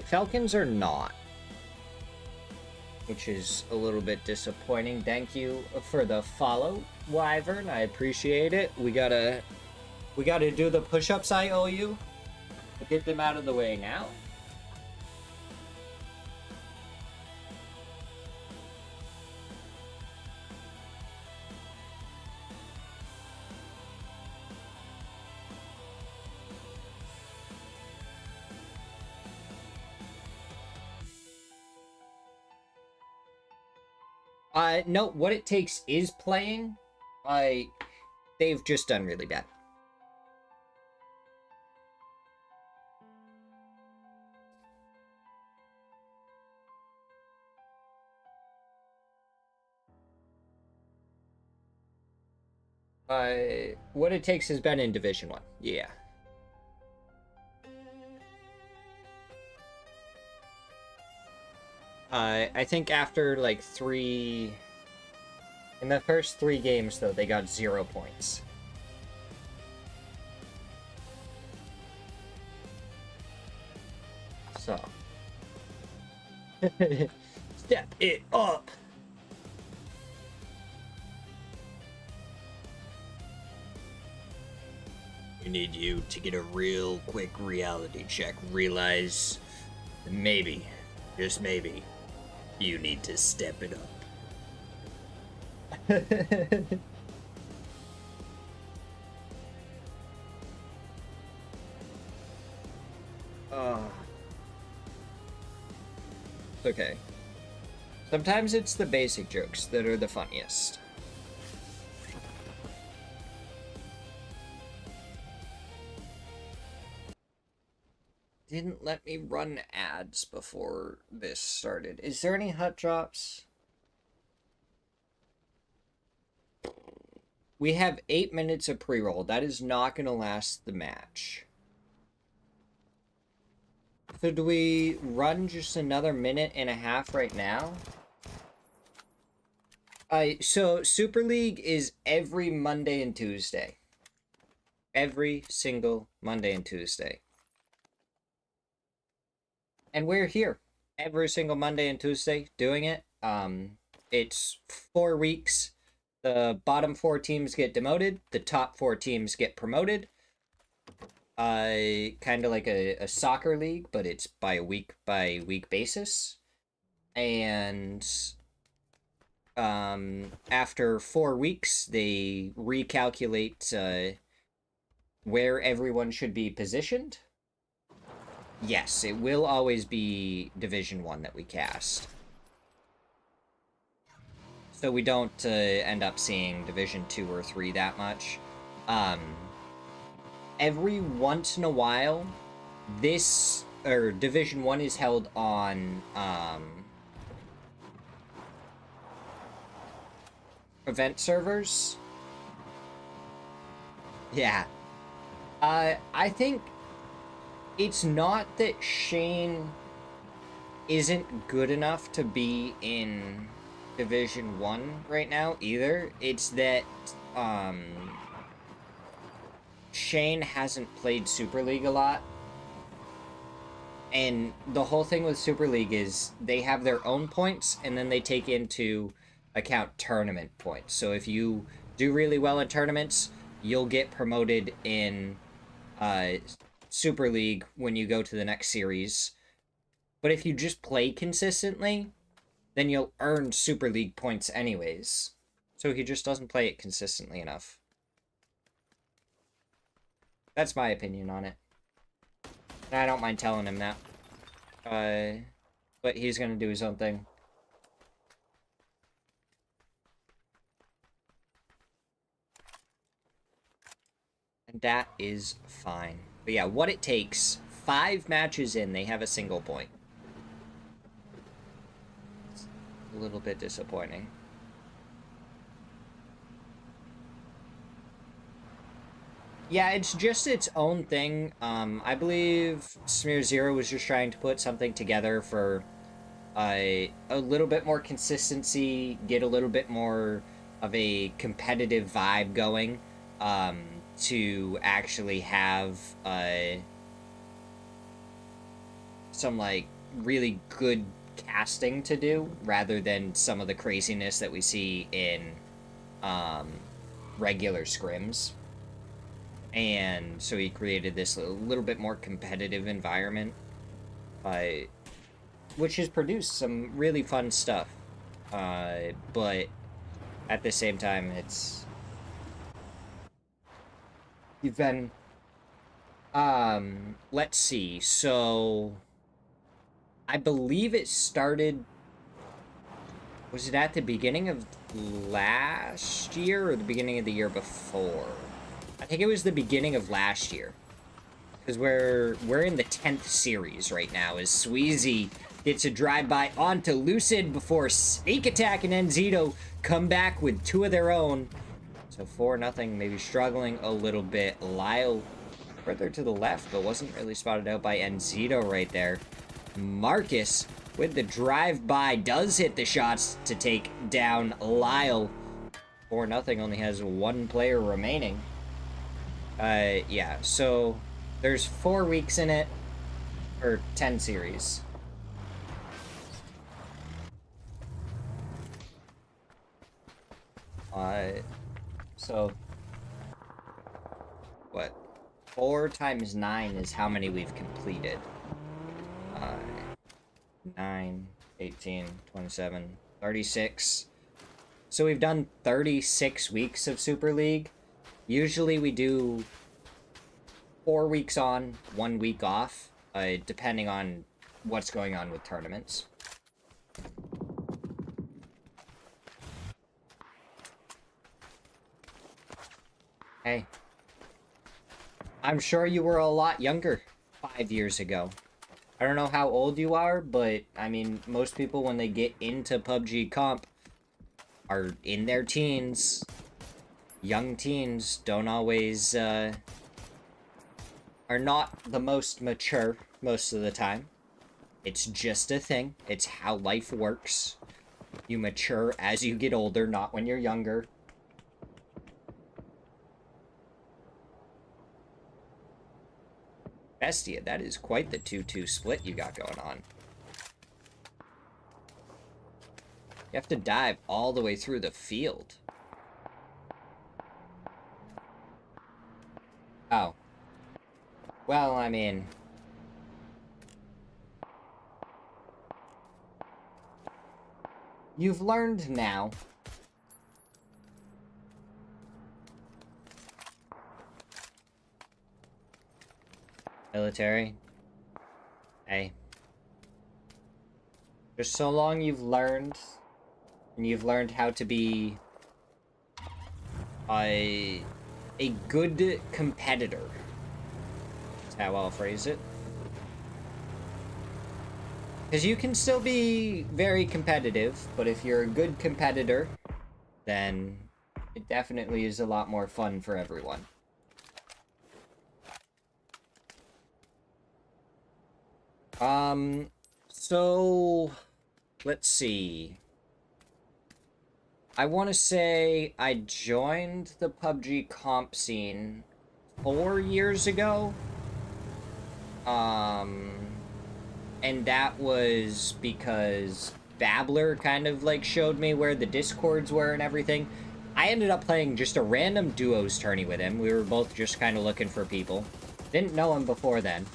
Falcons are not, which is a little bit disappointing. Thank you for the follow, Wyvern. I appreciate it. We gotta do the push-ups I owe you. Get them out of the way now. No, what it takes is playing. They've just done really bad. What it takes has been in Division 1. Yeah. I think after, like, 3... In the first 3 games, though, they got 0 points. So. Step it up! We need you to get a real quick reality check. Realize, maybe, just maybe, you need to step it up. Okay. Sometimes it's the basic jokes that are the funniest. Didn't let me run ads before this started. Is there any hut drops? We have 8 minutes of pre-roll. That is not going to last the match. So do we run just another minute and a half right now? So Super League is every Monday and Tuesday. Every single Monday and Tuesday. And we're here every single Monday and Tuesday doing it. It's 4 weeks. The bottom 4 teams get demoted. The top 4 teams get promoted. Kind of like a soccer league, but it's by week basis. And after 4 weeks, they recalculate where everyone should be positioned. Yes, it will always be Division 1 that we cast. So we don't end up seeing Division 2 or 3 that much. Every once in a while, Division 1 is held on event servers. Yeah. I think it's not that Shane isn't good enough to be in Division 1 right now either. It's that Shane hasn't played Super League a lot. And the whole thing with Super League is they have their own points and then they take into account tournament points. So if you do really well in tournaments, you'll get promoted in Super League when you go to the next series. But if you just play consistently, then you'll earn Super League points anyways. So he just doesn't play it consistently enough. That's my opinion on it. And I don't mind telling him that. But he's gonna do his own thing. And that is fine. But yeah, what it takes, 5 matches in, they have a single point. It's a little bit disappointing. Yeah, it's just its own thing. I believe Smear Zero was just trying to put something together for a little bit more consistency, get a little bit more of a competitive vibe going, to actually have some like really good casting to do, rather than some of the craziness that we see in regular scrims. And so he created this a little bit more competitive environment, which has produced some really fun stuff. But at the same time, you've been, let's see, so I believe it started, was it at the beginning of last year or the beginning of the year before? I think it was the beginning of last year, because we're in the 10th series right now, as Sweezy gets a drive-by onto Lucid before Sneak Attack and Enzito come back with 2 of their own. So 4-0, maybe struggling a little bit. Lyle further to the left, but wasn't really spotted out by Enzito right there. Marcus with the drive-by does hit the shots to take down Lyle. 4-0, only has 1 player remaining. Yeah, so there's 4 weeks in it, or 10 series. So, what? 4 times 9 is how many we've completed. 9, 18, 27, 36. So we've done 36 weeks of Super League. Usually we do 4 weeks on, 1 week off, depending on what's going on with tournaments. Hey, I'm sure you were a lot younger 5 years ago. I don't know how old you are, but I mean, most people when they get into PUBG Comp are in their teens. Young teens don't always, are not the most mature most of the time. It's just a thing. It's how life works. You mature as you get older, not when you're younger. Bestia, that is quite the 2-2 split you got going on. You have to dive all the way through the field. Oh. Well, I mean... you've learned now. Military. Hey. Just so long you've learned, and you've learned how to be a good competitor. That's how I'll phrase it. Because you can still be very competitive, but if you're a good competitor, then it definitely is a lot more fun for everyone. So, let's see. I want to say I joined the PUBG comp scene 4 years ago. And that was because Babbler kind of like showed me where the discords were and everything. I ended up playing just a random duos tourney with him. We were both just kind of looking for people. Didn't know him before then.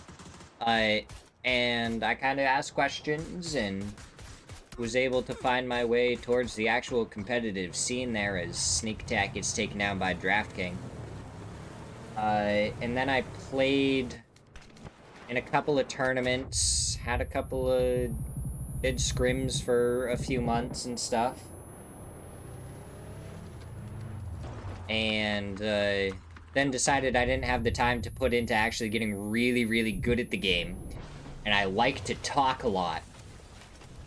And I kind of asked questions and was able to find my way towards the actual competitive scene there as Sneak Attack gets taken down by DraftKing. And then I played in a couple of tournaments, had a couple of... did scrims for a few months and stuff. And then then decided I didn't have the time to put into actually getting really, really good at the game. And I like to talk a lot.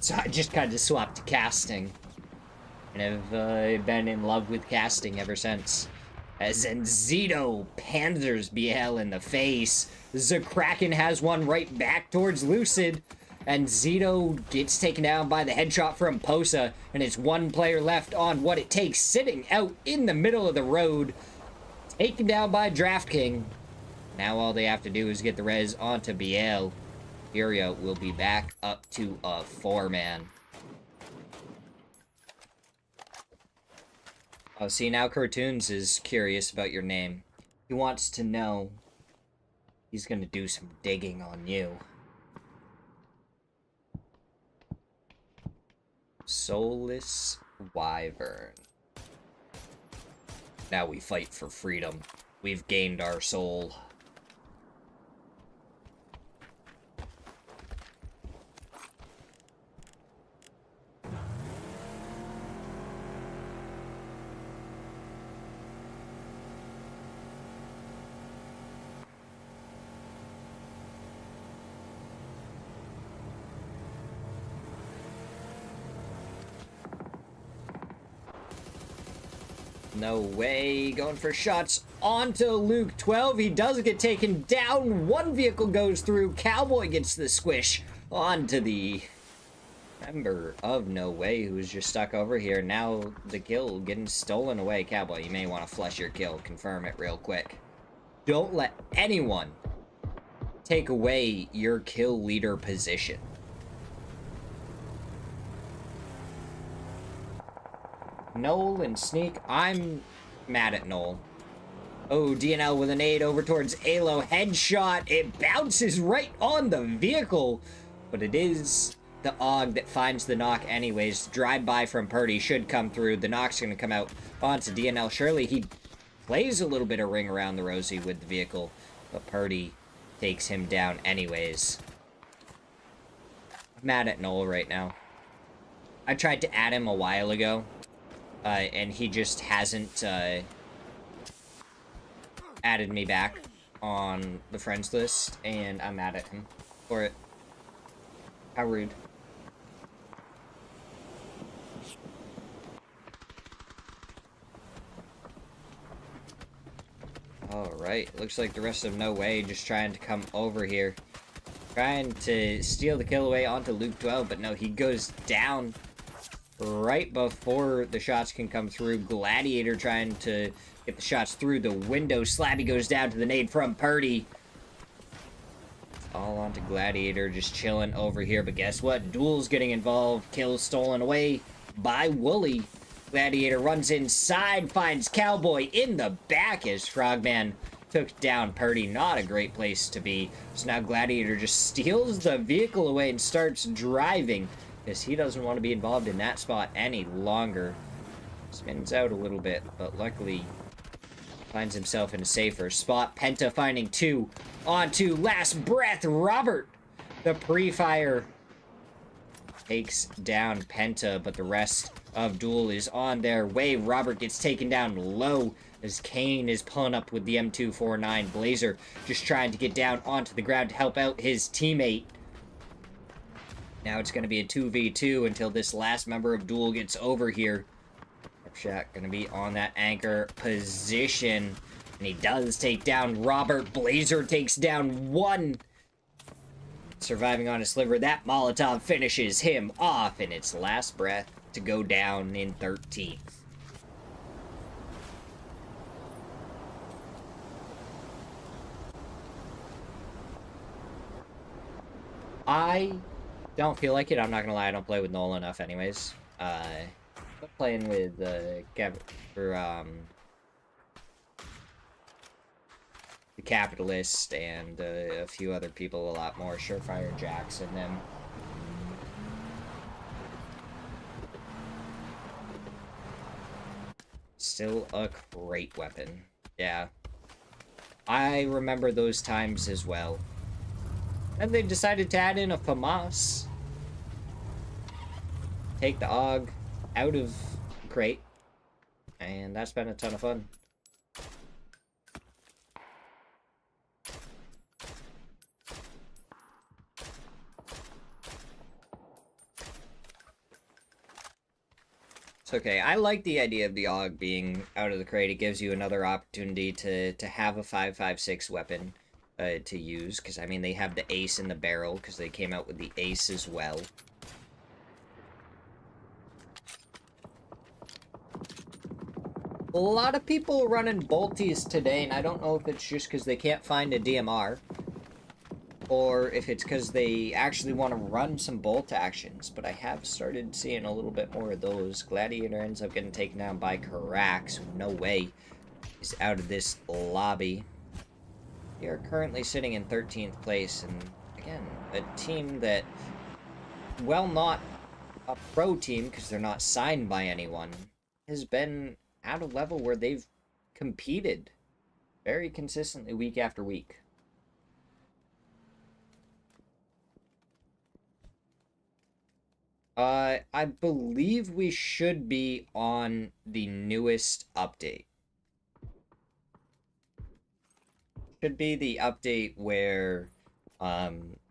So I just kind of swapped to casting. And I've been in love with casting ever since. As Zito panzers BL in the face. Kraken has one right back towards Lucid. And Zito gets taken down by the headshot from Posa. And it's one player left on what it takes, sitting out in the middle of the road. Taken down by DraftKing. Now all they have to do is get the res onto BL. Furia will be back up to a 4-man. Oh, see, now Cartoons is curious about your name. He wants to know. He's gonna do some digging on you. Soulless Wyvern. Now we fight for freedom. We've gained our soul. No way. Going for shots onto Luke 12. He does get taken down. One vehicle goes through. Cowboy gets the squish onto the member of No Way, who's just stuck over here. Now the kill getting stolen away. Cowboy, you may want to flush your kill. Confirm it real quick. Don't let anyone take away your kill leader position. Noel and Sneak. I'm mad at Noel. Oh, DNL with a nade over towards Alo. Headshot. It bounces right on the vehicle. But it is the AUG that finds the knock anyways. Drive-by from Purdy should come through. The knock's going to come out onto DNL. Surely he plays a little bit of ring around the rosy with the vehicle. But Purdy takes him down anyways. I'm mad at Noel right now. I tried to add him a while ago. And he just hasn't added me back on the friends list, and I'm mad at him for it. How rude. Alright, looks like the rest of No Way just trying to come over here. Trying to steal the kill away onto Luke 12, but no, he goes down right before the shots can come through. Gladiator trying to get the shots through the window. Slabby goes down to the nade from Purdy. All onto Gladiator, just chilling over here. But guess what? Duel's getting involved. Kills stolen away by Wooly. Gladiator runs inside, finds Cowboy in the back as Frogman took down Purdy. Not a great place to be. So now Gladiator just steals the vehicle away and starts driving, because he doesn't want to be involved in that spot any longer. Spins out a little bit, but luckily finds himself in a safer spot. Penta finding two onto Last Breath. Robert, the pre-fire, takes down Penta, but the rest of Duel is on their way. Robert gets taken down low as Kane is pulling up with the M249. Blazer just trying to get down onto the ground to help out his teammate. Now it's going to be a 2v2 until this last member of Duel gets over here. Shaq going to be on that anchor position. And he does take down Robert. Blazer takes down one. Surviving on a sliver. That Molotov finishes him off. And it's Last Breath to go down in 13th. I don't feel like it. I'm not gonna lie, I don't play with Noel enough anyways. I'm playing with the Capitalist and a few other people a lot more. Surefire Jacks and them. Still a great weapon. Yeah. I remember those times as well. And they decided to add in a FAMAS. Take the AUG out of the crate. And that's been a ton of fun. It's okay. I like the idea of the AUG being out of the crate. It gives you another opportunity to have a 5.56 weapon to use. Because, I mean, they have the ace in the barrel because they came out with the ace as well. A lot of people running bolties today, and I don't know if it's just because they can't find a DMR. Or if it's because they actually want to run some bolt actions, but I have started seeing a little bit more of those. Gladiator ends up getting taken down by Karak, so no way he's out of this lobby. We are currently sitting in 13th place, and again, a team that, well, not a pro team because they're not signed by anyone, has been at a level where they've competed very consistently week after week. I believe we should be on the newest update. Should be the update where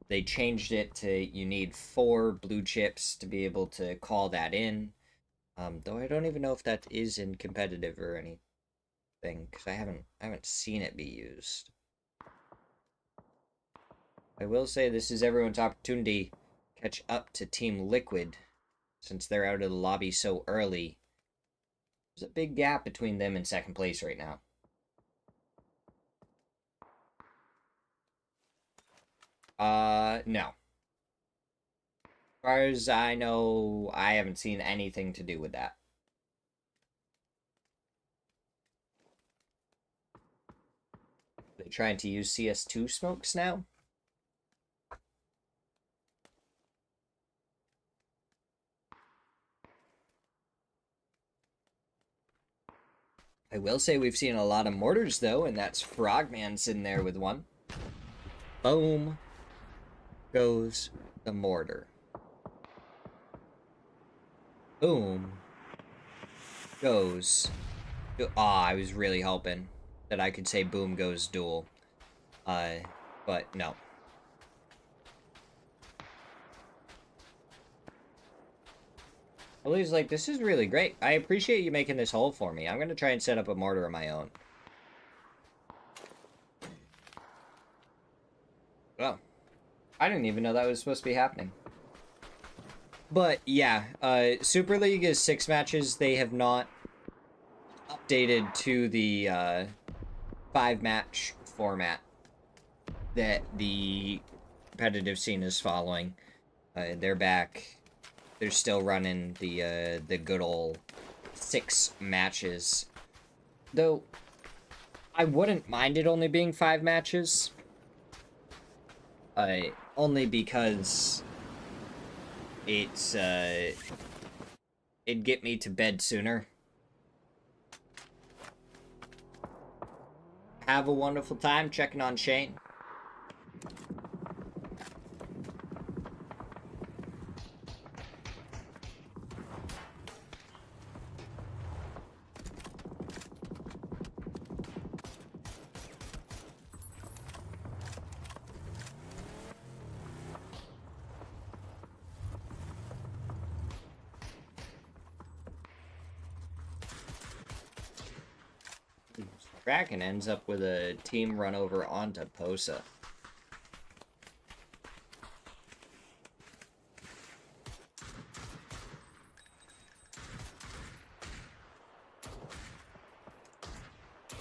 they changed it to you need 4 blue chips to be able to call that in. Though I don't even know if that is in competitive or anything, because I haven't seen it be used. I will say this is everyone's opportunity to catch up to Team Liquid, since they're out of the lobby so early. There's a big gap between them and second place right now. No. As far as I know, I haven't seen anything to do with that. Are they trying to use CS2 smokes now? I will say we've seen a lot of mortars, though, and that's Frogman sitting there with one. Boom goes the mortar. Boom goes... I was really hoping that I could say boom goes duel. But no. Ellie's like, this is really great. I appreciate you making this hole for me. I'm going to try and set up a mortar of my own. Well, I didn't even know that was supposed to be happening. But, yeah, Super League is 6 matches. They have not updated to the 5-match format that the competitive scene is following. They're back. They're still running the good old 6 matches. Though, I wouldn't mind it only being 5 matches. Only because it's, it'd get me to bed sooner. Have a wonderful time checking on Shane. Kraken ends up with a team run over onto Posa.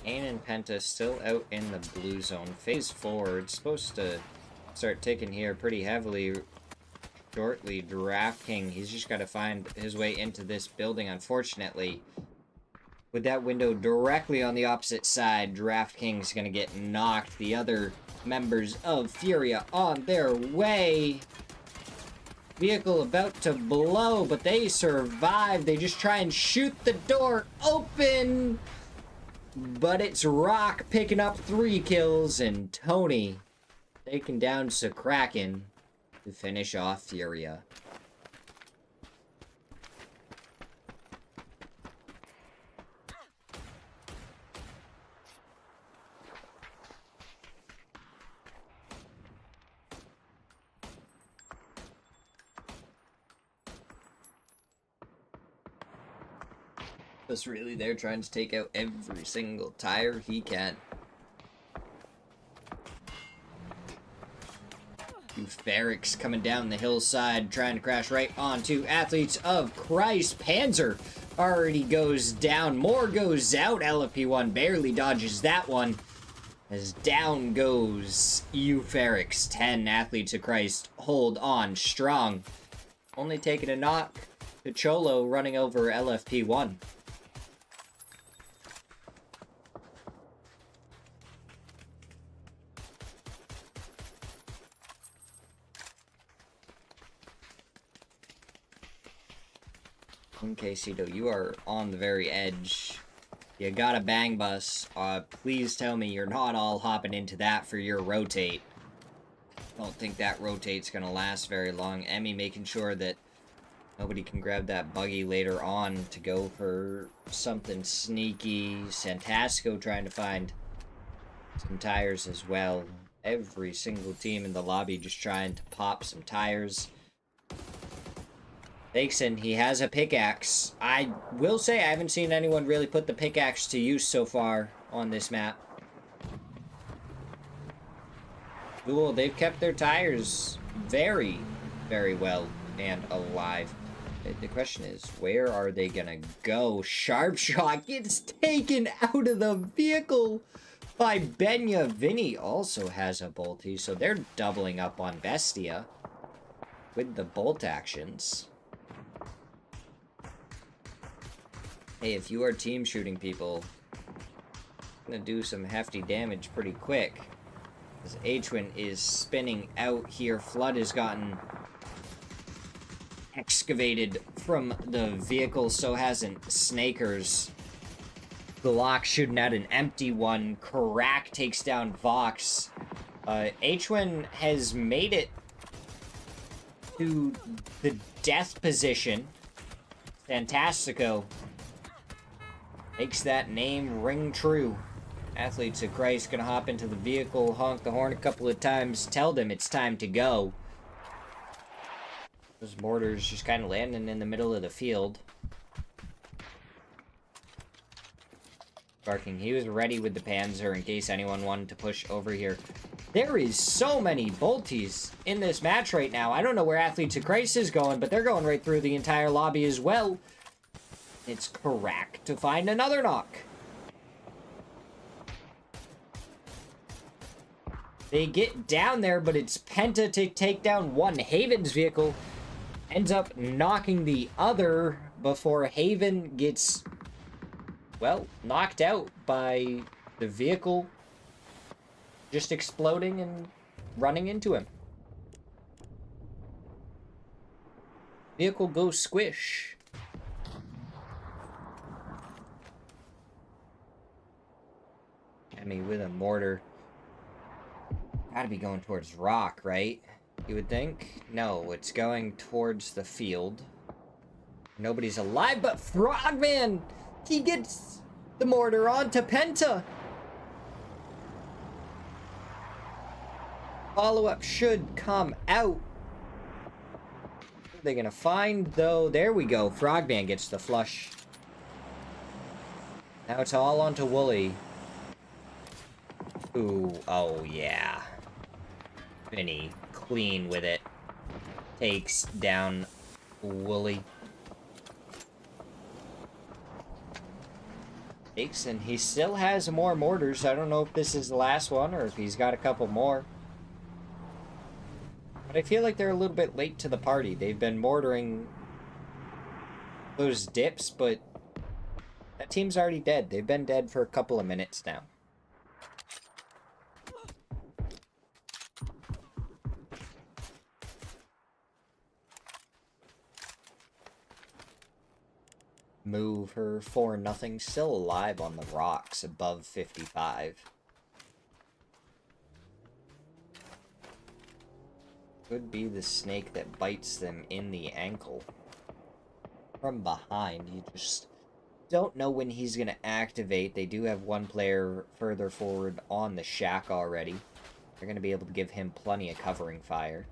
Kane and Penta still out in the blue zone. Phase 4, it's supposed to start ticking here pretty heavily shortly. DraftKings, he's just got to find his way into this building, unfortunately. With that window directly on the opposite side, DraftKings is going to get knocked. The other members of Furia on their way. Vehicle about to blow, but they survive. They just try and shoot the door open. But it's Rock picking up 3 kills, and Tony taking down Kraken to finish off Furia. Just really there trying to take out every single tire he can. Ferrix coming down the hillside, trying to crash right onto Athletes of Christ. Panzer already goes down. More goes out. LFP1 barely dodges that one. As down goes Ferrix. 10 Athletes of Christ hold on strong. Only taking a knock to Cholo running over LFP1. Okay, Cito, you are on the very edge. You got a bang bus. Please tell me you're not all hopping into that for your rotate. Don't think that rotate's gonna last very long. Emmy making sure that nobody can grab that buggy later on to go for something sneaky. Santasco trying to find some tires as well. Every single team in the lobby just trying to pop some tires. Vixen, he has a pickaxe. I will say I haven't seen anyone really put the pickaxe to use so far on this map. Cool, they've kept their tires very, very well and alive. The question is, where are they gonna go? Sharp Shot gets taken out of the vehicle by Benya. Vinny also has a bolty, so they're doubling up on Bestia with the bolt actions. Hey, if you are team shooting people, gonna do some hefty damage pretty quick. As H-Win is spinning out here. Flood has gotten excavated from the vehicle, so hasn't Snakers. Glock shooting at an empty one. Karak takes down Vox. H-Win has made it to the death position. Fantastico makes that name ring true. Athletes of Christ gonna hop into the vehicle, honk the horn a couple of times, tell them it's time to go. Those mortars just kind of landing in the middle of the field. Barking, he was ready with the Panzer in case anyone wanted to push over here. There is so many bolties in this match right now. I don't know where Athletes of Christ is going, but they're going right through the entire lobby as well. It's correct to find another knock. They get down there, but it's Penta to take down one. Haven's vehicle ends up knocking the other before Haven gets, well, knocked out by the vehicle just exploding and running into him. Vehicle goes squish. Emmy with a mortar. Gotta be going towards rock, right? You would think? No, it's going towards the field. Nobody's alive but Frogman! He gets the mortar onto Penta! Follow-up should come out. What are they gonna find, though? There we go. Frogman gets the flush. Now it's all onto Wooly. Ooh, oh yeah. Vinny, clean with it. Takes down Wooly. And he still has more mortars. I don't know if this is the last one or if he's got a couple more. But I feel like they're a little bit late to the party. They've been mortaring those dips, but that team's already dead. They've been dead for a couple of minutes now. Move her for nothing. Still alive on the rocks above 55. Could be the snake that bites them in the ankle from behind. You just don't know when he's going to activate. They do have one player further forward on the shack already. They're going to be able to give him plenty of covering fire.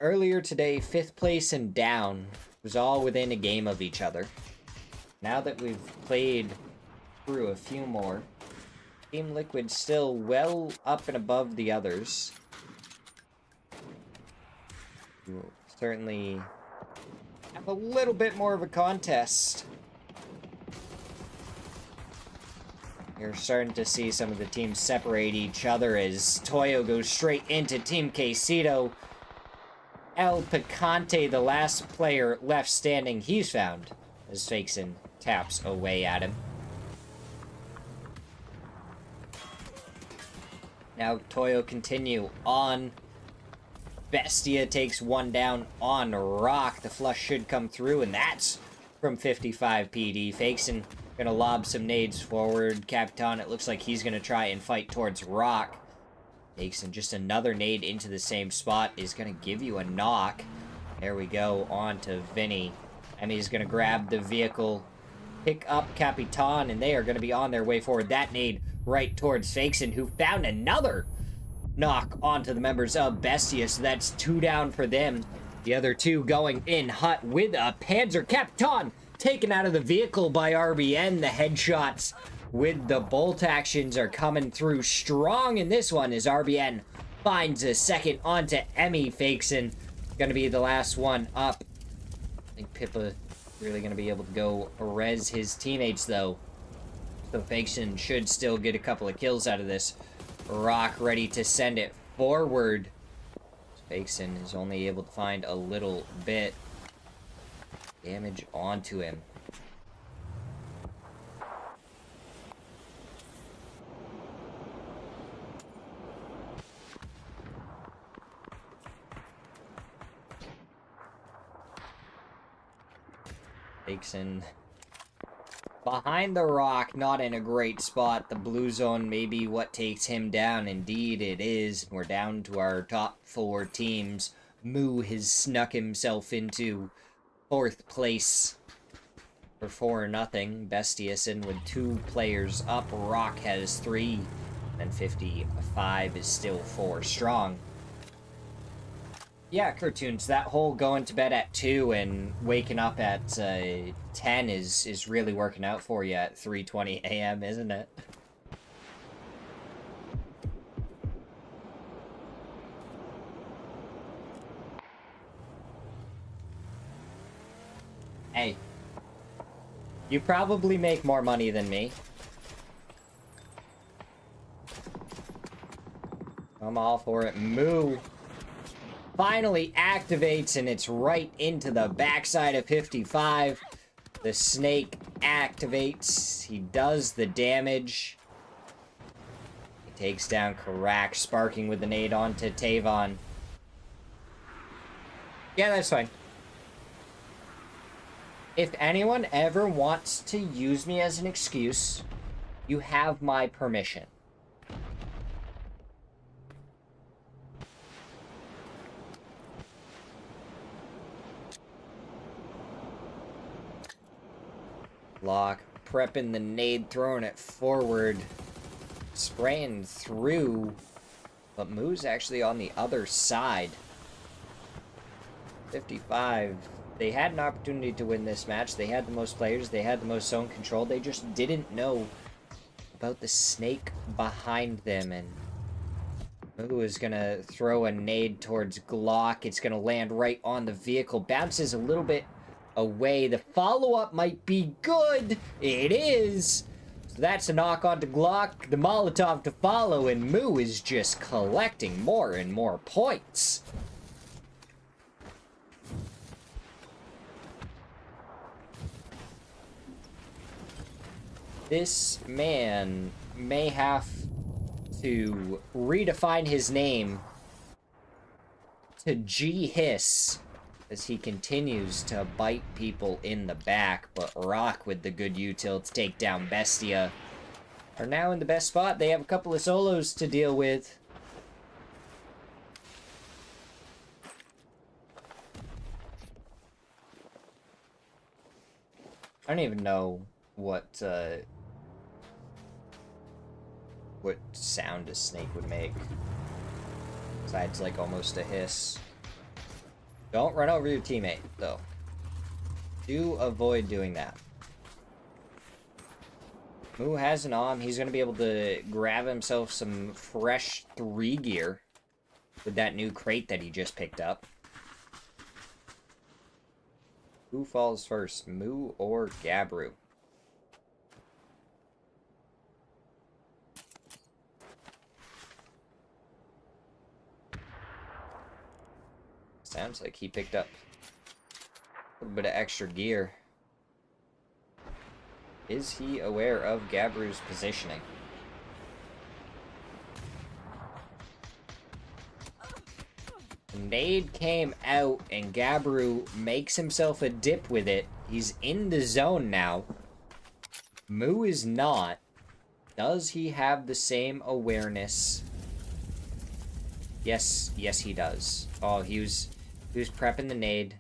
Earlier today, 5th place and down was all within a game of each other. Now that we've played through a few more, Team Liquid still well up and above the others. We'll certainly have a little bit more of a contest. You're starting to see some of the teams separate each other as Toyo goes straight into Team Quesito. El Picante, the last player left standing, he's found as Fakeson taps away at him. Now Toyo continue on. Bestia takes one down on Rock. The flush should come through, and that's from 55 PD. Fakeson gonna lob some nades forward. Capitan, it looks like he's gonna try and fight towards Rock. Fakeson, just another nade into the same spot is gonna give you a knock. There we go, on to Vinny. Emmy's gonna grab the vehicle, pick up Capitan, and they are gonna be on their way forward. That nade right towards Fakeson, who found another knock onto the members of Bestia, so that's 2 down for them. The other 2 going in hot with a Panzer. Capitan taken out of the vehicle by RBN. The headshots with the bolt actions are coming through strong in this one as RBN finds a second onto Emmy. Fakeson gonna be the last one up. I think Pippa really gonna be able to go res his teammates though, so Fakeson should still get a couple of kills out of this. Rock ready to send it forward. Fakeson is only able to find a little bit damage onto him. Fakeson behind the rock, not in a great spot. The blue zone may be what takes him down. Indeed it is. We're down to our top 4 teams. Moo has snuck himself into 4th place for 4-0. Bestiason with 2 players up. Rock has 3. And 55 is still 4 strong. Yeah, Cartoons, that whole going to bed at 2 and waking up at 10 is really working out for you at 3:20 a.m., isn't it? Hey, you probably make more money than me. I'm all for it. Moo finally activates, and it's right into the backside of 55. The snake activates. He does the damage. He takes down Karak, sparking with the nade onto Tavon. Yeah, that's fine. If anyone ever wants to use me as an excuse, you have my permission. Lock, prepping the nade, throwing it forward, spraying through, but Moo's actually on the other side. 55, they had an opportunity to win this match. They had the most players, they had the most zone control, they just didn't know about the snake behind them, and Moo is gonna throw a nade towards Glock. It's gonna land right on the vehicle, bounces a little bit away. The follow-up might be good. It is. So that's a knock onto Glock. The Molotov to follow, and Moo is just collecting more and more points. This man may have to redefine his name to G-Hiss as he continues to bite people in the back, but Rock with the good util to take down Bestia are now in the best spot. They have a couple of solos to deal with. I don't even know what sound a snake would make, besides like almost a hiss. Don't run over your teammate, though. Do avoid doing that. Moo has an arm. He's going to be able to grab himself some fresh 3 gear with that new crate that he just picked up. Who falls first, Moo or Gabru? Sounds like he picked up a little bit of extra gear. Is he aware of Gabru's positioning? The nade came out and Gabru makes himself a dip with it. He's in the zone now. Moo is not. Does he have the same awareness? Yes, he does. Oh, he was prepping the nade.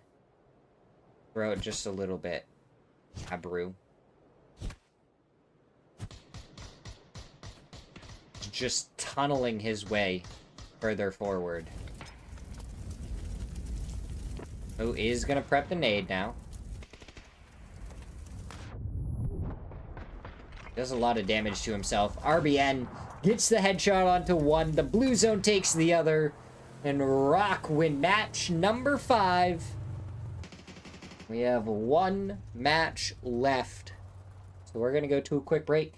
Throw it just a little bit. Gabru. Just tunneling his way further forward. Who is gonna prep the nade now. Does a lot of damage to himself. RBN gets the headshot onto one. The blue zone takes the other. And Rock win match number 5. We have 1 match left. So we're gonna go to a quick break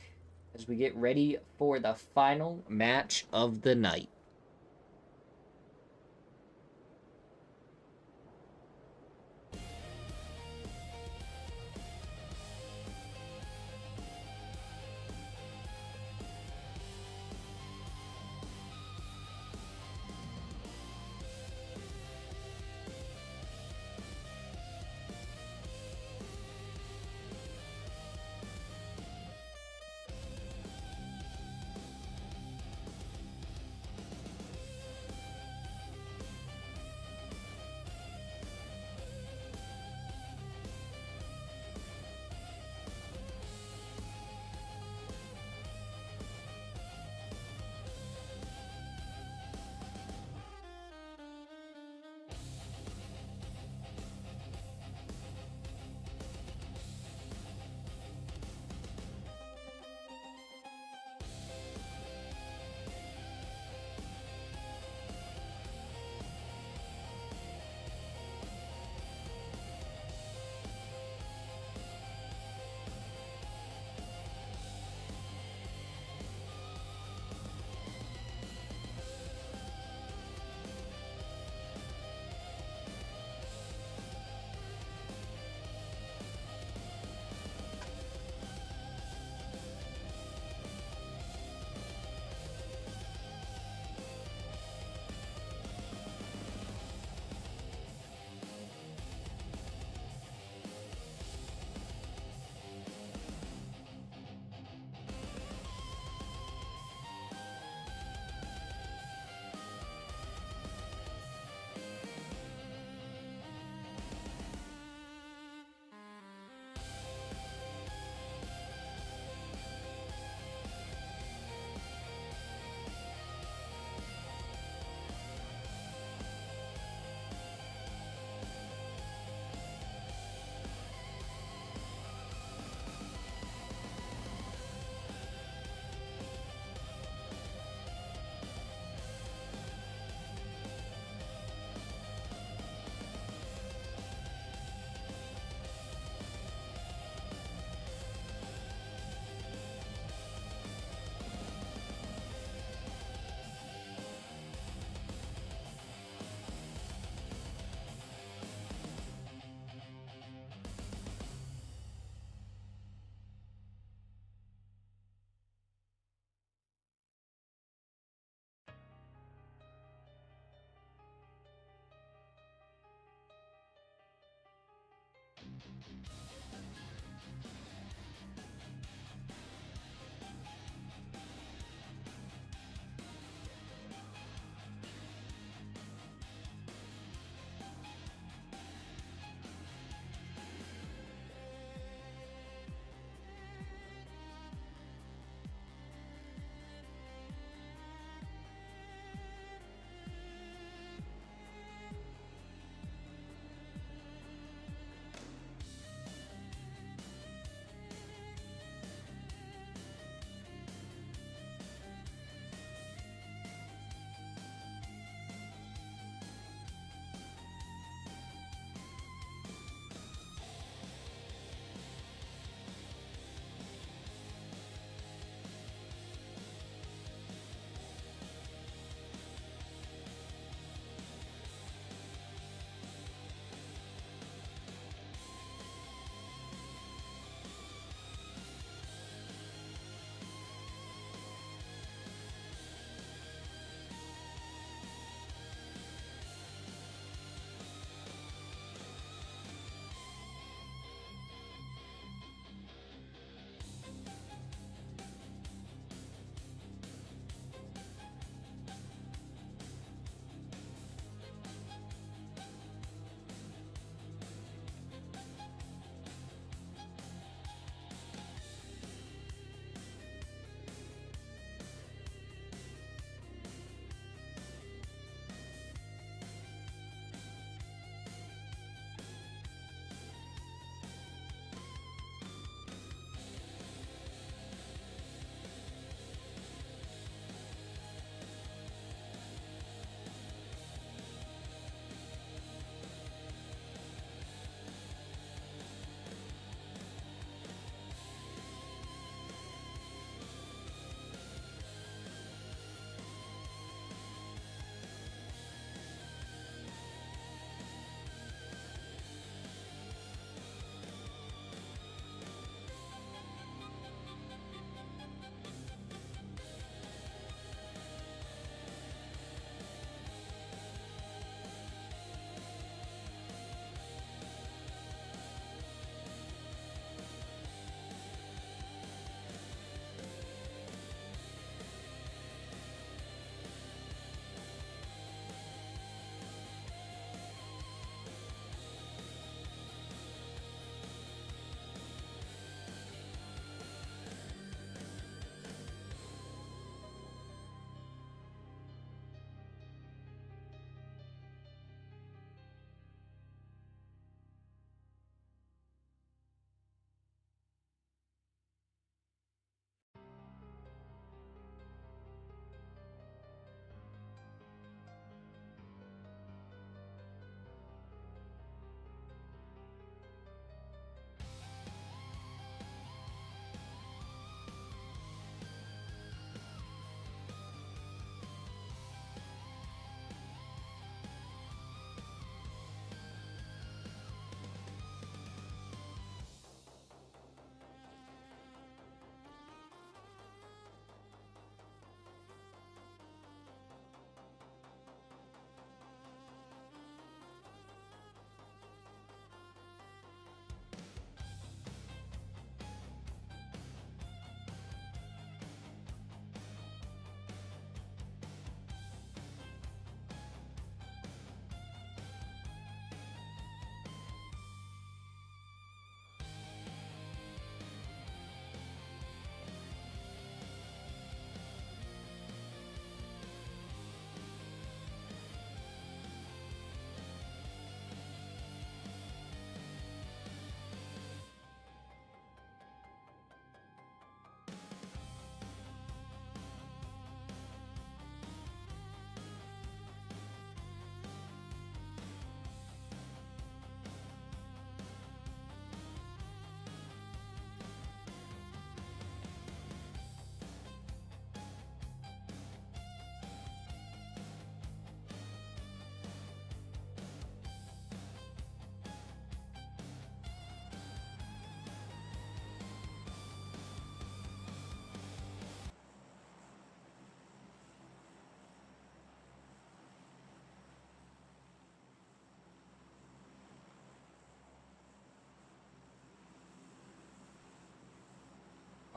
as we get ready for the final match of the night.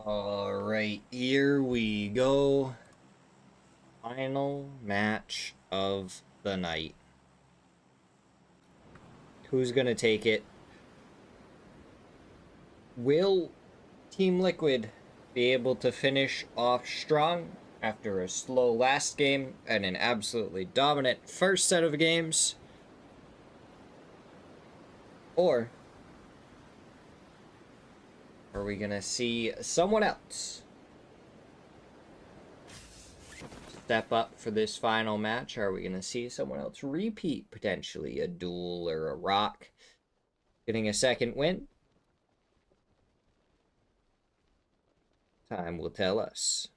Alright, here we go. Final match of the night. Who's gonna take it? Will Team Liquid be able to finish off strong after a slow last game and an absolutely dominant first set of games? Or are we gonna see someone else step up for this final match? Are we gonna see someone else repeat, potentially a duel or a rock, getting a second win? Time will tell us.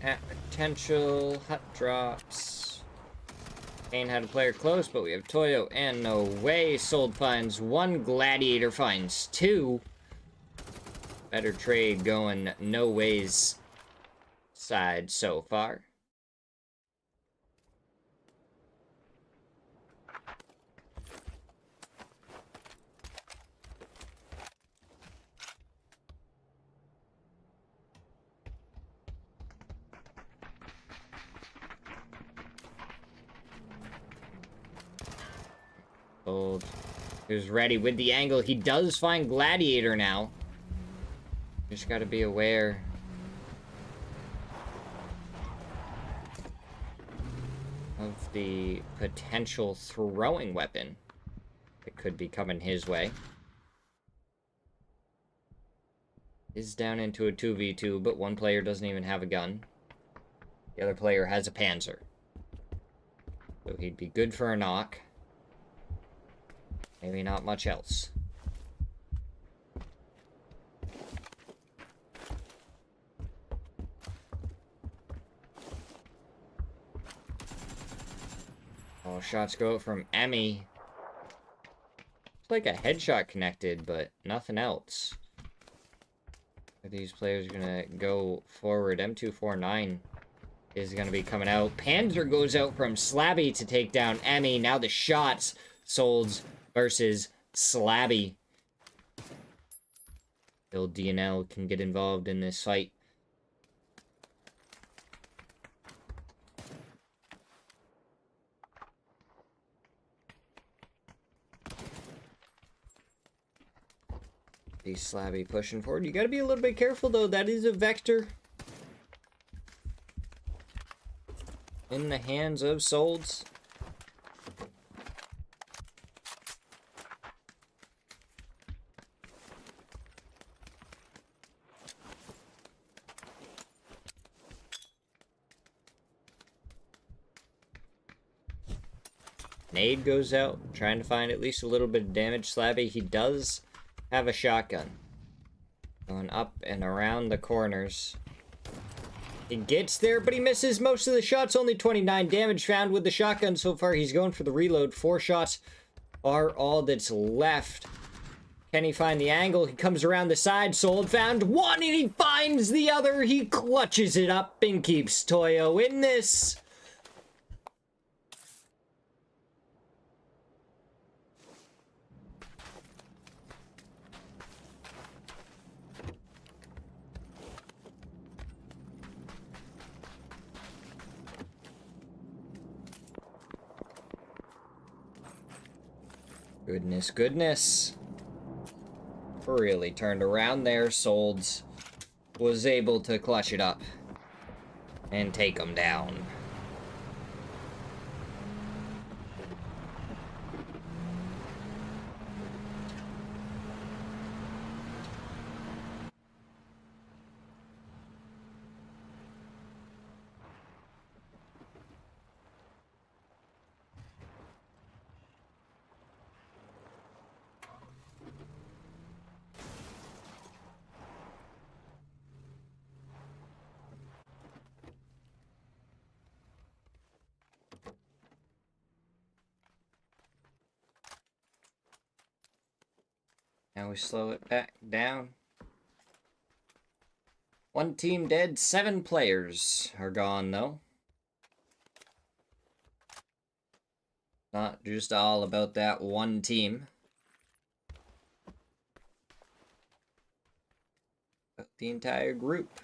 At potential hot drops. Kane had a player close, but we have Toyo and No Way. Sold finds one, Gladiator finds two. Better trade going No Way's side so far. Sold. Who's ready with the angle. He does find Gladiator now. Just gotta be aware. Of the potential throwing weapon that could be coming his way. Is down into a 2v2, but one player doesn't even have a gun. The other player has a Panzer. So he'd be good for a knock. Maybe not much else. Oh, shots go out from Emmy. It's like a headshot connected, but nothing else. Are these players gonna go forward? M249 is gonna be coming out. Panzer goes out from Slabby to take down Emmy. Now the shots. Solds versus Slabby. Bill DNL can get involved in this fight. Slabby pushing forward. You gotta be a little bit careful though. That is a Vector in the hands of Solds. Nade goes out, trying to find at least a little bit of damage. Slabby, he does have a shotgun. Going up and around the corners. He gets there, but he misses most of the shots. Only 29 damage found with the shotgun so far. He's going for the reload. 4 shots are all that's left. Can he find the angle? He comes around the side. Sold found one, and he finds the other. He clutches it up and keeps Toyo in this. Goodness, goodness. Really turned around there. Solds was able to clutch it up and take him down. Now we slow it back down. One team dead, 7 players are gone, though. Not just all about that one team. But the entire group.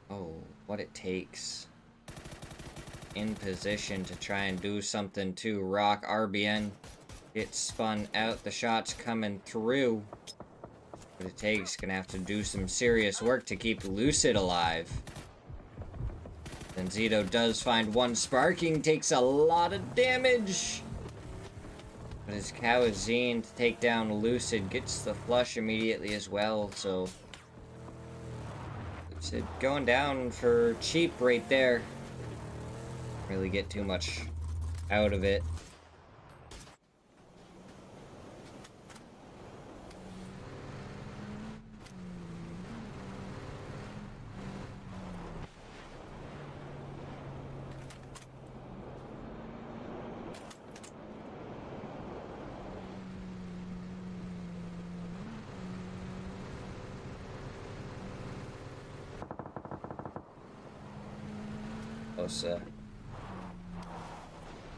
Oh, what it takes. In position to try and do something to Rock. RBN gets spun out. The shot's coming through. What it takes, gonna have to do some serious work to keep Lucid alive. Then Zito does find one. Sparking takes a lot of damage. But his Kawazine to take down Lucid gets the flush immediately as well, so Lucid going down for cheap right there. Really get too much out of it.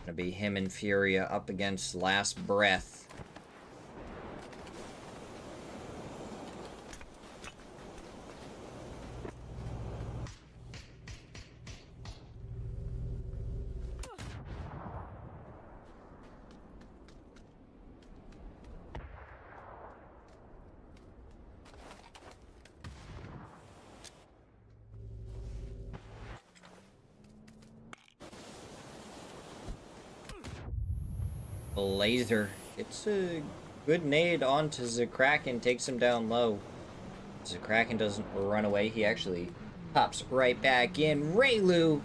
Gonna be him and Furia up against Last Breath. Laser. It's a good nade onto Zakraken, takes him down low. Zakraken doesn't run away, he actually pops right back in. Raylu!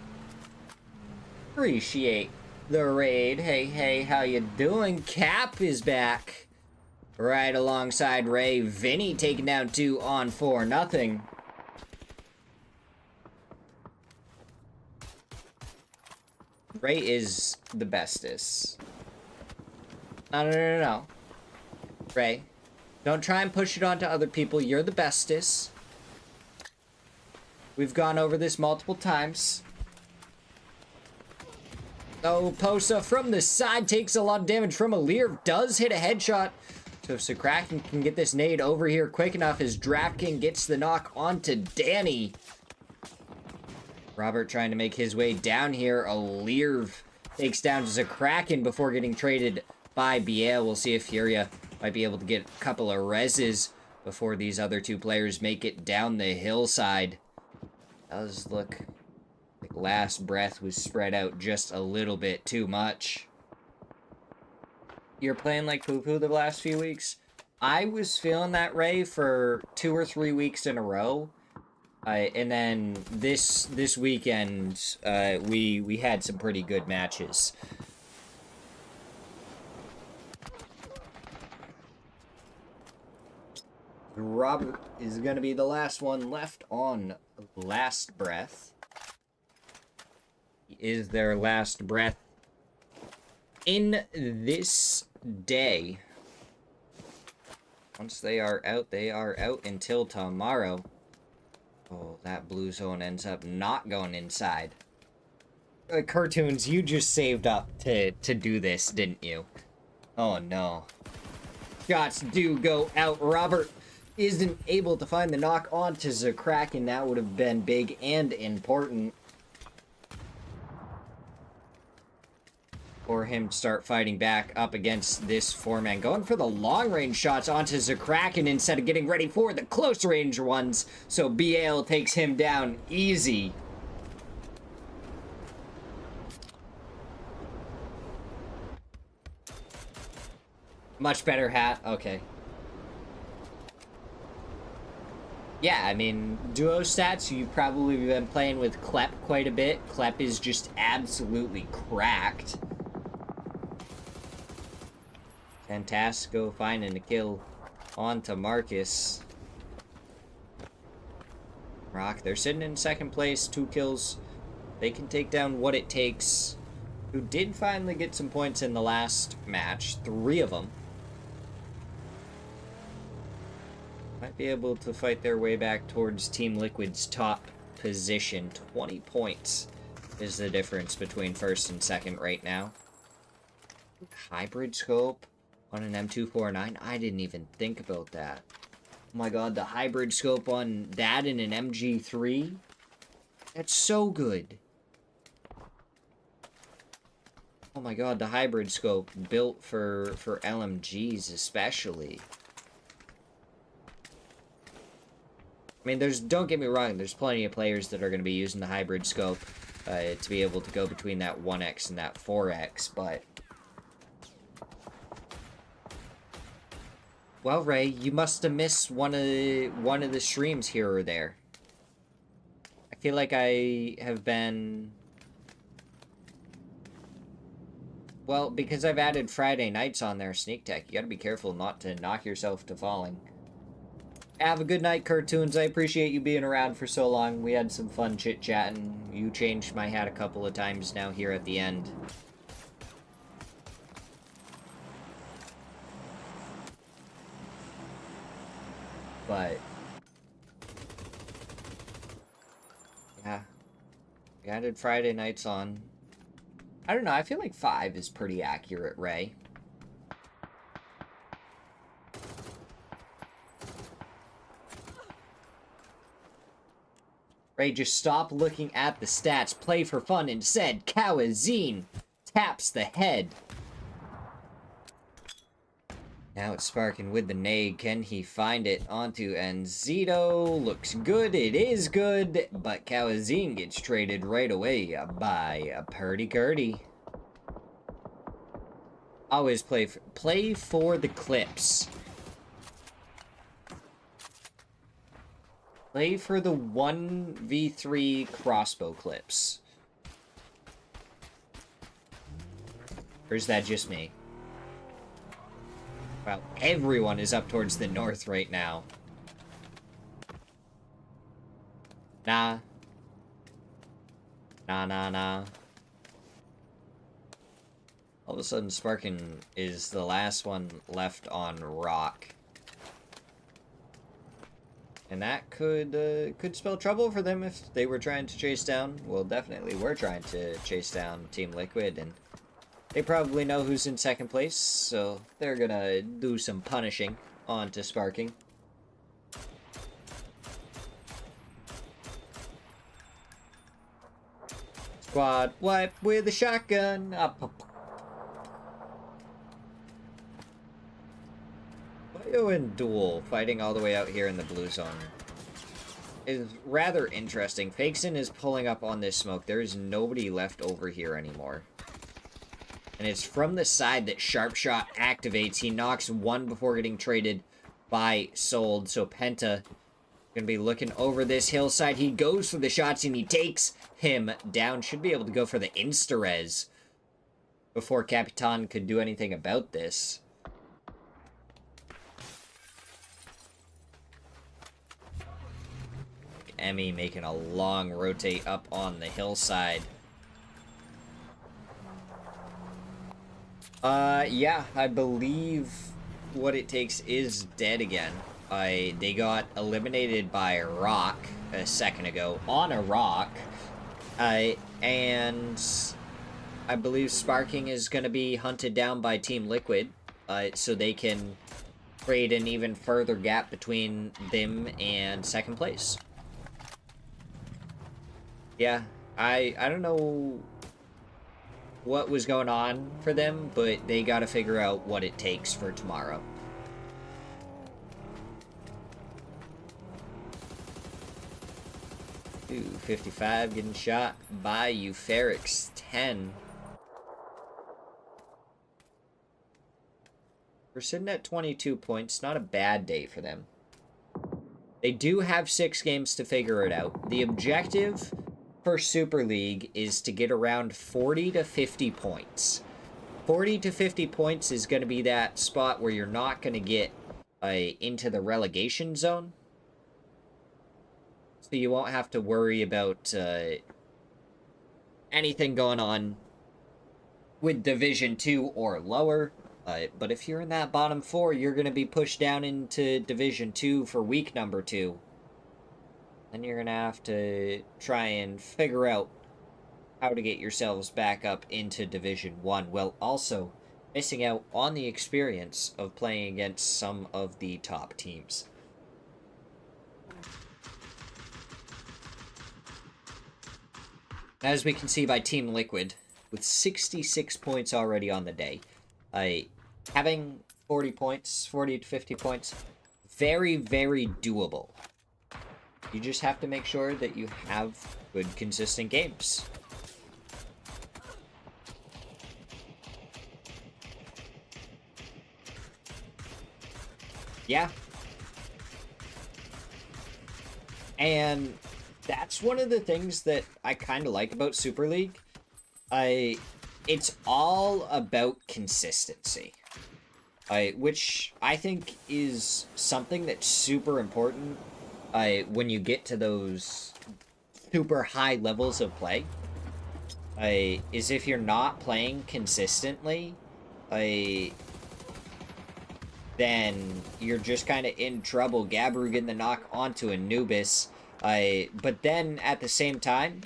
Appreciate the raid. Hey, how you doing? Cap is back. Right alongside Ray. Vinny taking down 2 on 4, nothing. Ray is the bestest. No. Ray, don't try and push it onto other people. You're the bestest. We've gone over this multiple times. Oh, Posa from the side takes a lot of damage from Alir. Does hit a headshot. So if Zakraken can get this nade over here quick enough, as DraftKing gets the knock onto Danny. Robert trying to make his way down here. Alir takes down Zakraken before getting traded by Biel. We'll see if Furia might be able to get a couple of reses before these other 2 players make it down the hillside. Does look like Last Breath was spread out just a little bit too much. You're playing like poo-poo the last few weeks? I was feeling that, Ray, for 2 or 3 weeks in a row. And then this weekend, we had some pretty good matches. Robert is going to be the last one left on Last Breath. He is their last breath in this day. Once they are out until tomorrow. Oh, that blue zone ends up not going inside. Cartoons, you just saved up to do this, didn't you? Oh no. Shots do go out. Robert isn't able to find the knock onto Zakraken. That would have been big and important for him to start fighting back up against this 4-man. Going for the long-range shots onto Zakraken instead of getting ready for the close-range ones. So BAL takes him down easy. Much better hat. Okay. Yeah, I mean, duo stats, you've probably been playing with Klep quite a bit. Klep is just absolutely cracked. Fantasco finding a kill onto Marcus. Rock, they're sitting in second place, 2 kills. They can take down what it takes to who did finally get some points in the last match, 3 of them. Might be able to fight their way back towards Team Liquid's top position. 20 points is the difference between first and second right now. Hybrid scope on an M249? I didn't even think about that. Oh my god, the hybrid scope on that in an MG3? That's so good. Oh my god, the hybrid scope built for LMGs especially. I mean, don't get me wrong, there's plenty of players that are going to be using the hybrid scope to be able to go between that 1x and that 4x, but... Well, Ray, you must have missed one of the streams here or there. I feel like I have been... Well, because I've added Friday nights on there, Sneak Tech, you gotta be careful not to knock yourself to falling. Have a good night, Cartoons. I appreciate you being around for so long. We had some fun chit-chatting. You changed my hat a couple of times now here at the end. But... yeah. We added Friday nights on. I don't know, I feel like 5 is pretty accurate, Ray. Ray, just stop looking at the stats. Play for fun instead. Kawazine taps the head. Now it's sparking with the nade. Can he find it onto Enzito? Looks good. It is good. But Kawazine gets traded right away by a Purdy Curdy. Always play for the clips. Play for the 1v3 crossbow clips. Or is that just me? Well, everyone is up towards the north right now. Nah. Nah. All of a sudden, Sparkin is the last one left on rock. And that could spell trouble for them if they were trying to chase down. Well, definitely we're trying to chase down Team Liquid, and they probably know who's in second place, so they're gonna do some punishing onto Sparking. Squad wipe with a shotgun. Bio and Duel fighting all the way out here in the blue zone is rather interesting. Fakeson is pulling up on this smoke. There is nobody left over here anymore. And it's from the side that Sharp Shot activates. He knocks one before getting traded by Sold. So Penta gonna be looking over this hillside. He goes for the shots and he takes him down. Should be able to go for the insta-res before Capitan could do anything about this. Emmy making a long rotate up on the hillside. Yeah, I believe what it takes is dead again. They got eliminated by Rock a second ago on a rock. And I believe Sparking is going to be hunted down by Team Liquid, so they can create an even further gap between them and second place. Yeah, I don't know what was going on for them, but they got to figure out what it takes for tomorrow. Ooh, 55 getting shot by Eupherics 10. We're sitting at 22 points. Not a bad day for them. They do have 6 games to figure it out. The objective for Super League is to get around 40 to 50 points. 40 to 50 points is going to be that spot where you're not going to get into the relegation zone. So you won't have to worry about anything going on with Division 2 or lower. But if you're in that bottom 4, you're going to be pushed down into Division 2 for week number 2. Then you're going to have to try and figure out how to get yourselves back up into Division 1, while also missing out on the experience of playing against some of the top teams. As we can see by Team Liquid, with 66 points already on the day, having 40 to 50 points, very, very doable. You just have to make sure that you have good, consistent games. Yeah. And that's one of the things that I kind of like about Super League. It's all about consistency. Which I think is something that's super important when you get to those super high levels of play. Is if you're not playing consistently, then you're just kind of in trouble. Gabbru getting the knock onto Anubis. But then at the same time,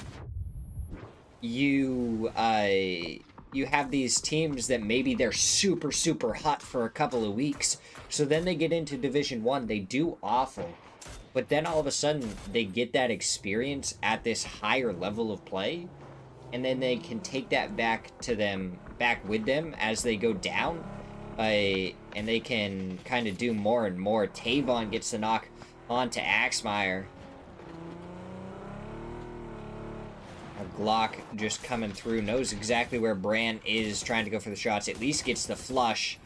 you have these teams that maybe they're super, super hot for a couple of weeks. So then they get into Division 1, they do awful. But then all of a sudden, they get that experience at this higher level of play. And then they can take that back with them as they go down. And they can kind of do more and more. Tavon gets the knock onto Axmeyer. Glock just coming through, knows exactly where Brand is, trying to go for the shots, at least gets the flush,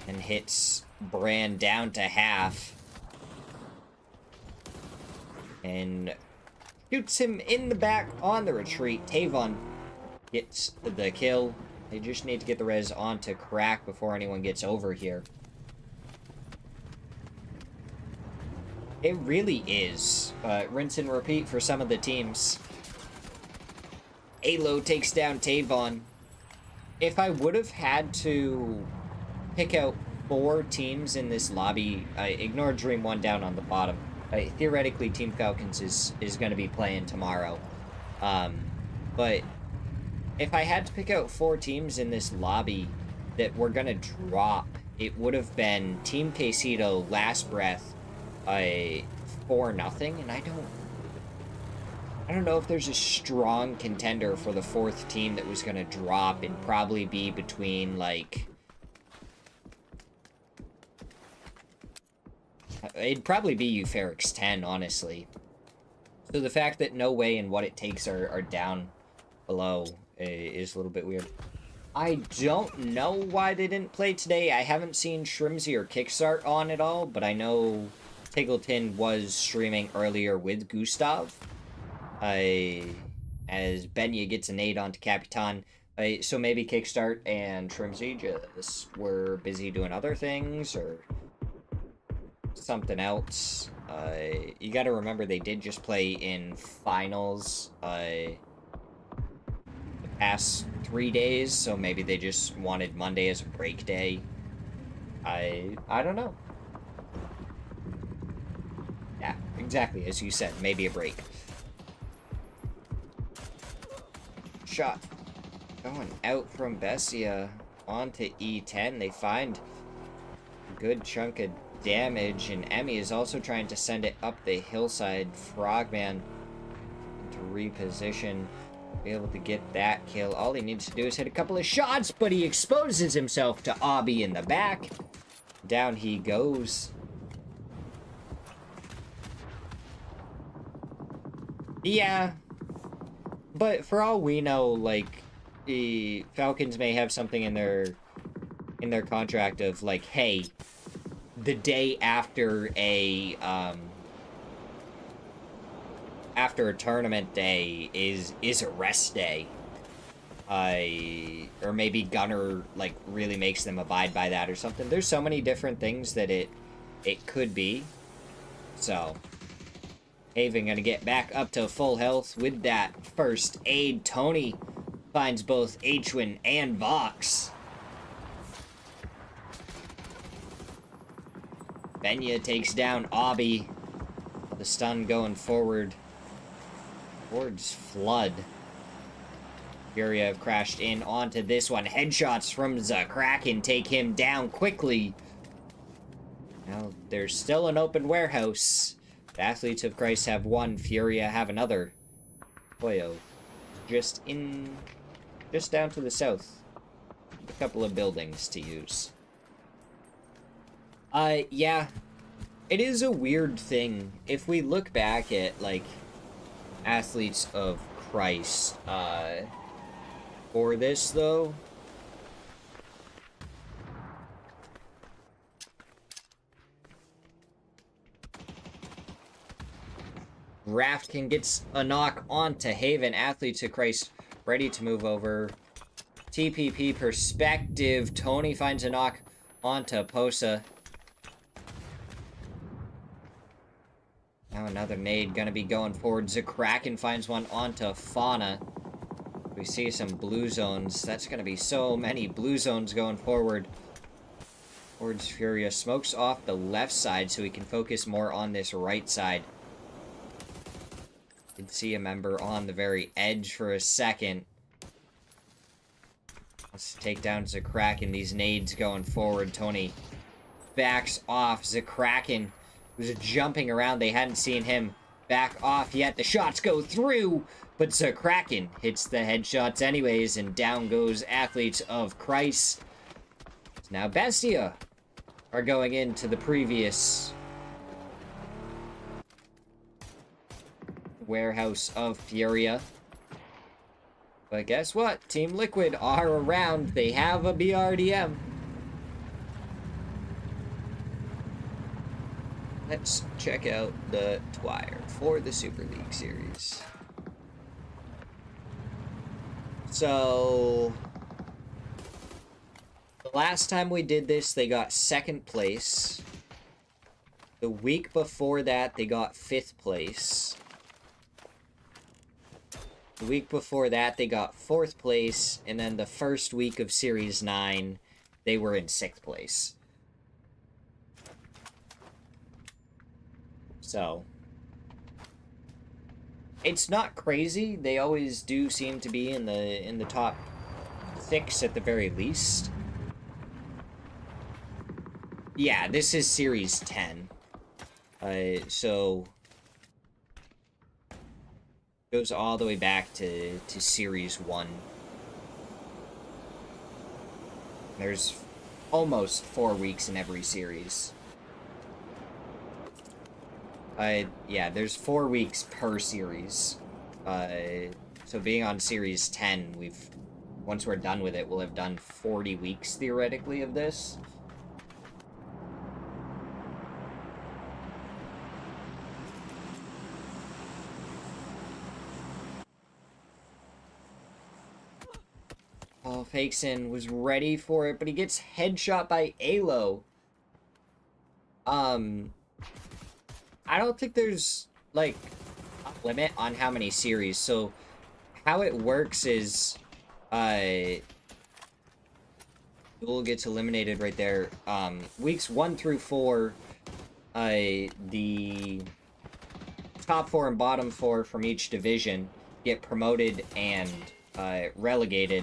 and hits Brand down to half. And shoots him in the back on the retreat. Tavon gets the kill. They just need to get the res onto Crack before anyone gets over here. It really is rinse and repeat for some of the teams. Alo takes down Tavon. If I would have had to pick out 4 teams in this lobby, ignore Dream 1 down on the bottom. Theoretically, Team Falcons is going to be playing tomorrow. But if I had to pick out 4 teams in this lobby that were going to drop, it would have been Team Quesito, Last Breath, 4-0, and I don't know if there's a strong contender for the 4th team that was going to drop. It'd probably be between, like... It'd probably be Euphorix 10, honestly. So the fact that No Way and What It Takes are down below is a little bit weird. I don't know why they didn't play today. I haven't seen Shrimsy or Kickstart on at all, but I know Tiggleton was streaming earlier with Gustav. As Benya gets a nade onto Capitan. So maybe Kickstart and Shrimsy just were busy doing other things, or something else. You gotta remember they did just play in finals the past 3 days, so maybe they just wanted Monday as a break day. I don't know. Yeah, exactly as you said, maybe a break. Shot going out from Bessia onto E10. They find a good chunk of damage, and Emmy is also trying to send it up the hillside. Frogman to reposition, be able to get that kill. All he needs to do is hit a couple of shots, but he exposes himself to Obby in the back. Down he goes. Yeah, but for all we know, like, the Falcons may have something in their contract of, like, hey, the day after a tournament day is a rest day. Or maybe Gunner, like, really makes them abide by that or something. There's so many different things that it could be. So, Haven gonna get back up to full health with that first aid. Tony finds both Hwin and Vox. Benya takes down Obby. The stun going forward towards Flood. Furia have crashed in onto this one. Headshots from Kraken take him down quickly. Now, there's still an open warehouse. The Athletes of Christ have one. Furia have another. Boyo. Just down to the south. A couple of buildings to use. Yeah. It is a weird thing. If we look back at, like, Athletes of Christ, for this, though, Raftkin gets a knock onto Haven. Athletes of Christ ready to move over. TPP perspective. Tony finds a knock onto Posa. Now another nade gonna be going forward. Kraken finds one onto Fauna. We see some blue zones. That's gonna be so many blue zones going forward. Towards Furia. Smokes off the left side so he can focus more on this right side. Did see a member on the very edge for a second. Let's take down Kraken. These nades going forward. Tony backs off. Kraken was jumping around. They hadn't seen him back off yet. The shots go through, but Kraken hits the headshots anyways, and down goes Athletes of Christ. Now Bestia are going into the previous warehouse of Furia. But guess what? Team Liquid are around. They have a BRDM. Let's check out the Twire for the Super League series. So, the last time we did this, they got 2nd place. The week before that, they got 5th place. The week before that, they got 4th place. And then the first week of Series 9, they were in 6th place. So, it's not crazy. They always do seem to be in the top 6 at the very least. Yeah, this is Series 10. So goes all the way back to Series 1. There's almost 4 weeks in every series. Yeah, there's 4 weeks per series. So being on Series 10, once we're done with it, we'll have done 40 weeks, theoretically, of this. Oh, Fakeson was ready for it, but he gets headshot by Alo. I don't think there's, like, a limit on how many series. So, how it works is, Duel gets eliminated right there. Weeks 1 through 4, the top 4 and bottom 4 from each division get promoted and, relegated.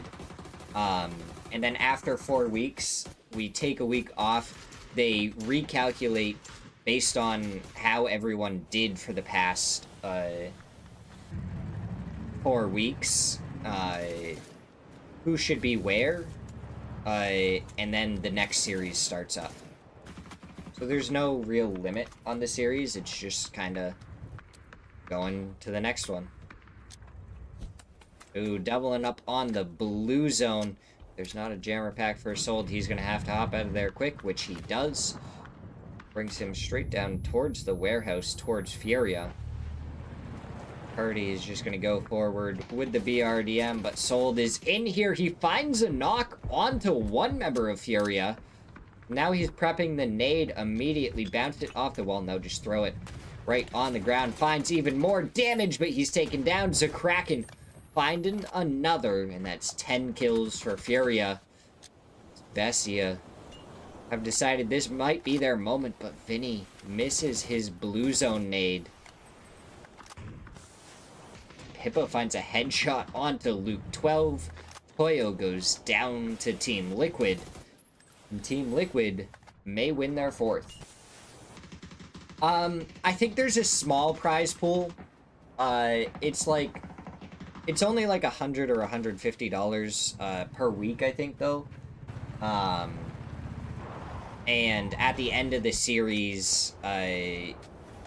And then after 4 weeks, we take a week off. They recalculate based on how everyone did for the past 4 weeks, who should be where, and then the next series starts up. So there's no real limit on the series, it's just kind of going to the next one. Ooh, doubling up on the blue zone. There's not a jammer pack for Sold. He's going to have to hop out of there quick, which he does. Brings him straight down towards the warehouse, towards Furia. Purdy is just going to go forward with the BRDM, but Sold is in here. He finds a knock onto one member of Furia. Now he's prepping the nade immediately. Bounced it off the wall. No, just throw it right on the ground. Finds even more damage, but he's taken down. Kraken finding another, and that's 10 kills for Furia. Bestia have decided this might be their moment, but Vinny misses his blue zone nade. Hippo finds a headshot onto Luke 12. Toyo goes down to Team Liquid. And Team Liquid may win their fourth. I think there's a small prize pool. It's only like $100 or $150 per week, I think, though. And at the end of the series,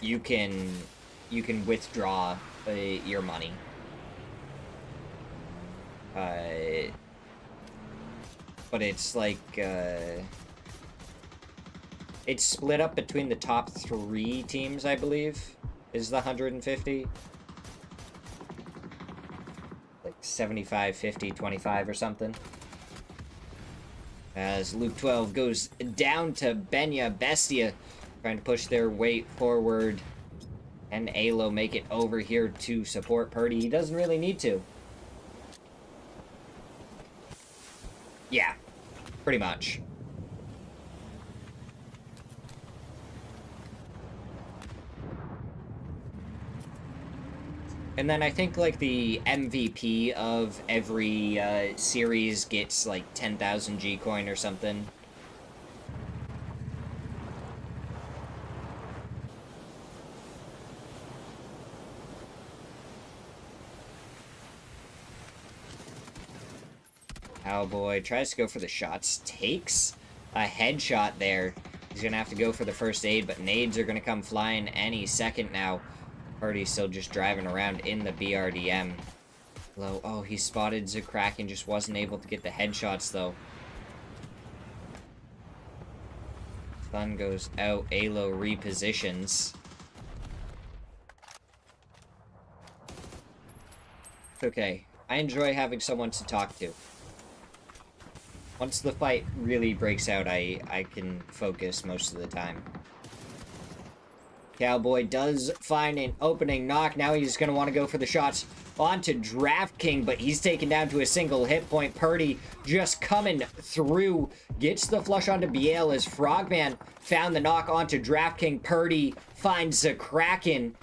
you can withdraw your money. But it's like it's split up between the top 3 teams, I believe, is the 150. Like 75, 50, 25 or something. As Luke 12 goes down to Benya. Bestia trying to push their weight forward. And Alo make it over here to support Purdy. He doesn't really need to. Yeah, pretty much. And then I think, like, the MVP of every series gets, like, 10,000 G-Coin or something. Cowboy tries to go for the shots, takes a headshot there. He's gonna have to go for the first aid, but nades are gonna come flying any second now. Purdy's still just driving around in the BRDM. Low. Oh, he spotted Zakraken, just wasn't able to get the headshots though. Sun goes out. Alo repositions. Okay, I enjoy having someone to talk to. Once the fight really breaks out, I can focus most of the time. Cowboy does find an opening knock. Now he's going to want to go for the shots onto DraftKing, but he's taken down to a single hit point. Purdy just coming through. Gets the flush onto Biel as Frogman found the knock onto DraftKing. Purdy finds Zakraken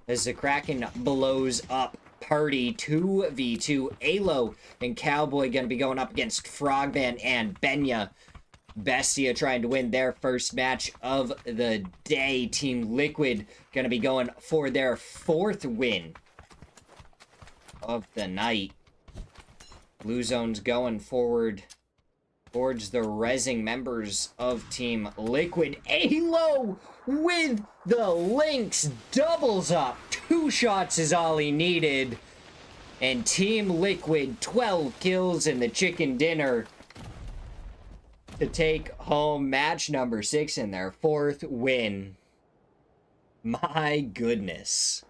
as Zakraken blows up Purdy. 2v2. Alo and Cowboy going to be going up against Frogman and Benya. Bestia trying to win their first match of the day. Team Liquid going to be going for their 4th win of the night. Blue Zone's going forward towards the rezzing members of Team Liquid. Alo with the links, doubles up. 2 shots is all he needed. And Team Liquid, 12 kills in the chicken dinner to take home match number 6 in their 4th win. My goodness.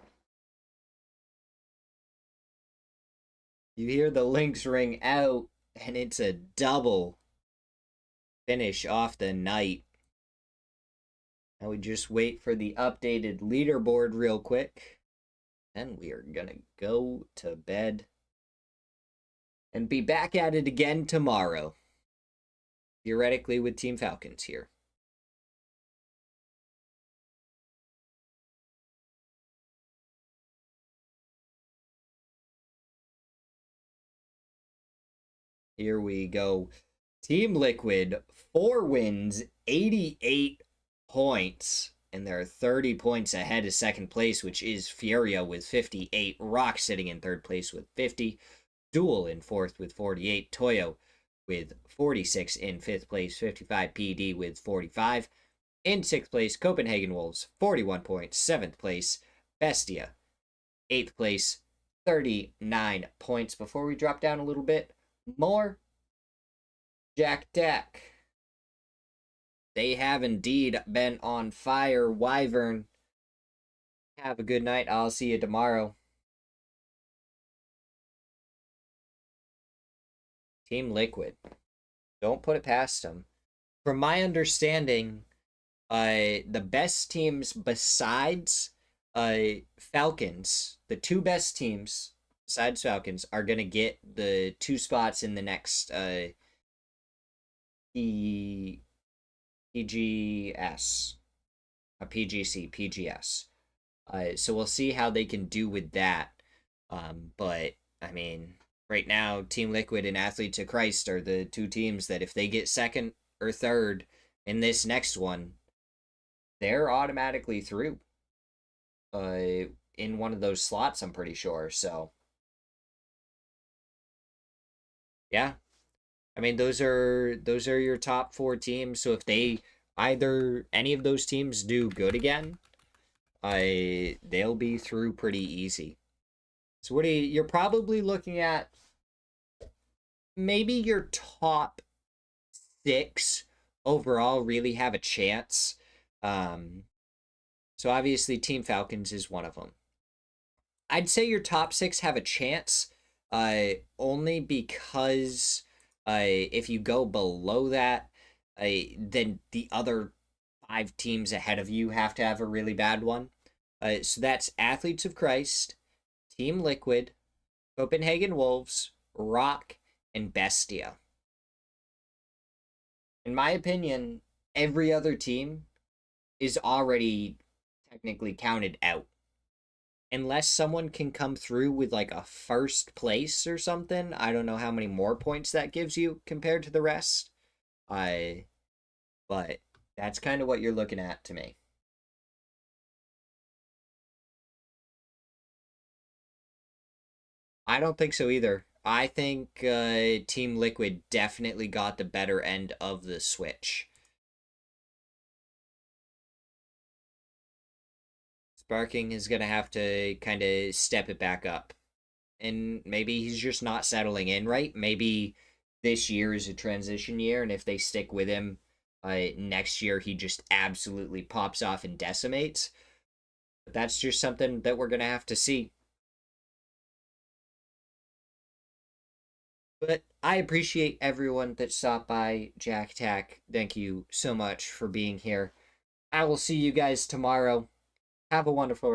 You hear the links ring out, and it's a double finish off the night. Now we just wait for the updated leaderboard real quick. Then we are gonna go to bed and be back at it again tomorrow. Theoretically with Team Falcons here. Here we go. Team Liquid, 4 wins, 88 points. And they're 30 points ahead of second place, which is Furia with 58. Rock sitting in 3rd place with 50. Duel in 4th with 48. Toyo with 46 in 5th place. 55 PD with 45. In 6th place, Copenhagen Wolves, 41 points. 7th place, Bestia, 8th place, 39 points. Before we drop down a little bit more, Jack Deck. They have indeed been on fire. Wyvern, have a good night. I'll see you tomorrow. Team Liquid, don't put it past them. From my understanding, the best teams besides Falcons, the 2 best teams besides Falcons, are going to get the 2 spots in the next P- PGS, PGC, PGS. So we'll see how they can do with that. But I mean, right now, Team Liquid and Athletes of Christ are the 2 teams that if they get second or third in this next one, they're automatically through. In one of those slots, I'm pretty sure. So yeah, I mean those are your top 4 teams. So if they either any of those teams do good again, they'll be through pretty easy. So what you're probably looking at maybe your top 6 overall really have a chance. Um, so obviously Team Falcons is one of them. I'd say your top 6 have a chance, only because if you go below that, then the other 5 teams ahead of you have to have a really bad one. So that's Athletes of Christ, Team Liquid, Copenhagen Wolves, Rock, and Bestia. In my opinion, every other team is already technically counted out. Unless someone can come through with like a first place or something, I don't know how many more points that gives you compared to the rest. I but that's kind of what you're looking at to me. I don't think so either. I think Team Liquid definitely got the better end of the switch. Sparking is going to have to kind of step it back up. And maybe he's just not settling in right. Maybe this year is a transition year, and if they stick with him, next year he just absolutely pops off and decimates. But that's just something that we're going to have to see. But I appreciate everyone that stopped by, Jack Tack. Thank you so much for being here. I will see you guys tomorrow. Have a wonderful